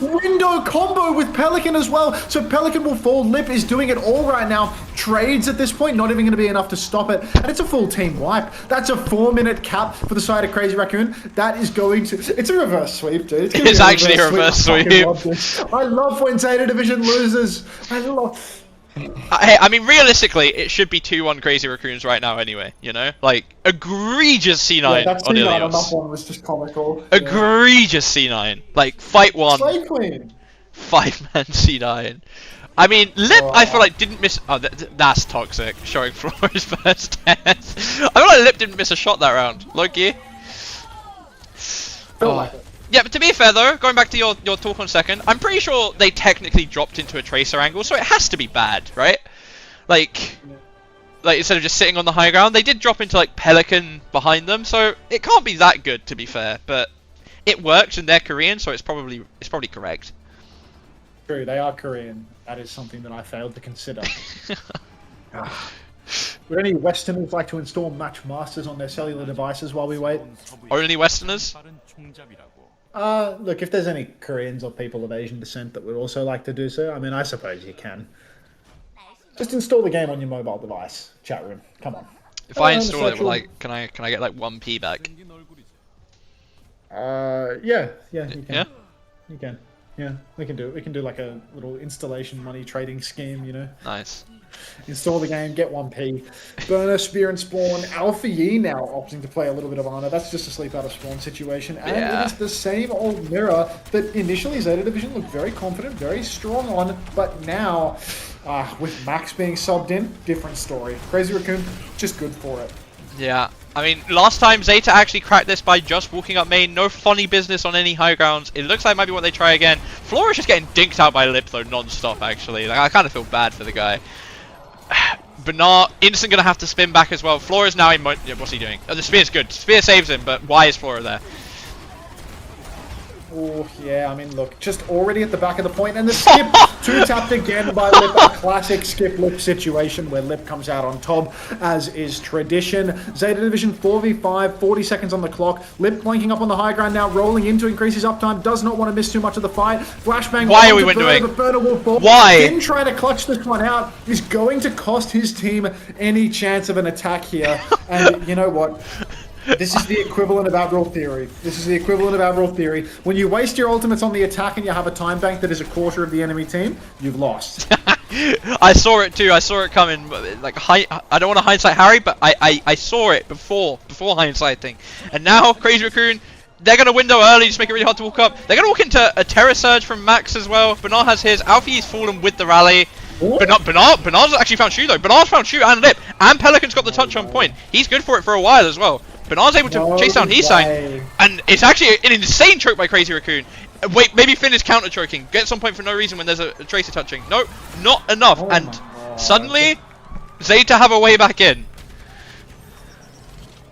window combo with Pelican as well. So Pelican will fall. Lip is doing it all right now. Trades at this point, not even going to be enough to stop it. And it's a full team wipe. That's a 4-minute cap for the side of Crazy Raccoon. That is going to... It's a reverse sweep, dude. It's actually a reverse sweep. I love when Zeta Division loses. I love... Hey, I mean, realistically, it should be 2-1 Crazy Raccoons right now anyway, you know? Like, egregious C9 yeah, that on C9 Ilios. on that one was just comical. Egregious C9. Like, fight 1. Slay Queen. 5-man C9. I mean, Lip, I feel like didn't miss... Oh, that's toxic, showing Flora's first death. I feel like Lip didn't miss a shot that round. Loki. Feel like it. Yeah, but to be fair though, going back to your talk on second, I'm pretty sure they technically dropped into a tracer angle, so it has to be bad, right? Like instead of just sitting on the high ground, they did drop into like Pelican behind them, so it can't be that good to be fair, but it works and they're Korean, so it's probably correct. True, they are Korean. That is something that I failed to consider. Would any Westerners like to install Match Masters on their cellular devices while we wait? Only Westerners? Look, if there's any Koreans or people of Asian descent that would also like to do so, I mean, I suppose you can. Just install the game on your mobile device. Chat room, come on. If I install it, like, can I get like 1p back? Yeah, you can. Yeah? You can. Yeah, we can do it. We can do like a little installation money trading scheme, you know? Nice. Install the game, get 1p. Burner, Spear and Spawn. Alpha Yi now opting to play a little bit of Honor. That's just a sleep out of Spawn situation. And it is the same old mirror that initially Zeta Division looked very confident, very strong on, but now, with Max being subbed in, different story. Crazy Raccoon, just good for it. Yeah. I mean, last time Zeta actually cracked this by just walking up main, no funny business on any high grounds. It looks like might be what they try again. Flora's just getting dinked out by Lip though, non-stop actually. Like, I kind of feel bad for the guy. Bernard, Instant gonna have to spin back as well. Flora's now in what's he doing? Oh, the Spear's good. Spear saves him, but why is Flora there? Oh, yeah, I mean, look, just already at the back of the point, and the skip, two-tapped again by Lip, a classic skip-lip situation where Lip comes out on top, as is tradition. Zeta Division 4v5, 40 seconds on the clock. Lip blanking up on the high ground now, rolling in to increase his uptime, does not want to miss too much of the fight. Flashbang. Why are we windowing? But Burner will fall. Why? Finn trying to clutch this one out is going to cost his team any chance of an attack here, and you know what? This is the equivalent of Admiral Theory. This is the equivalent of Admiral Theory. When you waste your ultimates on the attack and you have a time bank that is a quarter of the enemy team, you've lost. I saw it too. I saw it coming. Like I don't want to hindsight Harry, but I saw it before hindsighting. And now Crazy Raccoon, they're gonna window early, just make it really hard to walk up. They're gonna walk into a Terror Surge from Max as well. Bernard has his. Alfie's fallen with the rally. Bernard's actually found Shu though. Bernard's found Shu and Lip, and Pelican's got the touch on point. He's good for it for a while as well. Bernard's able to chase down Heesang, and it's actually an insane choke by Crazy Raccoon. Wait, maybe Finn is counter choking. Gets on point for no reason when there's a Tracer touching. No, not enough. And suddenly, Zeta have a way back in.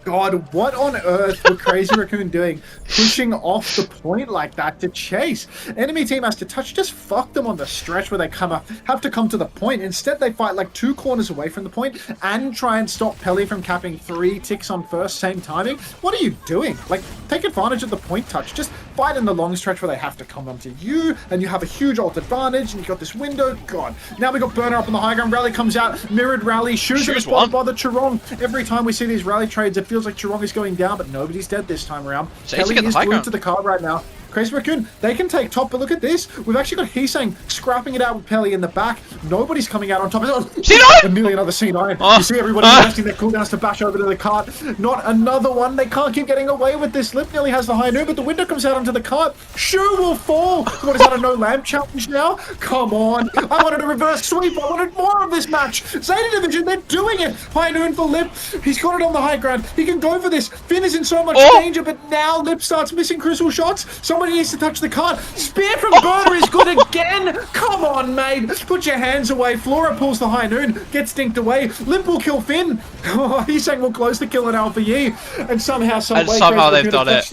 God, what on earth were Crazy Raccoon doing? Pushing off the point like that to chase. Enemy team has to touch, just fuck them on the stretch where they have to come to the point. Instead, they fight like 2 corners away from the point and try and stop Pelly from capping 3 ticks on first, same timing. What are you doing? Like, take advantage of the point touch. Just fight in the long stretch where they have to come onto you, and you have a huge ult advantage, and you got this window. God. Now we got Burner up on the high ground. Rally comes out. Mirrored rally. Shoes at the spot by the Chirong. Every time we see these rally trades, it feels like Chirong is going down, but nobody's dead this time around. Kelly is glued to the card right now. Crazy Raccoon, they can take top, but look at this. We've actually got Heesang scrapping it out with Pelly in the back. Nobody's coming out on top. C9! Nearly another C9. You see everybody investing their cooldowns to bash over to the cart. Not another one. They can't keep getting away with this. Lip nearly has the high noon, but the window comes out onto the cart. Shu will fall. What is that, a no lamp challenge now? Come on. I wanted a reverse sweep. I wanted more of this match. Zeta Division, they're doing it. High noon for Lip. He's got it on the high ground. He can go for this. Finn is in so much danger, but now Lip starts missing crucial shots. Somebody needs to touch the card. Spear from Burner is good again. Come on, mate. Put your hands away. Flora pulls the high noon. Gets dinked away. Lip will kill Finn. Heesang will close the kill on Alpha Yi. And somehow, somehow they've done it.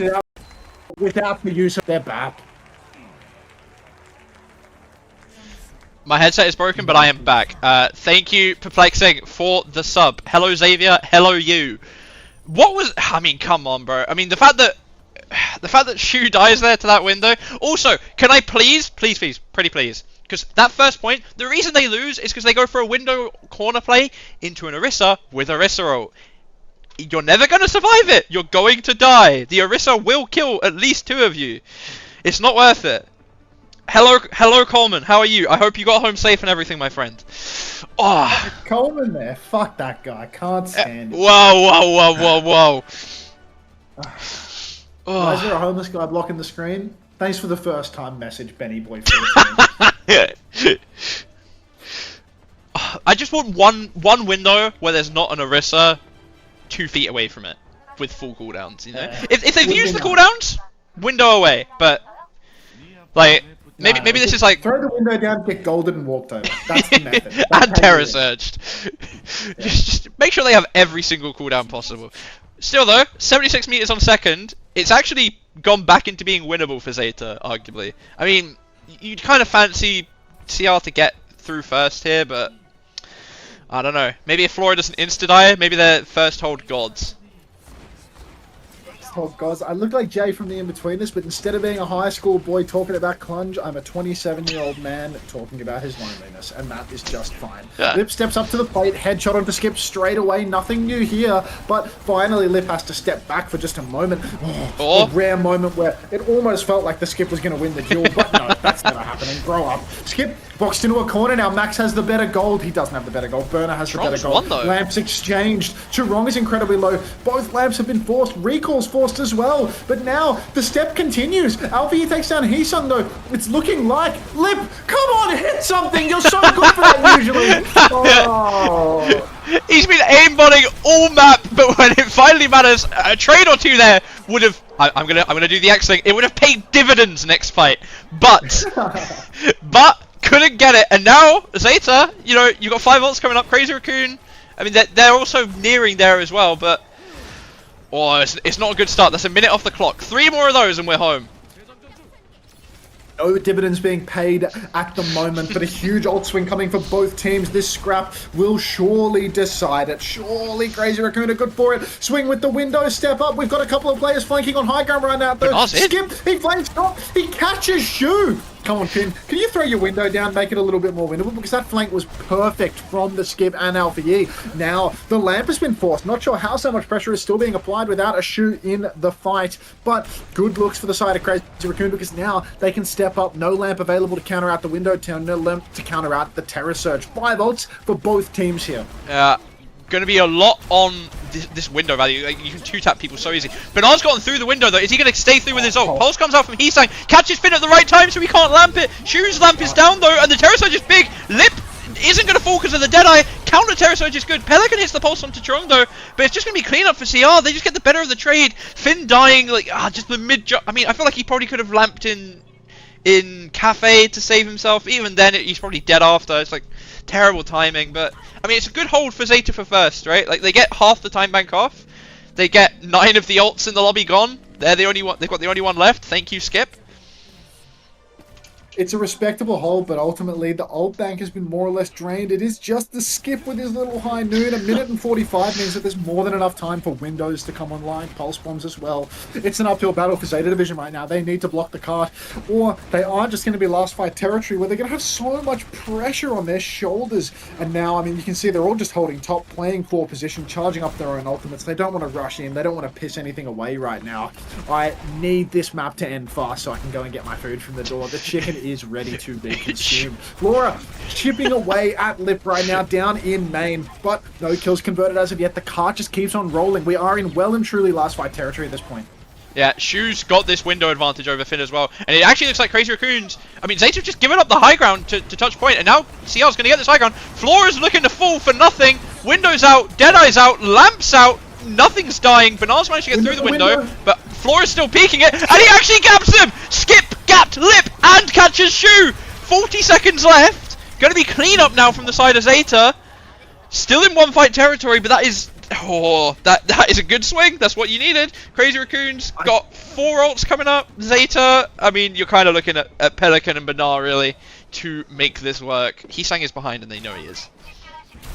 Without the use of their BAP. My headset is broken, but I am back. Thank you, Perplexing, for the sub. Hello, Xavier. Hello, you. What was... I mean, come on, bro. I mean, the fact that Shu dies there to that window. Also, can I please, pretty please, because that first point, the reason they lose is because they go for a window corner play into an Orisa with Orisa ult. You're never going to survive it. You're going to die. The Orisa will kill at least 2 of you. It's not worth it. Hello, Coleman. How are you? I hope you got home safe and everything, my friend. Oh. Coleman there. Fuck that guy. Can't stand it. Whoa. Why is there a homeless guy blocking the screen? Thanks for the first time message, Benny Boy 14. I just want one window where there's not an Orisa 2 feet away from it with full cooldowns, you know? If they've used the cooldowns, window away, but like maybe this is like throw the window down, get golden and walked over. That's the method. And Terror Surged. Just make sure they have every single cooldown possible. Still though, 76 meters on second, it's actually gone back into being winnable for Zeta, arguably. I mean, you'd kind of fancy CR to get through first here, but I don't know. Maybe if Flora doesn't insta-die, maybe they're first hold gods. Oh guys, I look like Jay from the In-Betweeners, but instead of being a high school boy talking about clunge, I'm a 27-year-old man talking about his loneliness, and that is just fine. Yeah. Lip steps up to the plate, headshot onto Skip straight away, nothing new here, but finally Lip has to step back for just a moment. A rare moment where it almost felt like the Skip was going to win the duel, but no, that's never happening. Grow up. Skip boxed into a corner now. Max has the better gold. He doesn't have the better gold. Burner has the better gold. Lamps exchanged. Chirong is incredibly low. Both lamps have been forced. Recall's forced as well. But now the step continues. Alfie takes down Heesung though. It's looking like Lip. Come on, hit something. You're so good for that usually. Oh. He's been aimbotting all map, but when it finally matters, a trade or 2 there would have. I'm gonna do the X thing. It would have paid dividends next fight, but couldn't get it. And now Zeta, you know, you got 5 ults coming up. Crazy Raccoon. I mean, they're also nearing there as well, but it's not a good start. That's a minute off the clock. 3 more of those and we're home. No dividends being paid at the moment, but a huge ult swing coming for both teams. This scrap will surely decide it. Surely Crazy Raccoon are good for it. Swing with the window, step up. We've got a couple of players flanking on high ground right now. Though. Skip, he flanks top, he catches Shu. Come on, Finn. Can you throw your window down, make it a little bit more winnable? Because that flank was perfect from the Skip and Alpha Yi. Now, the lamp has been forced. Not sure how so much pressure is still being applied without a Shu in the fight. But good looks for the side of Crazy Raccoon because now they can step up. No lamp available to counter out the window turn. No lamp to counter out the Terror Surge. 5 ults for both teams here. Going to be a lot on this window value. Like, you can 2-tap people so easy. Bernard's gotten through the window though. Is he going to stay through with his ult? Pulse comes out from Heesang, catches Finn at the right time so he can't lamp it. Shu's lamp is down though, and the Terror Surge is big. Lip isn't going to fall because of the Deadeye. Counter Terror Surge is good. Pelican hits the Pulse onto Chirong though, but it's just going to be clean up for CR. They just get the better of the trade. Finn dying, like, just the mid-jump. I mean, I feel like he probably could have lamped in Cafe to save himself. Even then, he's probably dead after. It's like terrible timing, but I mean, it's a good hold for Zeta for first, right? Like, they get half the time bank off. They get 9 of the ults in the lobby gone. They're the only one. They've got the only one left. Thank you, Skip. It's a respectable hold, but ultimately the ult bank has been more or less drained. It is just the Skip with his little high noon. 1 minute and 45 means that there's more than enough time for windows to come online, pulse bombs as well. It's an uphill battle for Zeta Division right now. They need to block the cart, or they are just going to be last fight territory where they're going to have so much pressure on their shoulders. And now, I mean, you can see they're all just holding top, playing core position, charging up their own ultimates. They don't want to rush in. They don't want to piss anything away right now. I need this map to end fast so I can go and get my food from the door. The chicken is ready to be consumed. Flora chipping away at Lip right now, down in main, but no kills converted as of yet. The cart just keeps on rolling. We are in well and truly last fight territory at this point. Yeah, Shu's got this window advantage over Finn as well, and it actually looks like Crazy Raccoons. I mean, Zeta's just given up the high ground to touch point, and now CL's going to get this high ground. Flora's looking to fall for nothing. Window's out, Deadeye's out, Lamp's out, nothing's dying. Bernard's managed to get through the window, but Flora's still peeking it, and he actually gaps him! Skip, gapped, Lip, and catches Shu! 40 seconds left. Going to be clean up now from the side of Zeta. Still in one fight territory, but that is... Oh, that is a good swing. That's what you needed. Crazy Raccoons got 4 ults coming up. Zeta, I mean, you're kind of looking at Pelican and Bernard, really, to make this work. Heesang is behind, and they know he is.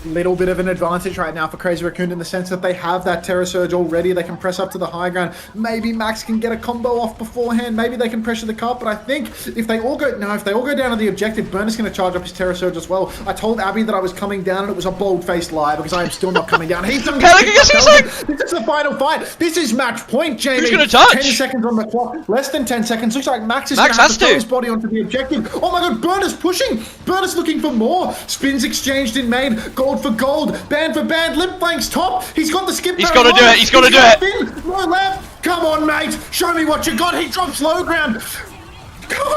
Little bit of an advantage right now for Crazy Raccoon in the sense that they have that Terror Surge already. They can press up to the high ground. Maybe Max can get a combo off beforehand. Maybe they can pressure the cart, but I think if they all go down to the objective, Burner's going to charge up his Terror Surge as well. I told Abby that I was coming down, and it was a bold-faced lie because I am still not coming down. He's This is the final fight. This is match point, Jamie. Who's going to touch? 10 seconds on the clock. Less than 10 seconds. Looks like Max is going to have to throw his body onto the objective. Oh my god, Burner's pushing. Burner's looking for more. Spins exchanged in main. Gold for gold. Band for band. Lip flanks top. He's got the skip. He's got to do it. He's got to do it. No left. Come on, mate. Show me what you got. He drops low ground.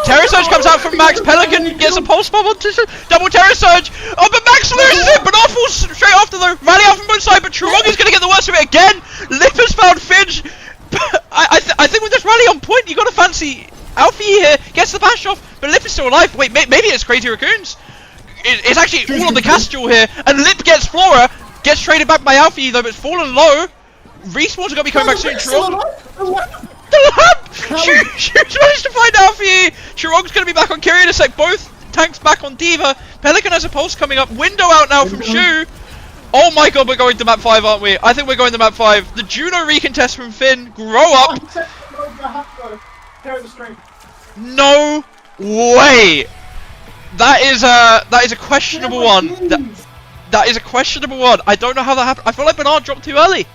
Terror Surge comes out from Max. Pelican gets a pulse bomb onto double Terror Surge. Oh, but Max loses it. Bernard falls straight after the rally out from both sides. But Chirong is going to get the worst of it again. Lip has found Finch. I think with this rally on point, you got to fancy Alfie here. Gets the bash off, but Lip is still alive. Wait, maybe it's Crazy Raccoons. It's actually all on the Castrol here, and Lip gets Flora. Gets traded back by Alfie though, but it's fallen low. Respawns are going to be coming back soon. Chirong. Shoot managed to find Alfie! Chirong's going to be back on Kyrie in a sec. Both tanks back on Diva. Pelican has a pulse coming up. Window out now from Shu. Oh my god, we're going to map 5, aren't we? I think we're going to map 5. The Juno recontest from Finn. Grow up. No way. That is a questionable one. That is a questionable one. I don't know how that happened. I feel like Bernard dropped too early.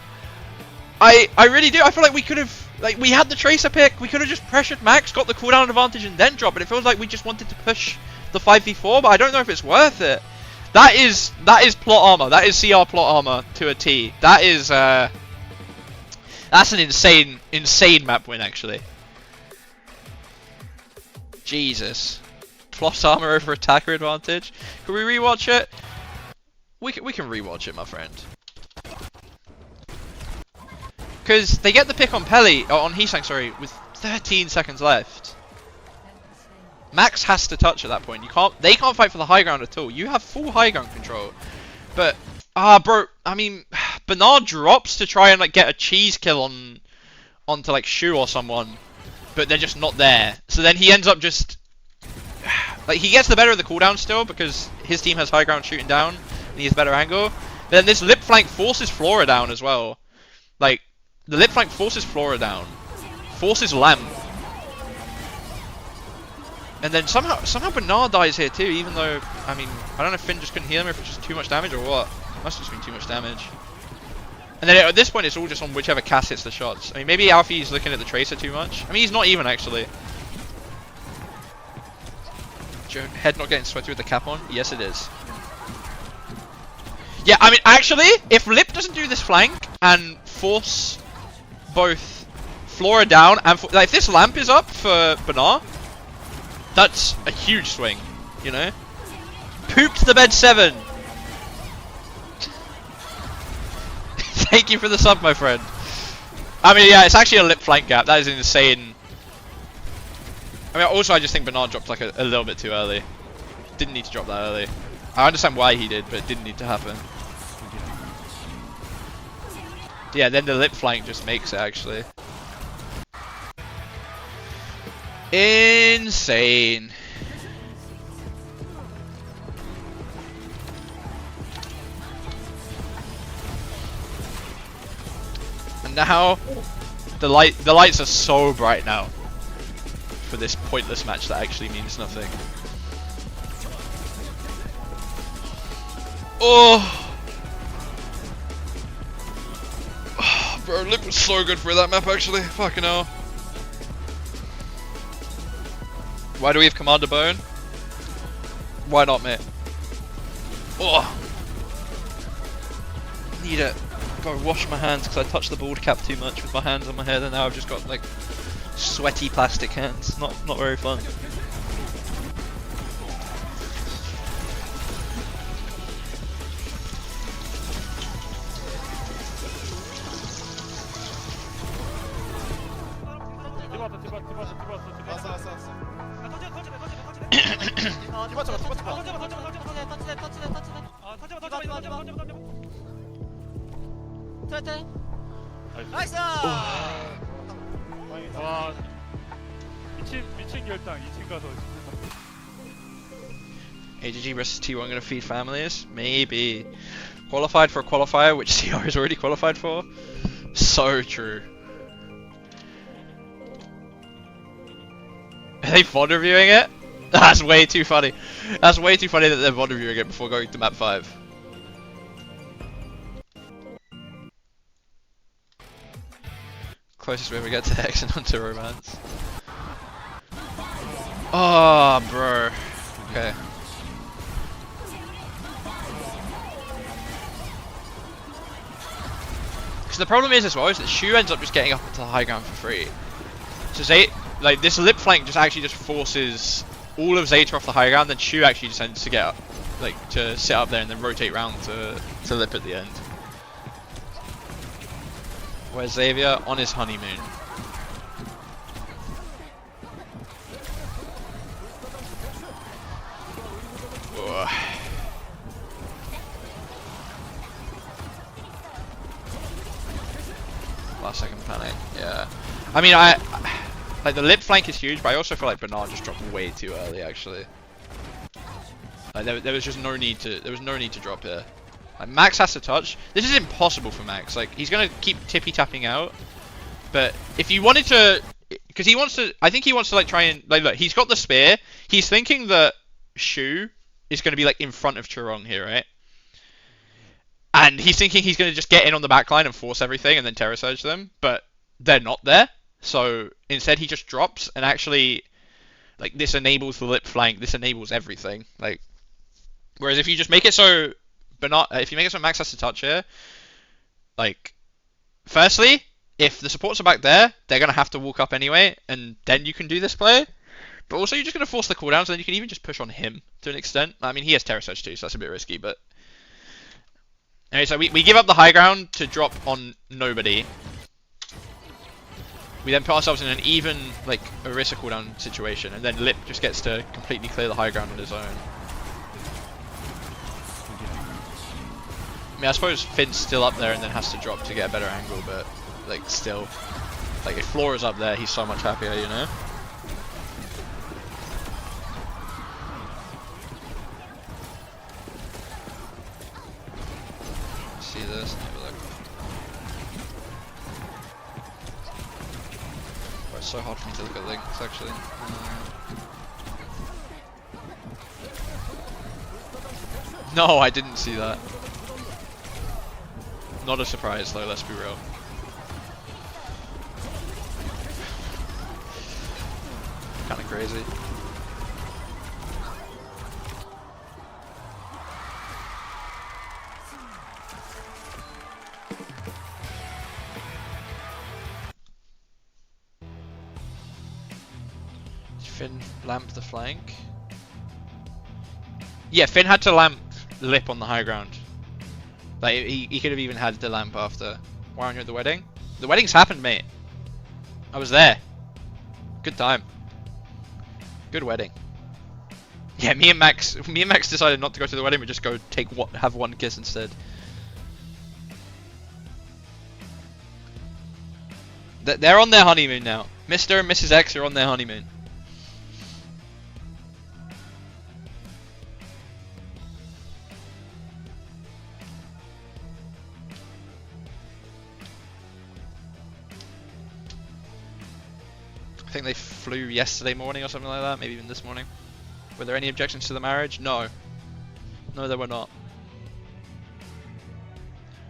I really do. I feel like we could have, like, we had the Tracer pick. We could have just pressured Max, got the cooldown advantage, and then drop it. It feels like we just wanted to push the 5v4, but I don't know if it's worth it. That is plot armor. That is CR plot armor to a T. That is that's an insane map win, actually. Jesus. Plot armor over attacker advantage. Can we rewatch it? We can rewatch it, my friend. Because they get the pick on on Heesang, sorry, with 13 seconds left. Max has to touch at that point. They can't fight for the high ground at all. You have full high ground control. But bro, I mean, Bernard drops to try and like get a cheese kill onto like Shu or someone, but they're just not there. So then he ends up just Like, he gets the better of the cooldown still because his team has high ground shooting down and he has better angle. But then this lip flank forces Flora down as well. Like, the lip flank forces Flora down, forces Lamp. And then somehow Bernard dies here too, even though, I mean, I don't know if Finn just couldn't heal him or if it's just too much damage or what. Must have just been too much damage. And then at this point, it's all just on whichever cast hits the shots. I mean, maybe Alfie's looking at the Tracer too much. I mean, he's not even, actually. Is your head not getting sweaty with the cap on? Yes, it is. Yeah, I mean, actually, if Lip doesn't do this flank and force both Flora down, and like, if this lamp is up for Bernard, that's a huge swing, you know? Pooped the bed 7. Thank you for the sub, my friend. I mean, yeah, it's actually a lip flank gap. That is insane. I mean, also, I just think Bernard dropped like a little bit too early. Didn't need to drop that early. I understand why he did, but it didn't need to happen. Yeah, then the lip flank just makes it, actually. Insane. And now, the lights are so bright now for this pointless match that actually means nothing. Oh, bro, Lip was so good for that map actually. Fucking hell. Why do we have Commander Bone? Why not, mate? Oh, need it. Go wash my hands because I touched the bald cap too much with my hands on my head, and now I've just got like sweaty plastic hands. Not very fun. 나이스! 와, 미친 결단 2층 가서 AGG versus T1 gonna feed families? Maybe. Qualified for a qualifier, which CR is already qualified for? So true. Are they VOD reviewing it? That's way too funny. That's way too funny that they're VOD reviewing it before going to map 5. Closest we ever get to Hex and Unter romance. Oh, bro. Okay. Because the problem is as well is that Shu ends up just getting up into the high ground for free. So Zeta, like this lip flank just actually just forces all of Zeta off the high ground, then Shu actually just ends to get up, like to sit up there and then rotate round to lip at the end. Where's Xavier? On his honeymoon. Ugh. Last second panic, yeah. I mean, like the lip flank is huge, but I also feel like Bernard just dropped way too early. Actually, like, there was just no need to. There was no need to drop here. Like, Max has to touch. This is impossible for Max. Like, he's gonna keep tippy tapping out. But if you wanted to, because he wants to, I think he wants to like try and like look. He's got the spear. He's thinking that Shu is gonna be like in front of Churong here, right? And he's thinking he's gonna just get in on the backline and force everything and then terror surge them. But they're not there. So instead, he just drops and actually, like, this enables the lip flank. This enables everything. Like, whereas if you just make it so. But not if you make it so Max has to touch here. Like, firstly, if the supports are back there, they're gonna have to walk up anyway, and then you can do this play. But also, you're just gonna force the cooldowns, and then you can even just push on him to an extent. I mean, he has Terror Surge too, so that's a bit risky. But anyway, so we give up the high ground to drop on nobody. We then put ourselves in an even like Orisa cooldown situation, and then Lip just gets to completely clear the high ground on his own. I mean, I suppose Finn's still up there and then has to drop to get a better angle, but, like, still. Like, if Flora's up there, he's so much happier, you know? so hard for me to look at links, actually. No, I didn't see that. Not a surprise, though, let's be real. Kinda crazy. Finn lamp the flank. Yeah, Finn had to lamp lip on the high ground. Like he could have even had the lamp after. Why aren't you at the wedding? The wedding's happened, mate. I was there. Good time. Good wedding. Yeah, me and Max decided not to go to the wedding, but just go have one kiss instead. They're on their honeymoon now. Mr. and Mrs. X are on their honeymoon. I think they flew yesterday morning or something like that, maybe even this morning. Were there any objections to the marriage? No. No, there were not.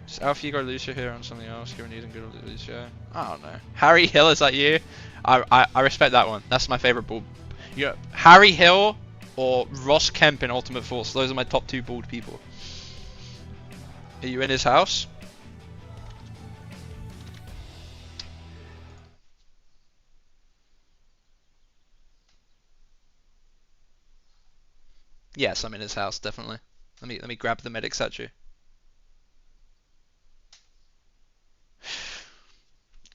Does Alfie go Lucio here on something else, given he's in good at Lucio? I don't know. Harry Hill, is that you? I respect that one. That's my favourite bald. Yeah, Harry Hill or Ross Kemp in Ultimate Force. Those are my top 2 bald people. Are you in his house? Yes, I'm in his house, definitely. Let me grab the medic statue.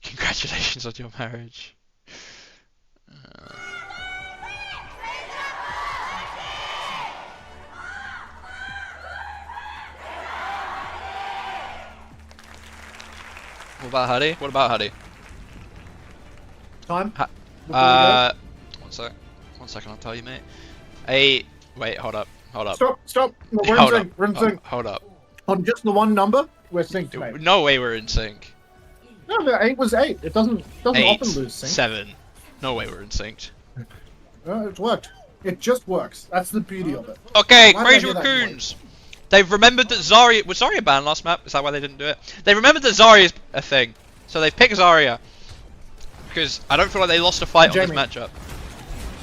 Congratulations on your marriage. What about Huddy? What about Huddy? Time? One second, I'll tell you, mate. Hey, wait, hold up. Stop. We're in sync. Hold up. On just the one number, we're synced, mate. No way we're in sync. No, the 8 was 8. It doesn't 8, often lose sync. 7. No way we're in sync. It worked. It just works. That's the beauty of it. Okay, Why Crazy did I do that Raccoons. They've remembered that Zarya... Was Zarya banned last map? Is that why they didn't do it? They remembered that Zarya's a thing. So they've picked Zarya. Because I don't feel like they lost a fight on this matchup.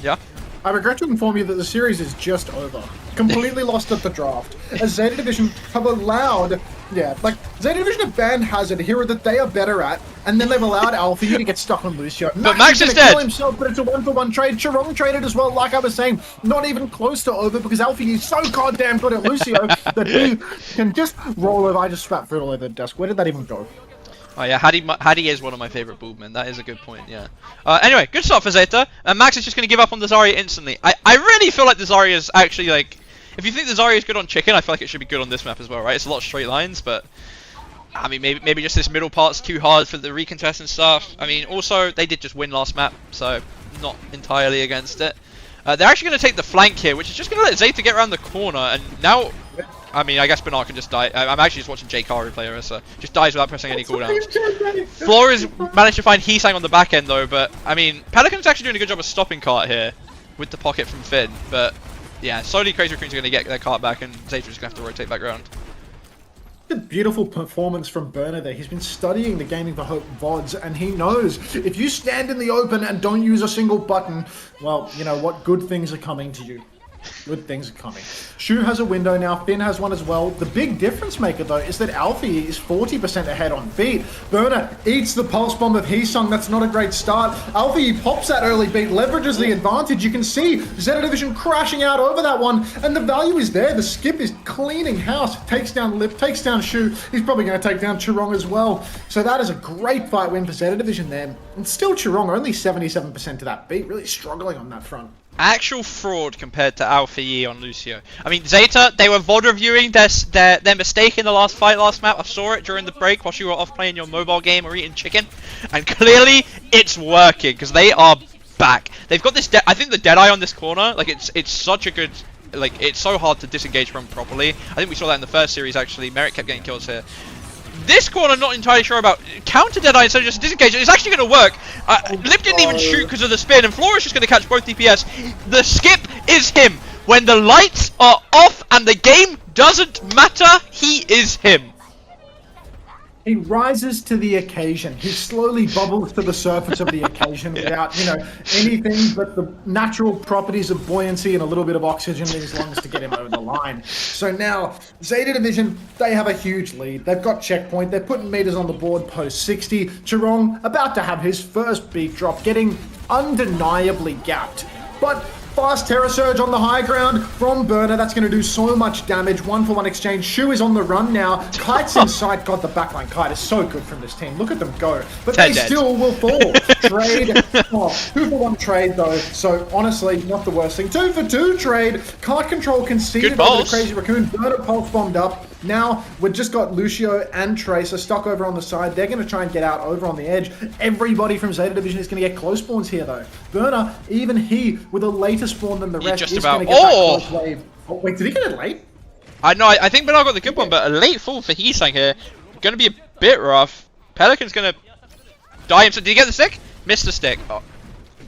Yeah? I regret to inform you that the series is just over. Completely lost at the draft. As Zeta Division have allowed... Yeah, like, Zeta Division have banned Hazard, a hero that they are better at, and then they've allowed Alpha to get stuck on Lucio. But Max is dead! Kill himself, but it's a 1-for-1 trade. Chirong traded as well, like I was saying. Not even close to over, because Alpha is so goddamn good at Lucio that he can just roll over. I just spat food all over the desk. Where did that even go? Oh yeah, Hadi is one of my favourite baldmen. That is a good point, yeah. Anyway, good start for Zeta. And Max is just going to give up on the Zarya instantly. I really feel like the Zarya is actually, like... If you think the Zarya is good on chicken, I feel like it should be good on this map as well, right? It's a lot of straight lines, but... I mean, maybe just this middle part's too hard for the recontest and stuff. I mean, also, they did just win last map, so not entirely against it. They're actually going to take the flank here, which is just going to let Zeta get around the corner, and now... I mean, I guess Bernard can just die. I'm actually just watching J-Karu play Orisa. Just dies without pressing any cooldowns. Flores managed to find Heesang on the back end, though, but, I mean, Pelican's actually doing a good job of stopping Cart here with the pocket from Finn, but... Yeah, slowly Crazy Raccoons are going to get their cart back, and Zeta's just going to have to rotate back around. A beautiful performance from Burner there. He's been studying the Gaming for Hope VODs, and he knows if you stand in the open and don't use a single button, well, you know what? Good things are coming to you. Good things are coming. Shu has a window now. Finn has one as well. The big difference maker, though, is that Alfie is 40% ahead on beat. Burner eats the pulse bomb of Heesung. That's not a great start. Alfie pops that early beat, leverages the advantage. You can see Zeta Division crashing out over that one, and the value is there. The skip is cleaning house. Takes down Lip, takes down Shu. He's probably going to take down Chirong as well. So that is a great fight win for Zeta Division there. And still Chirong, only 77% to that beat. Really struggling on that front. Actual fraud compared to Alpha Yi on Lucio. I mean, Zeta, they were VOD reviewing their mistake in the last fight last map. I saw it during the break while you were off playing your mobile game or eating chicken. And clearly, it's working, because they are back. They've got this, I think the Deadeye on this corner, like, it's such a good, like, it's so hard to disengage from properly. I think we saw that in the first series, actually. Merrick kept getting kills here. This corner, not entirely sure about. Counter Deadeye instead of just disengage. It's actually going to work. Lip didn't even shoot because of the spin, and Flora is just going to catch both DPS. The skip is him. When the lights are off and the game doesn't matter, he is him. He rises to the occasion. He slowly bubbles to the surface of the occasion without, you know, anything but the natural properties of buoyancy and a little bit of oxygen in his lungs to get him over the line. So now, Zeta Division, they have a huge lead. They've got checkpoint. They're putting meters on the board post 60. Chirong about to have his first beat drop, getting undeniably gapped. But fast Terror Surge on the high ground from Burner. That's going to do so much damage. 1-for-1 exchange. Shu is on the run now. Kite's in sight. God, the backline Kite is so good from this team. Look at them go. But they still will fall. Trade. 2-for-1 trade, though. So, honestly, not the worst thing. 2-for-2 trade. Kite control conceded over the Crazy Raccoon. Burner pulse bombed up. Now, we've just got Lucio and Tracer stuck over on the side. They're going to try and get out over on the edge. Everybody from Zeta Division is going to get close spawns here, though. Burner, even he, with a later spawn than the rest, is going to get that close wave. Oh, wait, did he get it late? I think Bernard got the good one, but a late fall for Heesang here. Going to be a bit rough. Pelican's going to die himself. Did he get the stick? Missed the stick. Oh,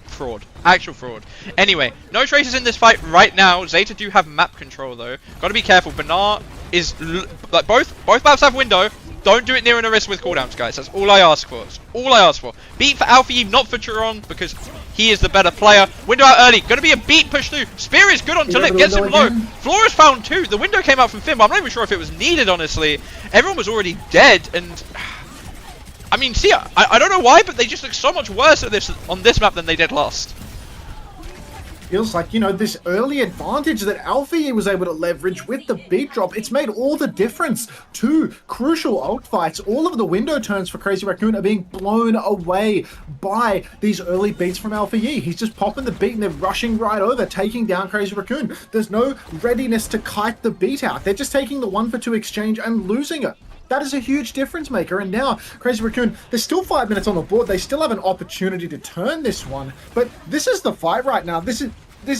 fraud. Actual fraud. Anyway, no traces in this fight right now. Zeta do have map control, though. Got to be careful. Bernard is like both maps have window. Don't do it near an Orisa with cooldowns, guys. That's all I ask for. That's all I ask for. Beat for Alpha Eve, not for Chirong, because he is the better player. Window out early. Gonna be a beat push through. Spear is good on Lip. Gets him low. Flora's found two. The window came out from Finn, but I'm not even sure if it was needed, honestly. Everyone was already dead, and I mean, see, I don't know why, but they just look so much worse at this on this map than they did last. Feels like, you know, this early advantage that Alfie was able to leverage with the beat drop, it's made all the difference. 2 crucial ult fights. All of the window turns for Crazy Raccoon are being blown away by these early beats from Alpha Yi. He's just popping the beat and they're rushing right over, taking down Crazy Raccoon. There's no readiness to kite the beat out. They're just taking the 1-for-2 exchange and losing it. That is a huge difference maker, and now Crazy Raccoon, there's still 5 minutes on the board. They still have an opportunity to turn this one, but this is the fight right now. This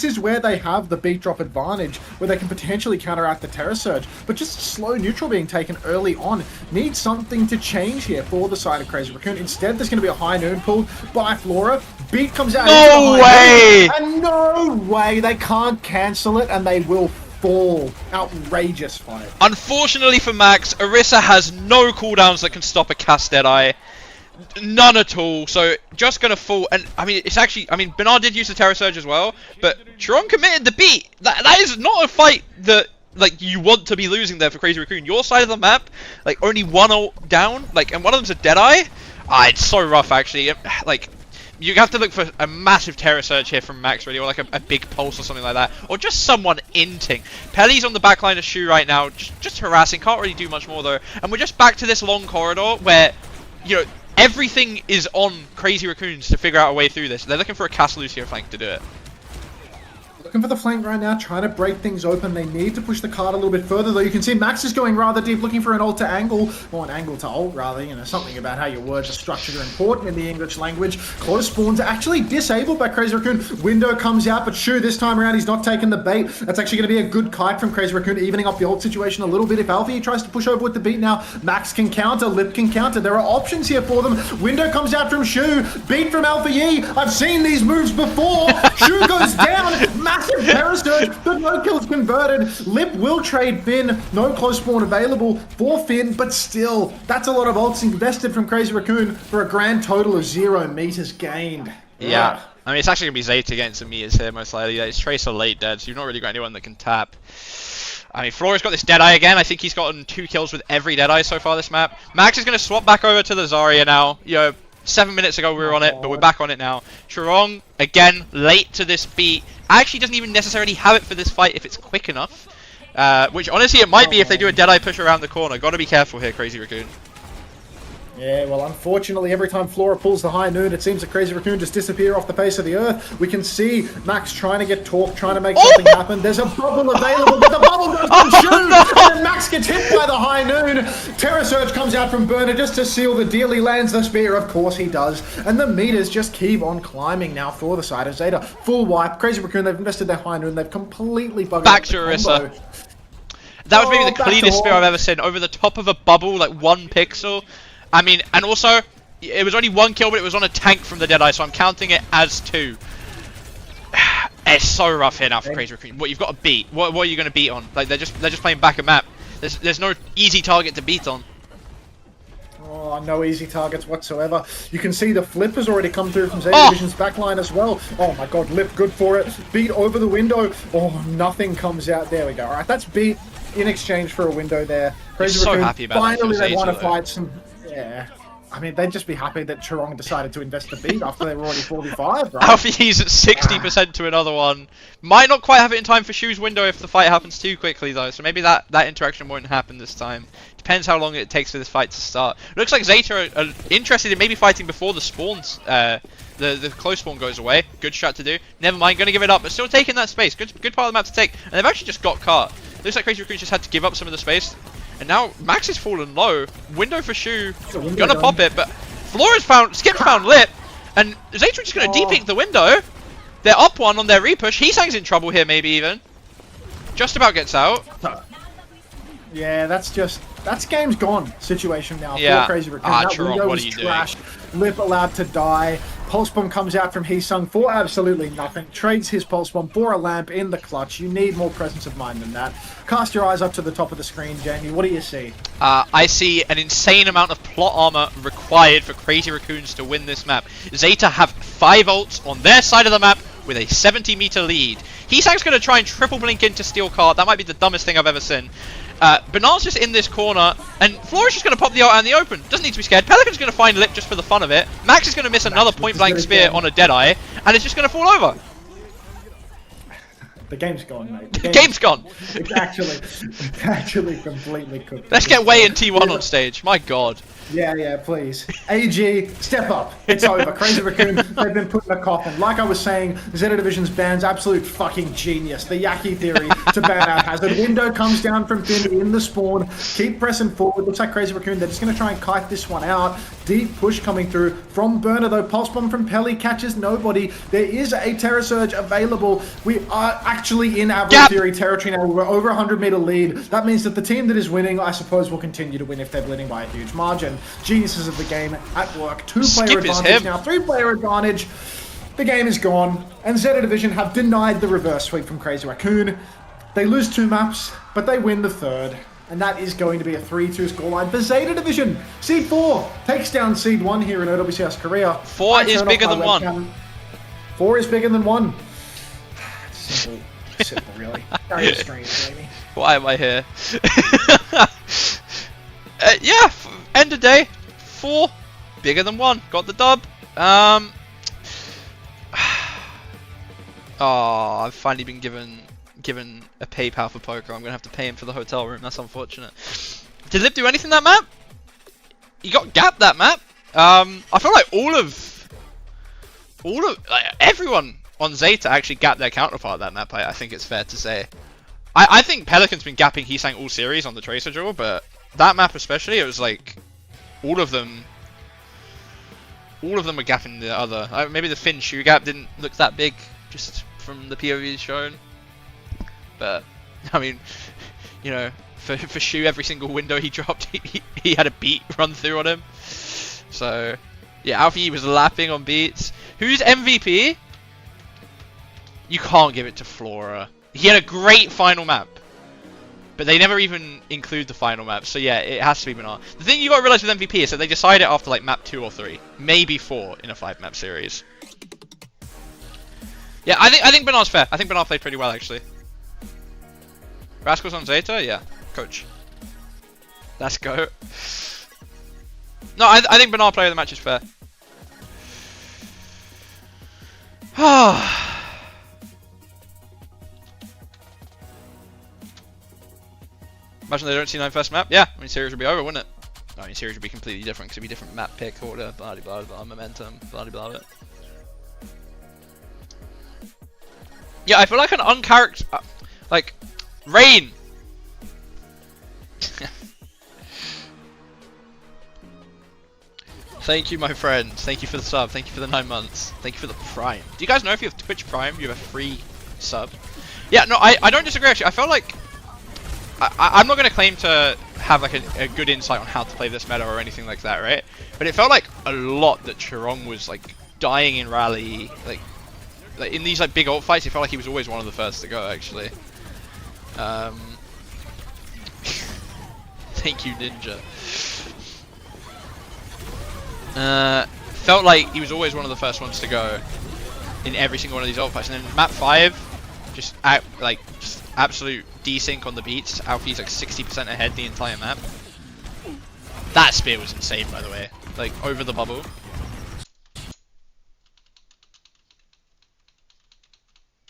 is where they have the beat drop advantage, where they can potentially counteract the Terror Surge. But just slow neutral being taken early on needs something to change here for the side of Crazy Raccoon. Instead, there's going to be a high noon pulled by Flora. Beat comes out. No way! And no way! They can't cancel it, and they will fall. Outrageous fight. Unfortunately for Max, Orisa has no cooldowns that can stop a cast Deadeye. None at all, so just gonna fall. And I mean, it's actually, I mean, Bernard did use the Terror Surge as well, but Chirong committed the beat. That is not a fight that, like, you want to be losing there for Crazy Raccoon. Your side of the map, like, only 1 ult down, like, and one of them's a Deadeye. It's so rough, actually. Like, you have to look for a massive Terror Surge here from Max, really, or like a big pulse or something like that, or just someone inting. Pelly's on the back line of Shu right now, just harassing, can't really do much more though, and we're just back to this long corridor where, you know, everything is on Crazy Raccoons to figure out a way through this. They're looking for a Cast Lucio flank to do it. Looking for the flank right now, trying to break things open. They need to push the card a little bit further, though. You can see Max is going rather deep, looking for an ult to angle, or an angle to ult, rather. You know, something about how your words are structured are important in the English language. Close spawns are actually disabled by Crazy Raccoon. Window comes out, but Shu, this time around, he's not taking the bait. That's actually going to be a good kite from Crazy Raccoon, evening up the ult situation a little bit. If Alfie tries to push over with the beat now, Max can counter, Lip can counter. There are options here for them. Window comes out from Shu, beat from Alpha Yi. I've seen these moves before. Shu goes down, massive Terror Surge. The no kills converted. Lip will trade Finn. No close spawn available for Finn, but still, that's a lot of ults invested from Crazy Raccoon for a grand total of 0 meters gained. Yeah. I mean, it's actually going to be Zeta getting some meters here, most likely. It's Tracer late dead, so you've not really got anyone that can tap. I mean, Flora's got this Deadeye again. I think he's gotten 2 kills with every Deadeye so far this map. Max is going to swap back over to the Zarya now. You know, 7 minutes ago we were on it, but we're back on it now. Chirong, again, late to this beat. Actually doesn't even necessarily have it for this fight if it's quick enough. Which, honestly, it might be if they do a Deadeye push around the corner. Gotta be careful here, Crazy Raccoon. Yeah, well, unfortunately, every time Flora pulls the high noon, it seems that Crazy Raccoon just disappear off the face of the earth. We can see Max trying to get talk, trying to make something happen. There's a bubble available, but the bubble goes on Shu, and then Max gets hit by the high noon. Terror Surge comes out from Burner just to seal the deal. He lands the spear, of course he does. And the meters just keep on climbing now for the side of Zeta. Full wipe. Crazy Raccoon, they've invested their high noon. They've completely bugged back to Orisa. That was maybe the back to cleanest spear home. I've ever seen. Over the top of a bubble, like 1 pixel. I mean, and also, it was only 1 kill, but it was on a tank from the Deadeye, so I'm counting it as 2. It's so rough here now for Crazy Raccoon. What you've got to beat? What are you going to beat on? Like they're just playing back a map. There's no easy target to beat on. Oh, no easy targets whatsoever. You can see the flip has already come through from Zeta Division's backline as well. Oh my god, Lip, good for it. Beat over the window. Oh, nothing comes out. There we go. All right, that's beat in exchange for a window there. Crazy so Raccoon, happy about that finally for they Zeta, want to though. fight some... Yeah. I mean, they'd just be happy that Chirong decided to invest the beat after they were already 45, right? Alfie's at 60% to another one. Might not quite have it in time for Shu's window if the fight happens too quickly though, so maybe that interaction won't happen this time. Depends how long it takes for this fight to start. Looks like Zeta are interested in maybe fighting before the spawns, the close spawn goes away. Good shot to do. Never mind, gonna give it up, but still taking that space. Good part of the map to take. And they've actually just got caught. Looks like Crazy Raccoon just had to give up some of the space. And now Max is fallen low. Window for Shu. Gonna pop it, but Flora's found, Skip's found Lip. And Zeta are just gonna deep-peek the window. They're up 1 on their repush. Heesang's in trouble here, maybe even. Just about gets out. Yeah, that's game's gone situation now Yeah. for Crazy Raccoon. Ah, That Chirong, window what was are you doing? trashed. Lip allowed to die. Pulse bomb comes out from Heesung for absolutely nothing. Trades his pulse bomb for a lamp in the clutch. You need more presence of mind than that. Cast your eyes up to the top of the screen, Jamie. What do you see? I see an insane amount of plot armor required for Crazy Raccoons to win this map. Zeta have 5 ults on their side of the map with a 70-meter lead. Heesang's going to try and triple blink into Steel Card. That might be the dumbest thing I've ever seen. Banana's just in this corner, and Flora's just going to pop the ult out in the open. Doesn't need to be scared. Pelican's going to find Lip just for the fun of it. Max is going to miss another point-blank spear on a Deadeye, and it's just going to fall over. The game's gone, mate. The game's gone. It's actually completely cooked. Let's get Wei and T1 on stage. My god. Yeah, please. AG, step up. It's over. Crazy Raccoon, they've been put in a coffin. Like I was saying, Zeta Division's ban's absolute fucking genius. The Yaki theory to ban out Hazard. Window comes down from Finn in the spawn. Keep pressing forward. Looks like Crazy Raccoon, they're just going to try and kite this one out. Deep push coming through from Burner, though. Pulse Bomb from Pelly catches nobody. There is a Terror Surge available. We are actually in Average Theory territory now. We're over 100-meter lead. That means that the team that is winning, I suppose, will continue to win if they're winning by a huge margin. Geniuses of the game at work. 2-player advantage now. 3-player advantage. The game is gone. And Zeta Division have denied the reverse sweep from Crazy Raccoon. They lose 2 maps, but they win the 3rd. And that is going to be a 3-2 scoreline for Zeta Division. Seed 4 takes down Seed 1 here in OWCS Korea. 4 is bigger than 1. 4 is bigger than 1. Simple, really. Very strange, Jamie. Why am I here? Yeah, end of day. 4 bigger than 1. Got the dub. Oh, I've finally been given a PayPal for poker. I'm gonna have to pay him for the hotel room. That's unfortunate. Did Lip do anything that map? He got gapped that map. I feel like all of like, everyone on Zeta actually gapped their counterpart that map. I think it's fair to say. I think Pelican's been gapping Heesang all series on the Tracer draw, but that map especially, it was like all of them were gapping the other. Maybe the Finn Shu gap didn't look that big just from the POVs shown. But, I mean, you know, for Shu, every single window he dropped, he had a beat run through on him. So, yeah, Alfie was lapping on beats. Who's MVP? You can't give it to Flora. He had a great final map. But they never even include the final map, so yeah, it has to be Banar. The thing you gotta realize with MVP is that they decide it after like map 2 or 3. Maybe 4 in a 5-map series. Yeah, I think Banar's fair. I think Banar played pretty well, actually. Rascals on Zeta? Yeah. Coach. Let's go. No, I think Banar player of the match is fair. Imagine they don't see 9 first map. Yeah, I mean, series would be over, wouldn't it? I mean, series would be completely different because it'd be different map pick order, blah blah blah, momentum, blah blah blah. Yeah, I feel like an uncharacter, like Rain. Thank you, my friend. Thank you for the sub. Thank you for the 9 months. Thank you for the Prime. Do you guys know if you have Twitch Prime, you have a free sub? Yeah, no, I don't disagree actually. I felt like I'm not going to claim to have like a good insight on how to play this meta or anything like that, right? But it felt like a lot that Chirong was like dying in rally, like in these like big ult fights. It felt like he was always one of the first to go, actually. Thank you, Ninja. Felt like he was always one of the first ones to go in every single one of these ult fights. And then map 5, just absolute desync on the beats. Alfie's like 60% ahead the entire map. That spear was insane, by the way. Like over the bubble.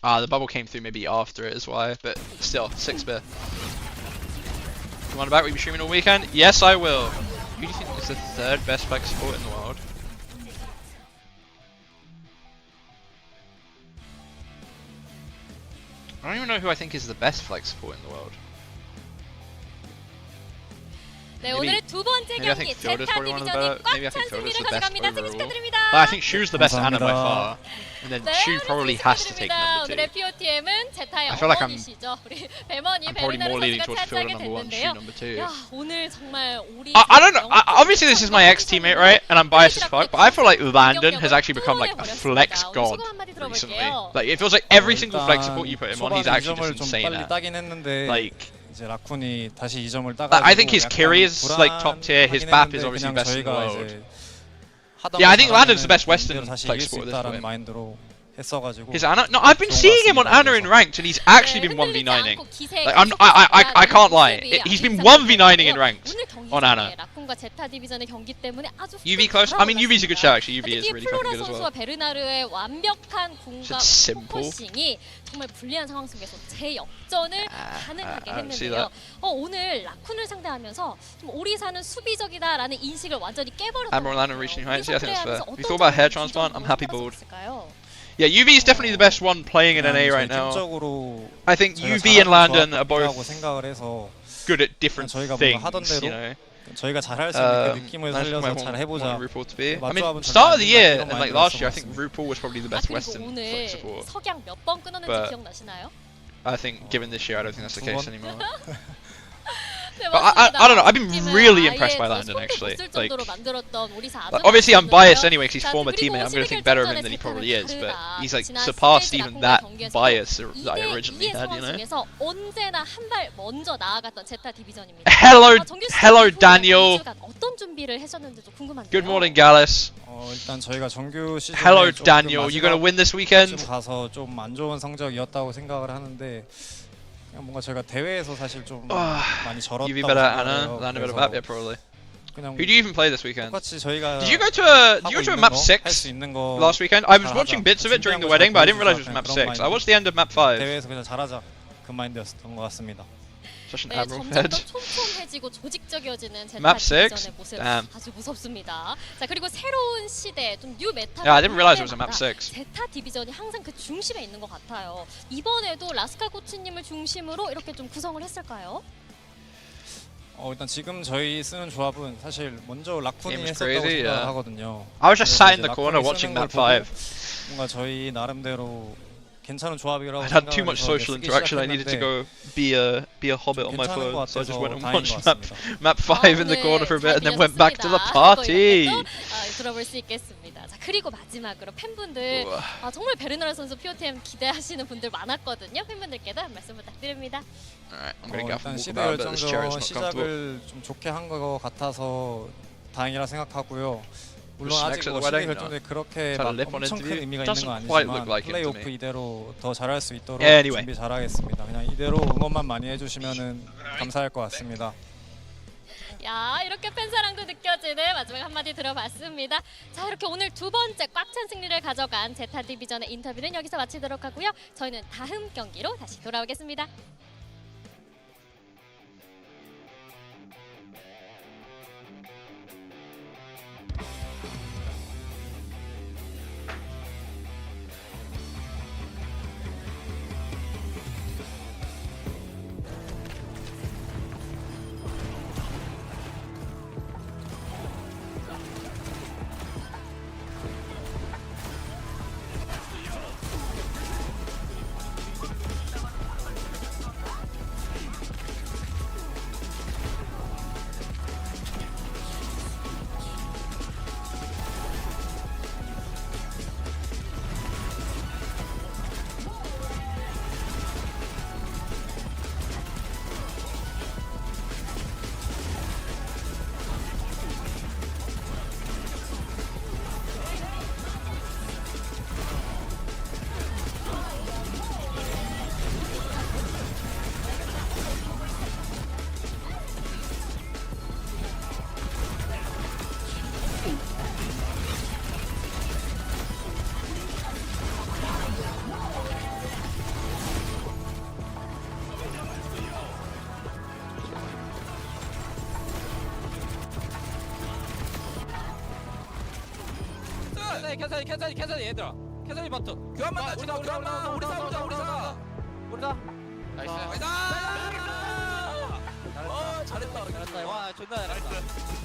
The bubble came through maybe after it is why, but still, 6 spear. CommanderBack, will you be streaming all weekend? Yes, I will. Who do you think is the 3rd best flex support in the world? I don't even know who I think is the best flex support in the world. 네, 오늘의 두 번째 경기 제타 디비전이 꽉 찬 승리를 가져갑니다. 생일 축하드립니다. I think Shu's the best Ana by far, and then Shu probably has to take number 2. 오늘의 POTM은 제타의 I feel like 어머니시죠. 우리 배머니 probably more leaning 베르나르 towards 선수가 Fielder 차지하게 number 1, Shu 됐는데요. number 2. 야, 오늘 정말 우리 I don't know. Obviously, this is my ex-teammate, right? And I'm biased as fuck, but I feel like Landon has actually become like a flex god recently. Like it feels like every single flex support you put him on, he's actually just insane at. Like. 이제 라쿤이 다시 2점을 따가지고 I think his carry is like top tier. His BAP is obviously best in the world. Yeah, I think Landon's the best Western flex support at this point. His Ana? No, I've been seeing him on Ana in ranked, and he's actually been 1v9ing. Like, I can't lie. He's been 1v9ing in ranked on Ana. UV close? I mean, UV's a good shout actually. UV is really fucking good as well. 베르나르의 완벽한 공과 포커싱이 정말 불리한 상황 속에서 재역전을 가능하게 했는데요. 오늘 라쿤을 상대하면서 좀 오리사는 수비적이다라는 인식을 완전히 깨버렸어요. Admiral Landon reaching new heights. Yeah, I think that's fair. If you thought about hair transplant, I'm happy bald. Yeah, UV is definitely the best one playing in NA right now. I think UV and Landon are both good at different things, you know. 저희가 잘할 수 있는 그 느낌을 살려서 잘 해보자. I mean, start of the year and like last year, I think RuPaul was probably the best Western flex support. 석양 몇 번 끊었는지 기억나시나요? I think given this year, I don't think that's the case anymore. But I don't know. I've been really impressed by Landon actually. Like obviously I'm biased anyway because he's former teammate. I'm gonna think better of him than he probably is. But he's like surpassed even that bias that I originally had. You know. Hello, Daniel. Good morning, Gallus. 일단 저희가 정규 시즌에 Hello, Daniel. You gonna win this weekend? 가서 좀 안 좋은 성적이었다고 생각을 하는데. 뭔가 저희가 대회에서 사실 좀 많이 절었다고 UV better Ana, Landon better map, yeah, probably. Who do you even play this weekend? 똑같이 저희가 Did you go to a map 6 last weekend? I was watching bits of it during the wedding, but I didn't realize it was map 6. I watched the end of map 5. 대회에서 그냥 잘하자 그 마인드였던 것 같습니다. Such an 네, admiral 점점 head. 더 촘촘해지고 조직적이어지는 제타 Map 6? 디비전의 모습 Damn. 아주 무섭습니다. 자, 그리고 새로운 시대, 좀 뉴 메타. Yeah, I didn't realize it was a map 6. 제타 디비전이 항상 그 중심에 있는 것 같아요. 이번에도 라스카 코치님을 중심으로 이렇게 좀 구성을 했을까요? 일단 지금 저희 쓰는 조합은 사실 먼저 라쿤이 Game is 했었다고 crazy, yeah. 생각하거든요. I was just sat in the corner watching map 5. 뭔가 저희 나름대로 괜찮은 조합이라고 I had too much social interaction. I needed to go be a hobbit on my phone, so I just went and watched map 5 in the corner for a bit, and then went back to the party. 들어볼 수 있겠습니다. 자, 그리고 마지막으로 팬분들 정말 베르나르 선수 POTM 기대하시는 분들 많았거든요. 팬분들께도 한 말씀 부탁드립니다. 일단 시드 열정전 시작을 좀 좋게 한 것 같아서 다행이라 생각하고요. 물론 아직 뭐 시대 결정전에 그렇게 막 엄청 큰 의미가 있는 건 아니지만 플레이오프 이대로 더 잘할 수 있도록 준비 잘하겠습니다. 그냥 이대로 응원만 많이 해주시면은 감사할 것 같습니다. 야, 이렇게 팬사랑도 느껴지는 마지막 한마디 들어봤습니다. 자, 이렇게 오늘 두 번째 꽉 찬 승리를 가져간 제타 디비전의 인터뷰는 여기서 마치도록 하고요. 저희는 다음 경기로 다시 돌아오겠습니다. 캔슬이 얘들아. 캔슬이 버튼. 교환만 나 지금 교환만. 우리 싸우자. 나이스. 잘했다. 와 존나 잘했다.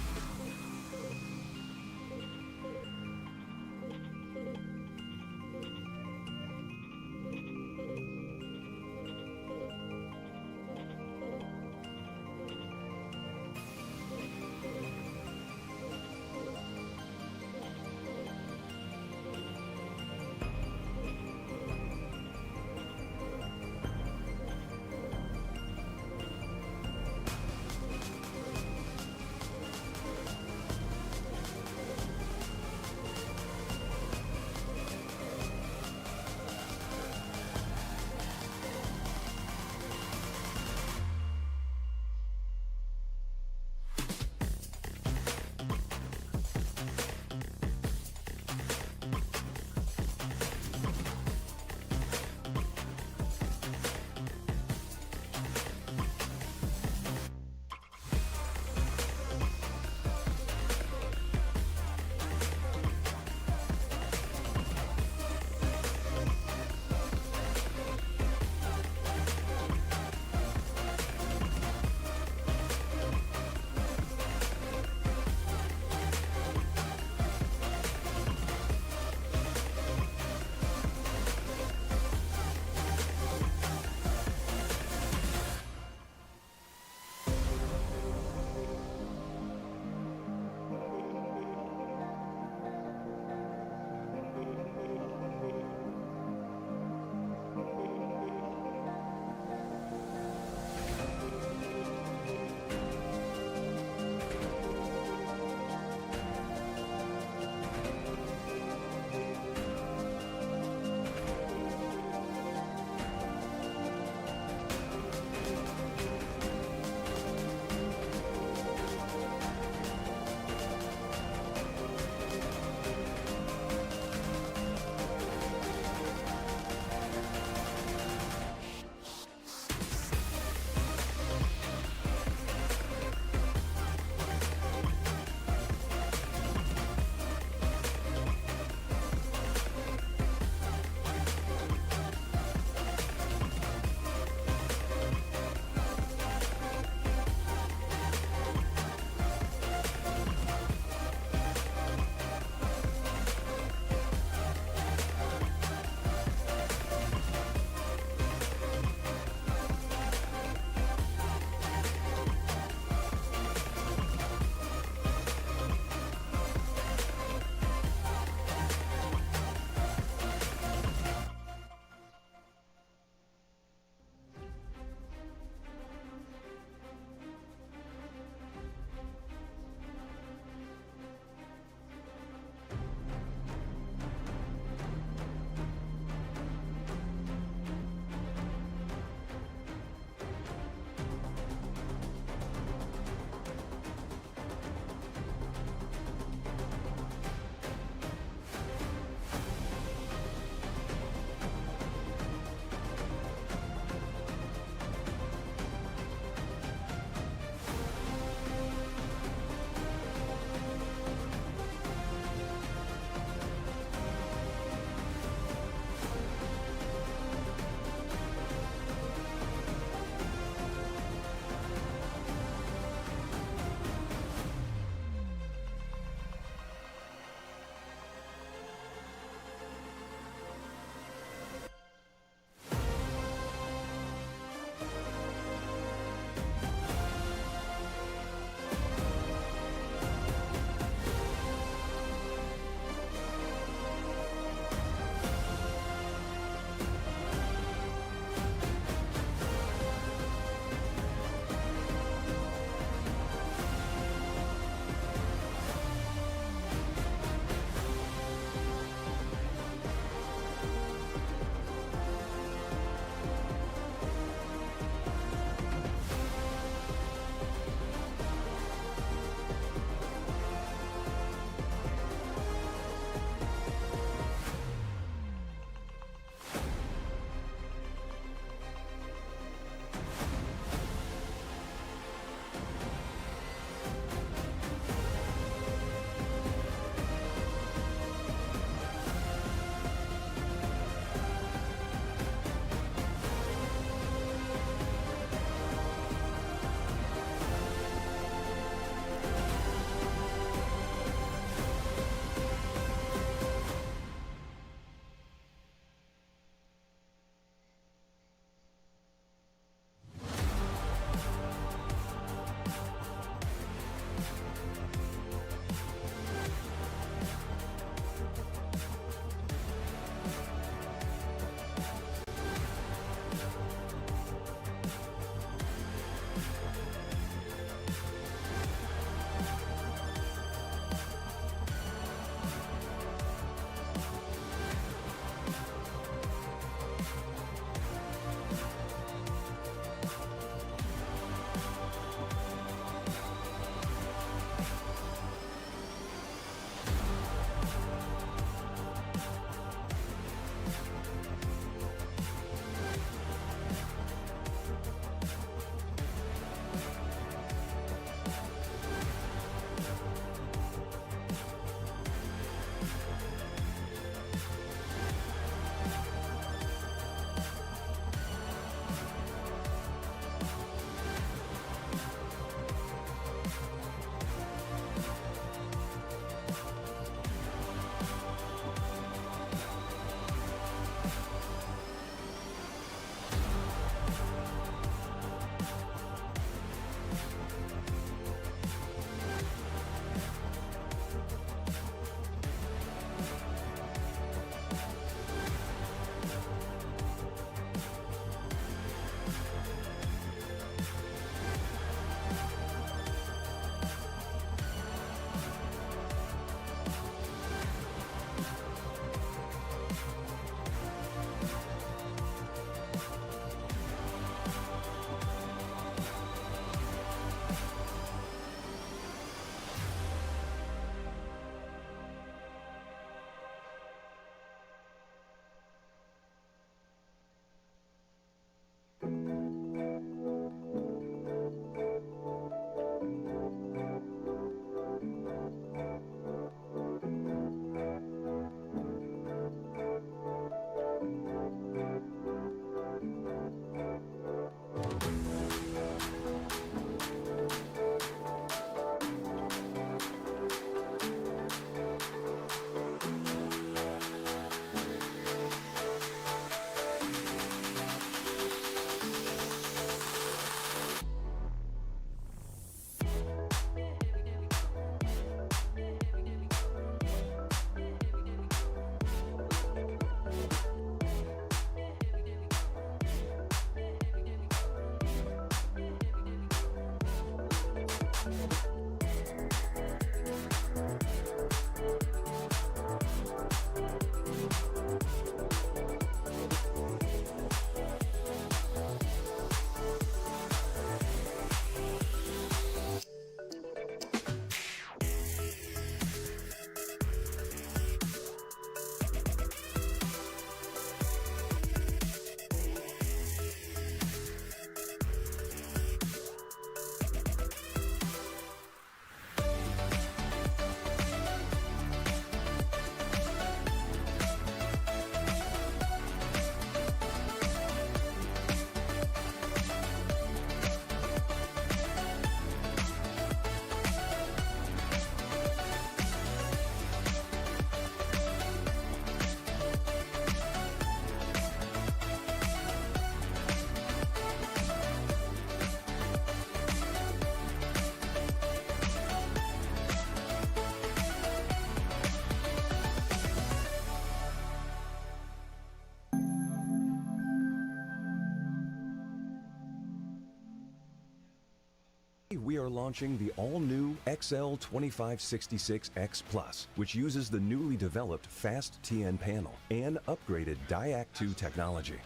We are launching the all-new XL2566X Plus, which uses the newly developed Fast TN panel and upgraded Diac 2 technology.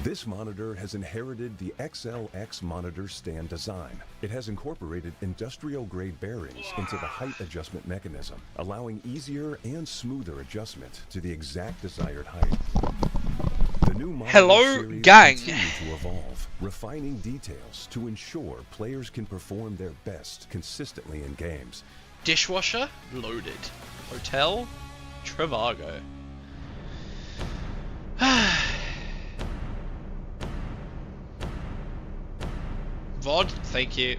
This monitor has inherited the XLX monitor stand design. It has incorporated industrial-grade bearings into the height adjustment mechanism, allowing easier and smoother adjustment to the exact desired height. The new monitor series continue to evolve, refining details to ensure players can perform their best consistently in games. Dishwasher loaded. Hotel Trivago. VOD, thank you.